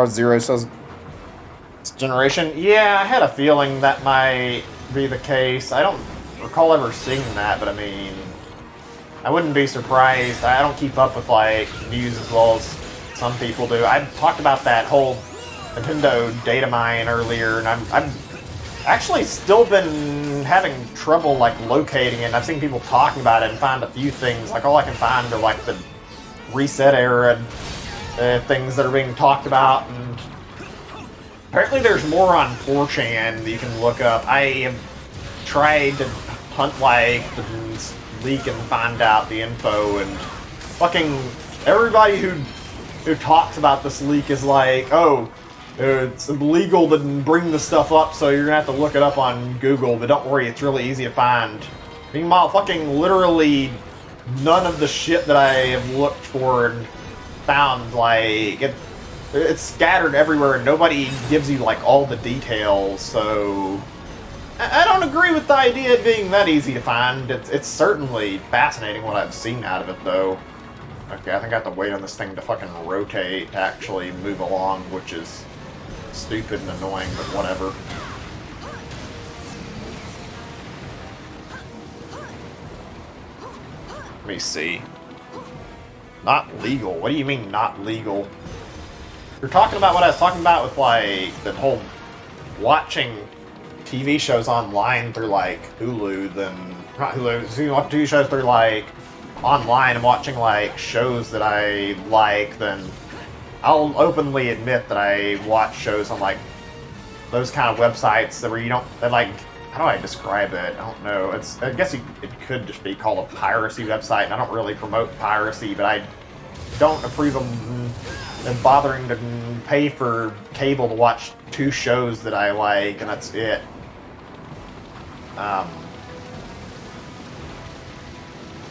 Zero says it's generation. Yeah, I had a feeling that might be the case. I don't recall ever seeing that, but I mean, I wouldn't be surprised. I don't keep up with like news as well as some people do. I talked about that whole Nintendo data mine earlier, and I've actually still been having trouble like locating it. I've seen people talking about it and find a few things. Like all I can find are like the reset era things that are being talked about, and apparently there's more on 4chan that you can look up. I have tried to hunt like the leak and find out the info, and fucking everybody who talks about this leak is like, oh, it's illegal to bring this stuff up, so you're gonna have to look it up on Google, but don't worry, it's really easy to find. Meanwhile, fucking literally none of the shit that I have looked for and found, like, it's scattered everywhere and nobody gives you like all the details, so I don't agree with the idea of being that easy to find. It's certainly fascinating what I've seen out of it, though. Okay, I think I have to wait on this thing to fucking rotate to actually move along, which is stupid and annoying, but whatever. Let me see. Not legal? What do you mean, not legal? you're talking about what I was talking about with, like, the whole watching TV shows online through, like, Hulu, then... Not Hulu, so you watch TV shows through, like, online and watching, like, shows that I like, then I'll openly admit that I watch shows on, like, those kind of websites that where you don't... That, like... How do I describe it? I don't know. I guess it could just be called a piracy website, and I don't really promote piracy, but I don't approve of them bothering to pay for cable to watch 2 shows that I like, and that's it.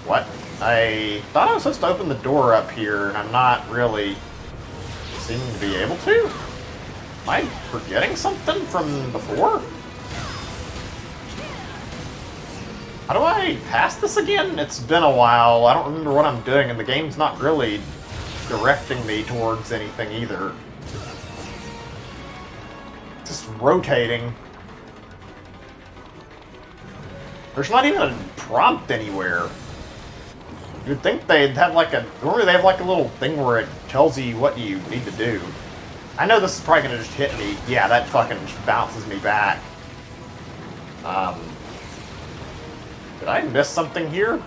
What? I thought I was supposed to open the door up here, and I'm not really seeming to be able to? Am I forgetting something from before? How do I pass this again? It's been a while. I don't remember what I'm doing, and the game's not really directing me towards anything either. Just rotating. There's not even a prompt anywhere. You'd think they'd have like a... Normally they have like a little thing where it tells you what you need to do. I know this is probably gonna just hit me. Yeah, that fucking bounces me back. Did I miss something here?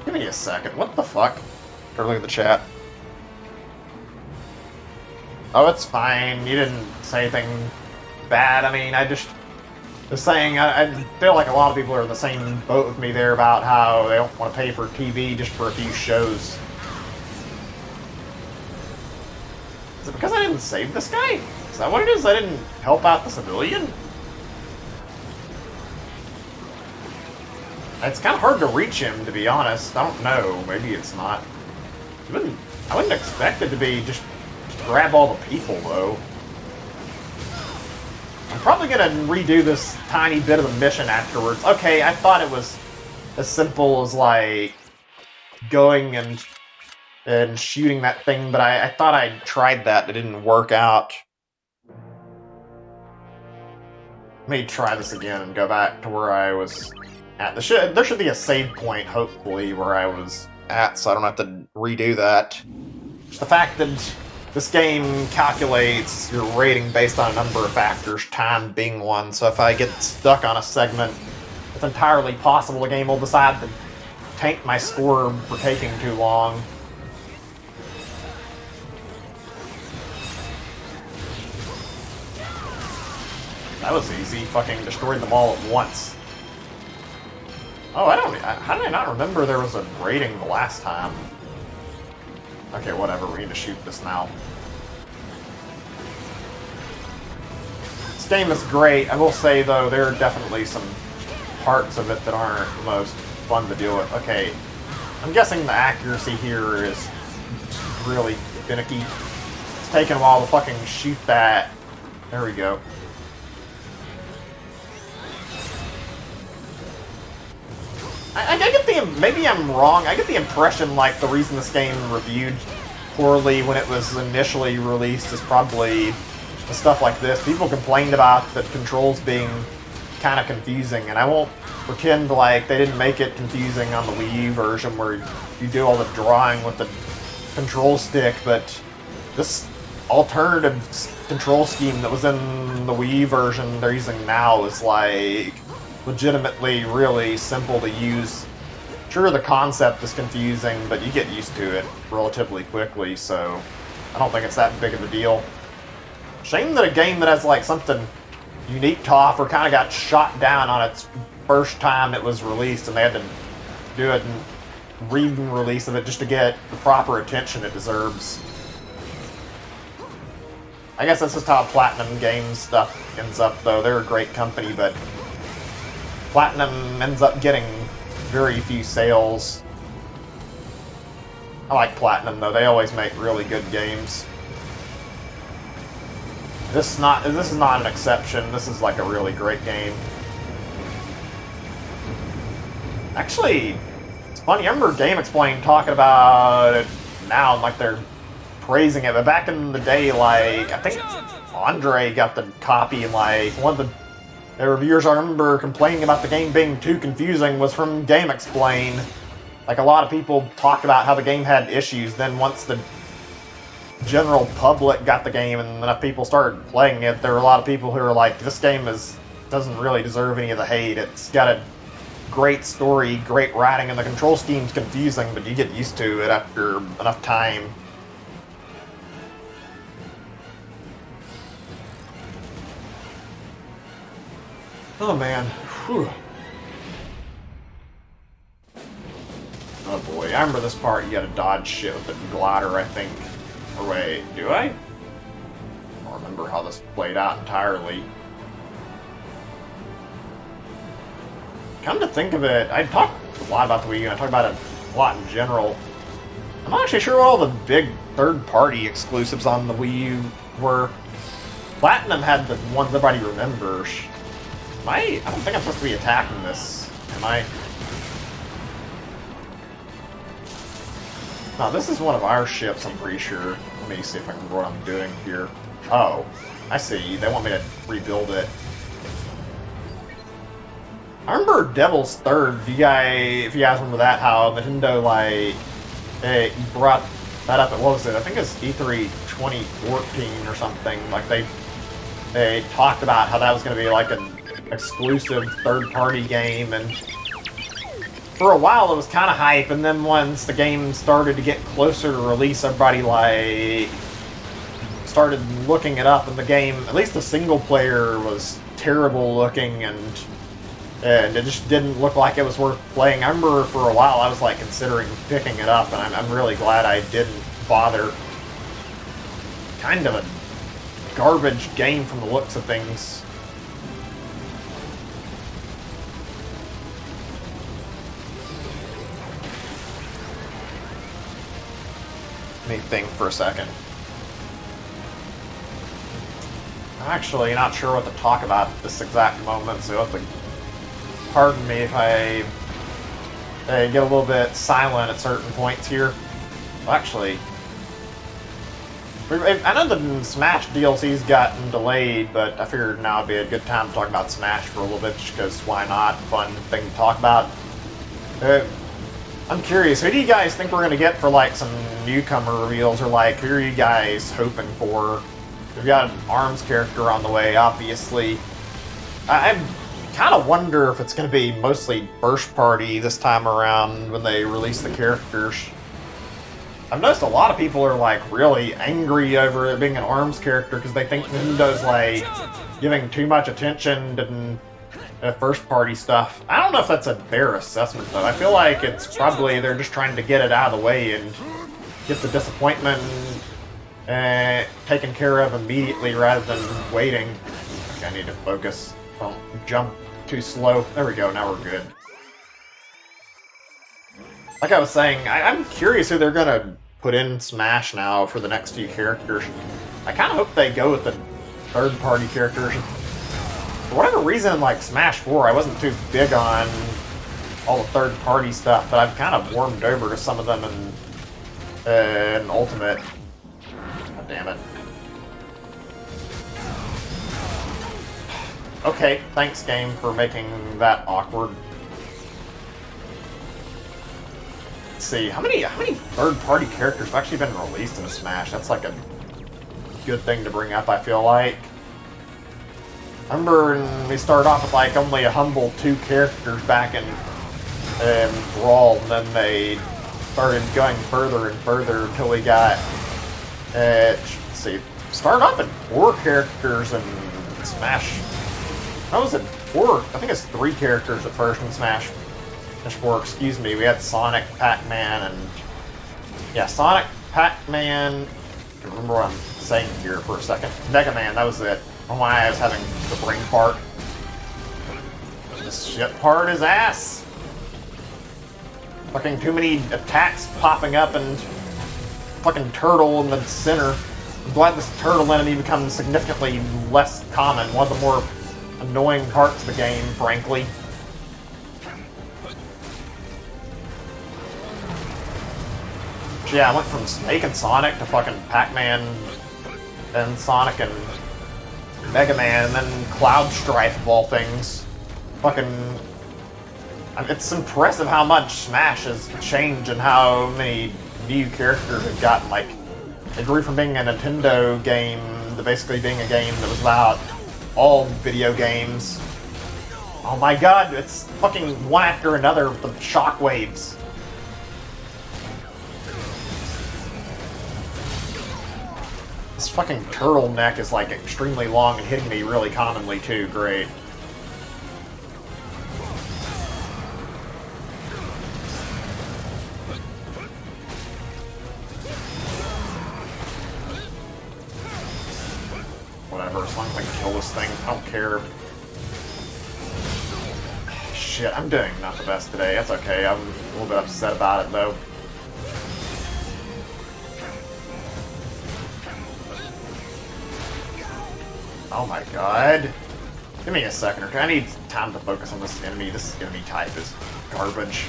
Give me a second. What the fuck? Or look at the chat. Oh, it's fine. You didn't say anything bad. I mean, I just was saying, I feel like a lot of people are in the same boat with me there about how they don't want to pay for TV just for a few shows. Is it because I didn't save this guy? Is that what it is? I didn't help out the civilian? It's kind of hard to reach him, to be honest. I don't know. Maybe it's not. I wouldn't expect it to be just grab all the people, though. I'm probably going to redo this tiny bit of the mission afterwards. Okay, I thought it was as simple as, like, going and shooting that thing, but I thought I tried that. It didn't work out. Let me try this again and go back to where I was at. There should be a save point, hopefully, where I was at, so I don't have to redo that. Just the fact that this game calculates your rating based on a number of factors, time being one, so if I get stuck on a segment, it's entirely possible the game will decide to tank my score for taking too long. That was easy. Fucking destroyed them all at once. Oh, how did I not remember there was a rating the last time? Okay, whatever. We need to shoot this now. This game is great. I will say, though, there are definitely some parts of it that aren't the most fun to deal with. Okay. I'm guessing the accuracy here is really finicky. It's taking a while to fucking shoot that. There we go. I get the... Maybe I'm wrong. I get the impression, like, the reason this game reviewed poorly when it was initially released is probably the stuff like this. People complained about the controls being kind of confusing, and I won't pretend like they didn't make it confusing on the Wii U version where you do all the drawing with the control stick, but this alternative control scheme that was in the Wii U version they're using now is, like, legitimately really simple to use. Sure, the concept is confusing, but you get used to it relatively quickly, so I don't think it's that big of a deal. Shame that a game that has, like, something unique to offer kind of got shot down on its first time it was released, and they had to do it and re-release of it just to get the proper attention it deserves. I guess that's just how Platinum Games stuff ends up, though. They're a great company, but Platinum ends up getting very few sales. I like Platinum, though. They always make really good games. This is not an exception. This is like a really great game. Actually, it's funny. I remember Game Explain talking about it now, like they're praising it. But back in the day, like, I think Andre got the copy, and like one of the reviewers I remember complaining about the game being too confusing was from Game Explain. Like, a lot of people talked about how the game had issues, then once the general public got the game and enough people started playing it, there were a lot of people who were like, this game doesn't really deserve any of the hate. It's got a great story, great writing, and the control scheme's confusing, but you get used to it after enough time. Oh man. Whew. Oh boy, I remember this part. You gotta dodge shit with the glider, I think. Or wait, do I? I don't remember how this played out entirely. Come to think of it, I talked a lot about the Wii U, and I talked about it a lot in general. I'm not actually sure what all the big third-party exclusives on the Wii U were. Platinum had the ones everybody remembers. I don't think I'm supposed to be attacking this, am I? No, this is one of our ships, I'm pretty sure. Let me see if I can remember what I'm doing here. Oh, I see. They want me to rebuild it. I remember Devil's Third. If you guys remember that, how Nintendo, like, brought that up at, what was it? I think it was E3 2014 or something. Like, they talked about how that was going to be, like, an exclusive third-party game, and for a while it was kind of hype, and then once the game started to get closer to release, everybody, like, started looking it up, and the game, at least the single player, was terrible looking, and it just didn't look like it was worth playing. I remember for a while I was, like, considering picking it up, and I'm really glad I didn't bother. Kind of a garbage game from the looks of things. Let me think for a second. I'm actually not sure what to talk about at this exact moment, so you'll have to pardon me if I get a little bit silent at certain points here. Well, actually, I know the Smash DLC's gotten delayed, but I figured now would be a good time to talk about Smash for a little bit, just because why not? Fun thing to talk about. I'm curious, who do you guys think we're going to get for, like, some newcomer reveals, or, like, who are you guys hoping for? We've got an ARMS character on the way, obviously. I kind of wonder if it's going to be mostly first party this time around when they release the characters. I've noticed a lot of people are, like, really angry over it being an ARMS character because they think Nintendo's, like, giving too much attention to first-party stuff. I don't know if that's a fair assessment, though. I feel like it's probably they're just trying to get it out of the way and get the disappointment taken care of immediately rather than waiting. Okay, I need to focus. Don't jump too slow. There we go, now we're good. Like I was saying, I'm curious who they're gonna put in Smash now for the next few characters. I kind of hope they go with the third-party characters. For whatever reason, like Smash 4, I wasn't too big on all the third-party stuff, but I've kind of warmed over to some of them in Ultimate. God damn it. Okay, thanks, game, for making that awkward. Let's see, how many third-party characters have actually been released in Smash? That's like a good thing to bring up, I feel like. I remember when we started off with, like, only a humble 2 characters back in Brawl, and then they started going further and further until we got, let's see, started off at 4 characters in Smash. How was it? 4? I think it's 3 characters at first in Smash 4, excuse me. We had Sonic, Pac-Man, and... yeah, Sonic, Pac-Man... I can remember what I'm saying here for a second. Mega Man, that was it. Why I was having the brain fart. This shit part is ass. Fucking too many attacks popping up and fucking turtle in the center. I'm glad this turtle enemy becomes significantly less common. One of the more annoying parts of the game, frankly. So yeah, I went from Snake and Sonic to fucking Pac-Man and Sonic and Mega Man, and then Cloud Strife of all things. Fucking... It's impressive how much Smash has changed and how many new characters have gotten. Like, it grew from being a Nintendo game to basically being a game that was about all video games. Oh my god, it's fucking one after another with the shockwaves. This fucking turtleneck is like extremely long and hitting me really commonly too. Great. Whatever, as long as I can kill this thing, I don't care. Shit, I'm doing not the best today. That's okay. I'm a little bit upset about it though. Oh my god. Give me a second or two. I need time to focus on this enemy. This enemy type is garbage.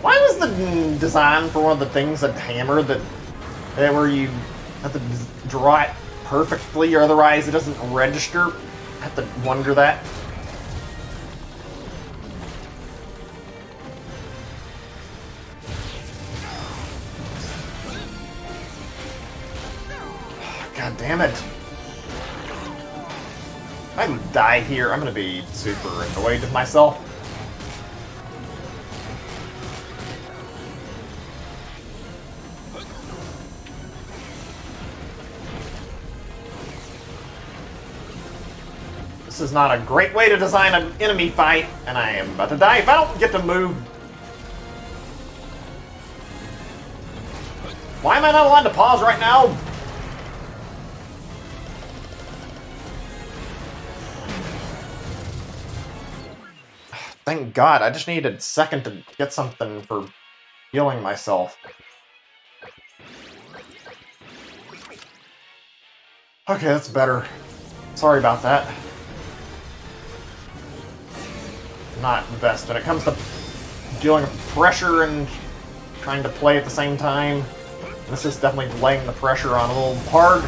Why was the design for one of the things that hammer that where you have to draw it perfectly or otherwise it doesn't register? I have to wonder that. God damn it. If I die here, I'm gonna be super annoyed with myself. This is not a great way to design an enemy fight, and I am about to die if I don't get to move. Why am I not allowed to pause right now? Thank God, I just needed a second to get something for healing myself. Okay, that's better. Sorry about that. Not the best when it comes to dealing with pressure and trying to play at the same time. This is definitely laying the pressure on a little hard.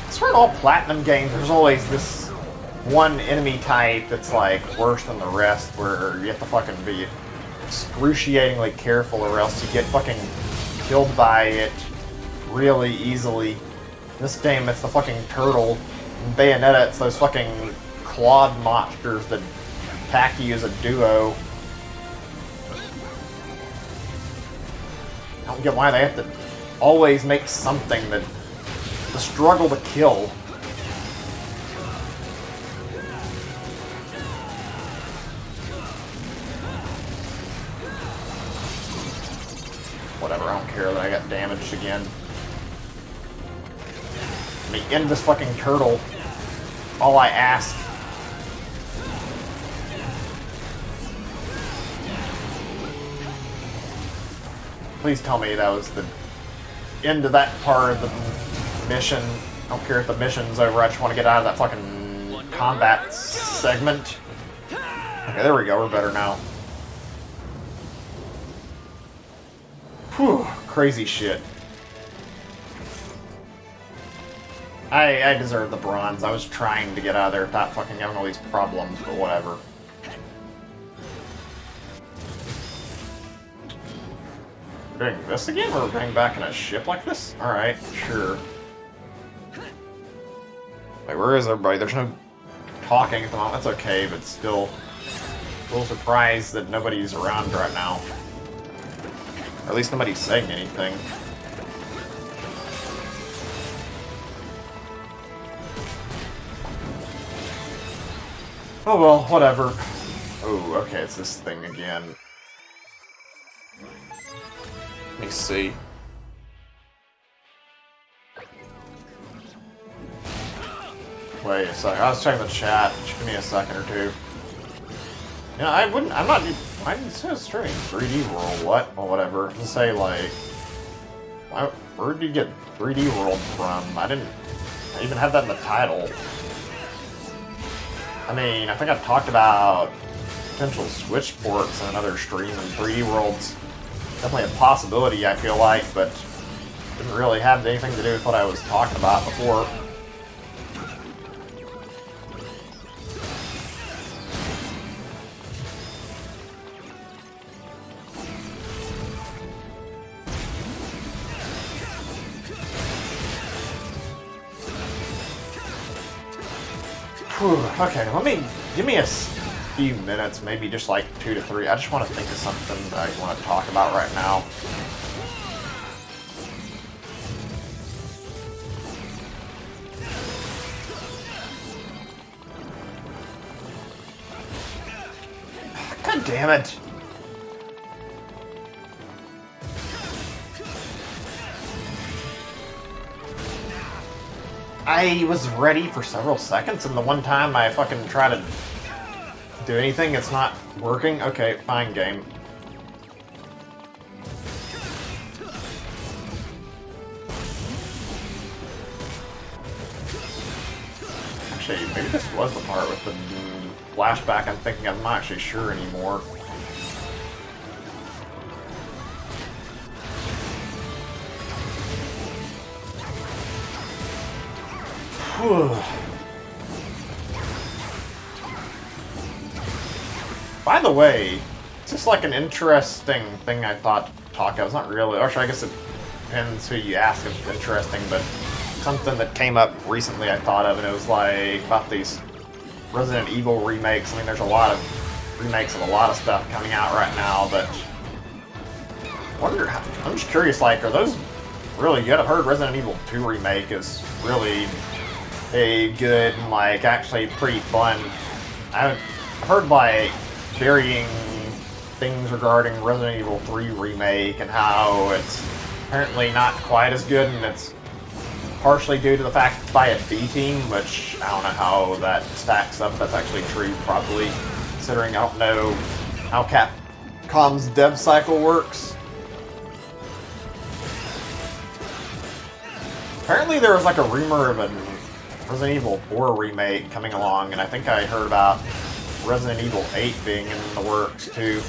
I swear in all Platinum games, there's always this one enemy type that's like worse than the rest, where you have to fucking be excruciatingly careful or else you get fucking killed by it really easily. In this game, it's the fucking turtle. In Bayonetta, it's those fucking clawed monsters that attack you as a duo. I don't get why they have to always make something that the struggle to kill. Whatever, I don't care that I got damaged again. Let me end this fucking turtle. All I ask. Please tell me that was the end of that part of the mission. I don't care if the mission's over, I just want to get out of that fucking combat segment. Okay, there we go, we're better now. Whew, crazy shit. I deserve the bronze. I was trying to get out of there without fucking having all these problems, but whatever. We're doing this again? We're going back in a ship like this? Alright, sure. Wait, where is everybody? There's no talking at the moment. That's okay, but still a little surprised that nobody's around right now. Or at least nobody's saying anything. Oh well, whatever. Oh, okay, it's this thing again. Let me see. Wait a second, I was checking the chat. Just give me a second or two. You know, I'm not Why did it say streaming 3D World? What? Or whatever. Just say like, where did you get 3D World from? I even have that in the title. I mean, I think I've talked about potential Switch ports in another stream, and 3D World's definitely a possibility, I feel like, but didn't really have anything to do with what I was talking about before. Okay, give me a few minutes, maybe just like 2 to 3. I just want to think of something that I want to talk about right now. God damn it! I was ready for several seconds, and the one time I fucking try to do anything, it's not working. Okay, fine, game. Actually, maybe this was the part with the flashback. I'm thinking I'm not actually sure anymore. By the way, it's just like an interesting thing I thought to talk about. It's not really, or I guess it depends who you ask if it's interesting, but something that came up recently I thought of, and it was like about these Resident Evil remakes. I mean, there's a lot of remakes of a lot of stuff coming out right now, but I'm just curious, like, are those really good? I've heard Resident Evil 2 remake is really a good, like, actually pretty fun. I've heard, like, varying things regarding Resident Evil 3 remake and how it's apparently not quite as good, and it's partially due to the fact it's by a B team, which I don't know how that stacks up. That's actually true, probably, considering I don't know how Capcom's dev cycle works. Apparently there was like a rumor of a Resident Evil 4 remake coming along, and I think I heard about Resident Evil 8 being in the works too.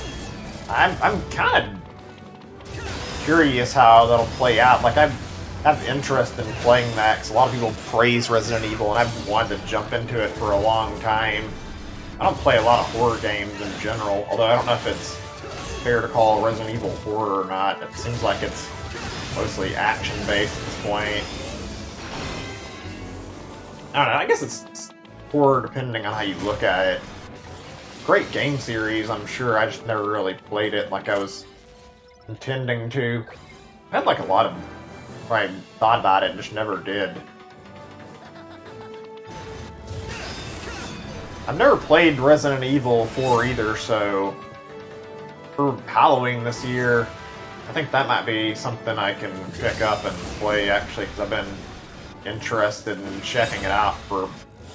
I'm kind of curious how that'll play out. Like, I have interest in playing that because a lot of people praise Resident Evil, and I've wanted to jump into it for a long time. I don't play a lot of horror games in general, although I don't know if it's fair to call Resident Evil horror or not. It seems like it's mostly action-based at this point. I don't know, I guess it's horror depending on how you look at it. Great game series, I'm sure. I just never really played it like I was intending to. I had like a lot of, I thought about it and just never did. I've never played Resident Evil 4 either, so for Halloween this year, I think that might be something I can pick up and play, actually, because I've been interested in checking it out for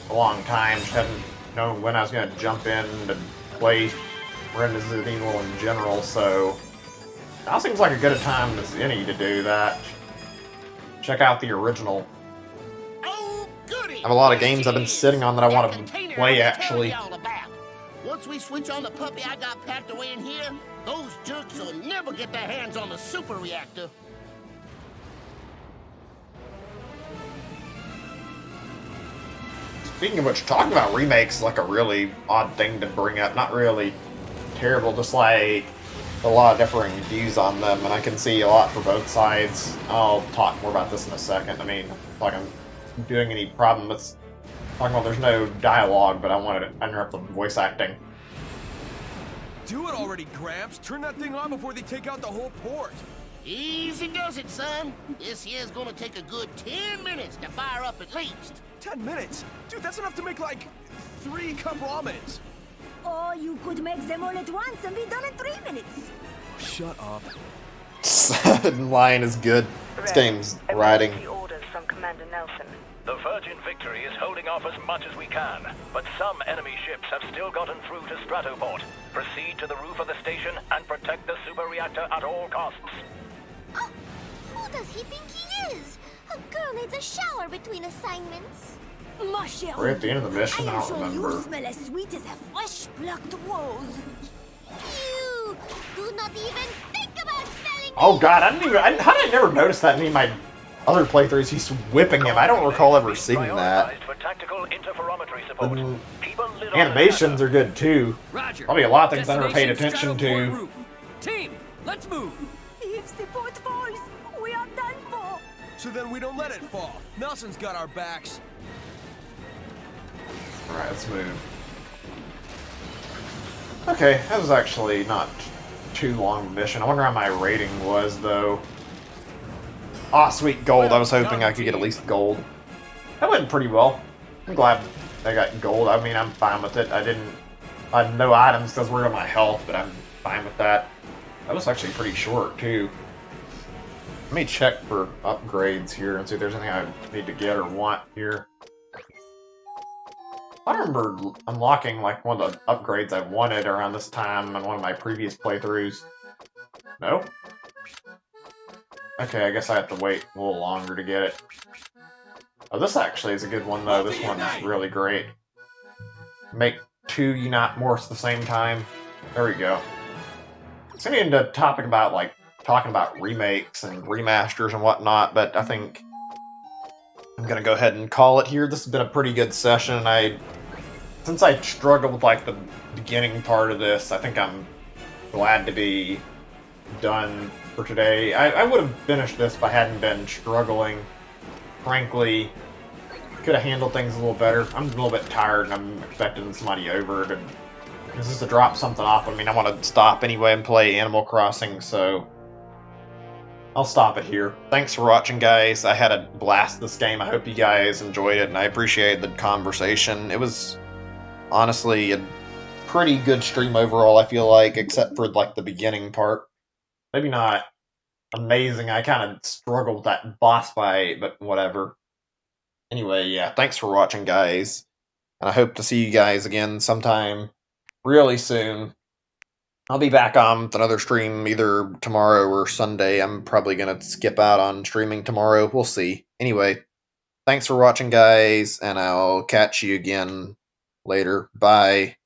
a long time. Just hadn't known when I was going to jump in to play Resident Evil in general, so now seems like a good a time as any to do that. Check out the original. Oh, goody! I have a lot of games I've been sitting on that I want to play, actually. Once we switch on the puppy I got packed away in here, those jerks will never get their hands on the super reactor. Speaking of which, talking about remakes is like a really odd thing to bring up. Not really terrible, just like a lot of differing views on them, and I can see a lot for both sides. I'll talk more about this in a second. I mean, like I'm doing any problem with talking about there's no dialogue, but I wanted to interrupt the voice acting. Do it already, Gramps. Turn that thing on before they take out the whole port. Easy does it, son. This here's gonna take a good 10 minutes to fire up at least. 10 minutes? Dude, that's enough to make like 3 cup ramens. Or you could make them all at once and be done in 3 minutes. Shut up. Line is good. This game's writing. Orders from Commander Nelson. The Virgin Victory is holding off as much as we can. can, but some enemy ships have still gotten through to Stratoport. Proceed to the roof of the station and protect the super reactor at all costs. Oh, who does he think he is? A girl needs a shower between assignments. Ma chère, We're at the end of the mission, I I am don't sure remember. you smell as sweet as a fresh plucked rose. Ew! Do not even think about smelling Oh god, how did I never notice that in any of my other playthroughs? He's whipping him. I don't recall ever seeing that. For tactical interferometry support. The Keep a lid on the animations are good too. Roger. Probably a lot of things I never paid Destination attention Stratoport to. roof. Team, let's move. If the port falls, we are done for. So then we don't let it fall. Nelson's got our backs. Alright, let's move. Okay, that was actually not too long of a mission. I wonder how my rating was, though. Ah, sweet gold. I was hoping I could get at least gold. That went pretty well. I'm glad I got gold. I mean, I'm fine with it. I had no items because we're on my health, but I'm fine with that. That was actually pretty short, too. Let me check for upgrades here and see if there's anything I need to get or want here. I remember unlocking like one of the upgrades I wanted around this time in one of my previous playthroughs. No? Okay, I guess I have to wait a little longer to get it. Oh, this actually is a good one though. This one's really great. Make two unite morphs at the same time. There we go. It's getting into talking about remakes and remasters and whatnot, but I think I'm gonna go ahead and call it here. This has been a pretty good session, and since I struggled with like the beginning part of this, I think I'm glad to be done for today. I would have finished this if I hadn't been struggling. Frankly, could have handled things a little better. I'm a little bit tired, and I'm expecting somebody over to drop something off. I mean, I want to stop anyway and play Animal Crossing, so I'll stop it here. Thanks for watching, guys. I had a blast this game. I hope you guys enjoyed it, and I appreciate the conversation. It was honestly a pretty good stream overall, I feel like, except for like the beginning part. Maybe not amazing. I kind of struggled with that boss fight, but whatever. Anyway, yeah, thanks for watching, guys. And I hope to see you guys again sometime really soon. I'll be back on with another stream either tomorrow or Sunday. I'm probably going to skip out on streaming tomorrow. We'll see. Anyway, thanks for watching, guys, and I'll catch you again later. Bye.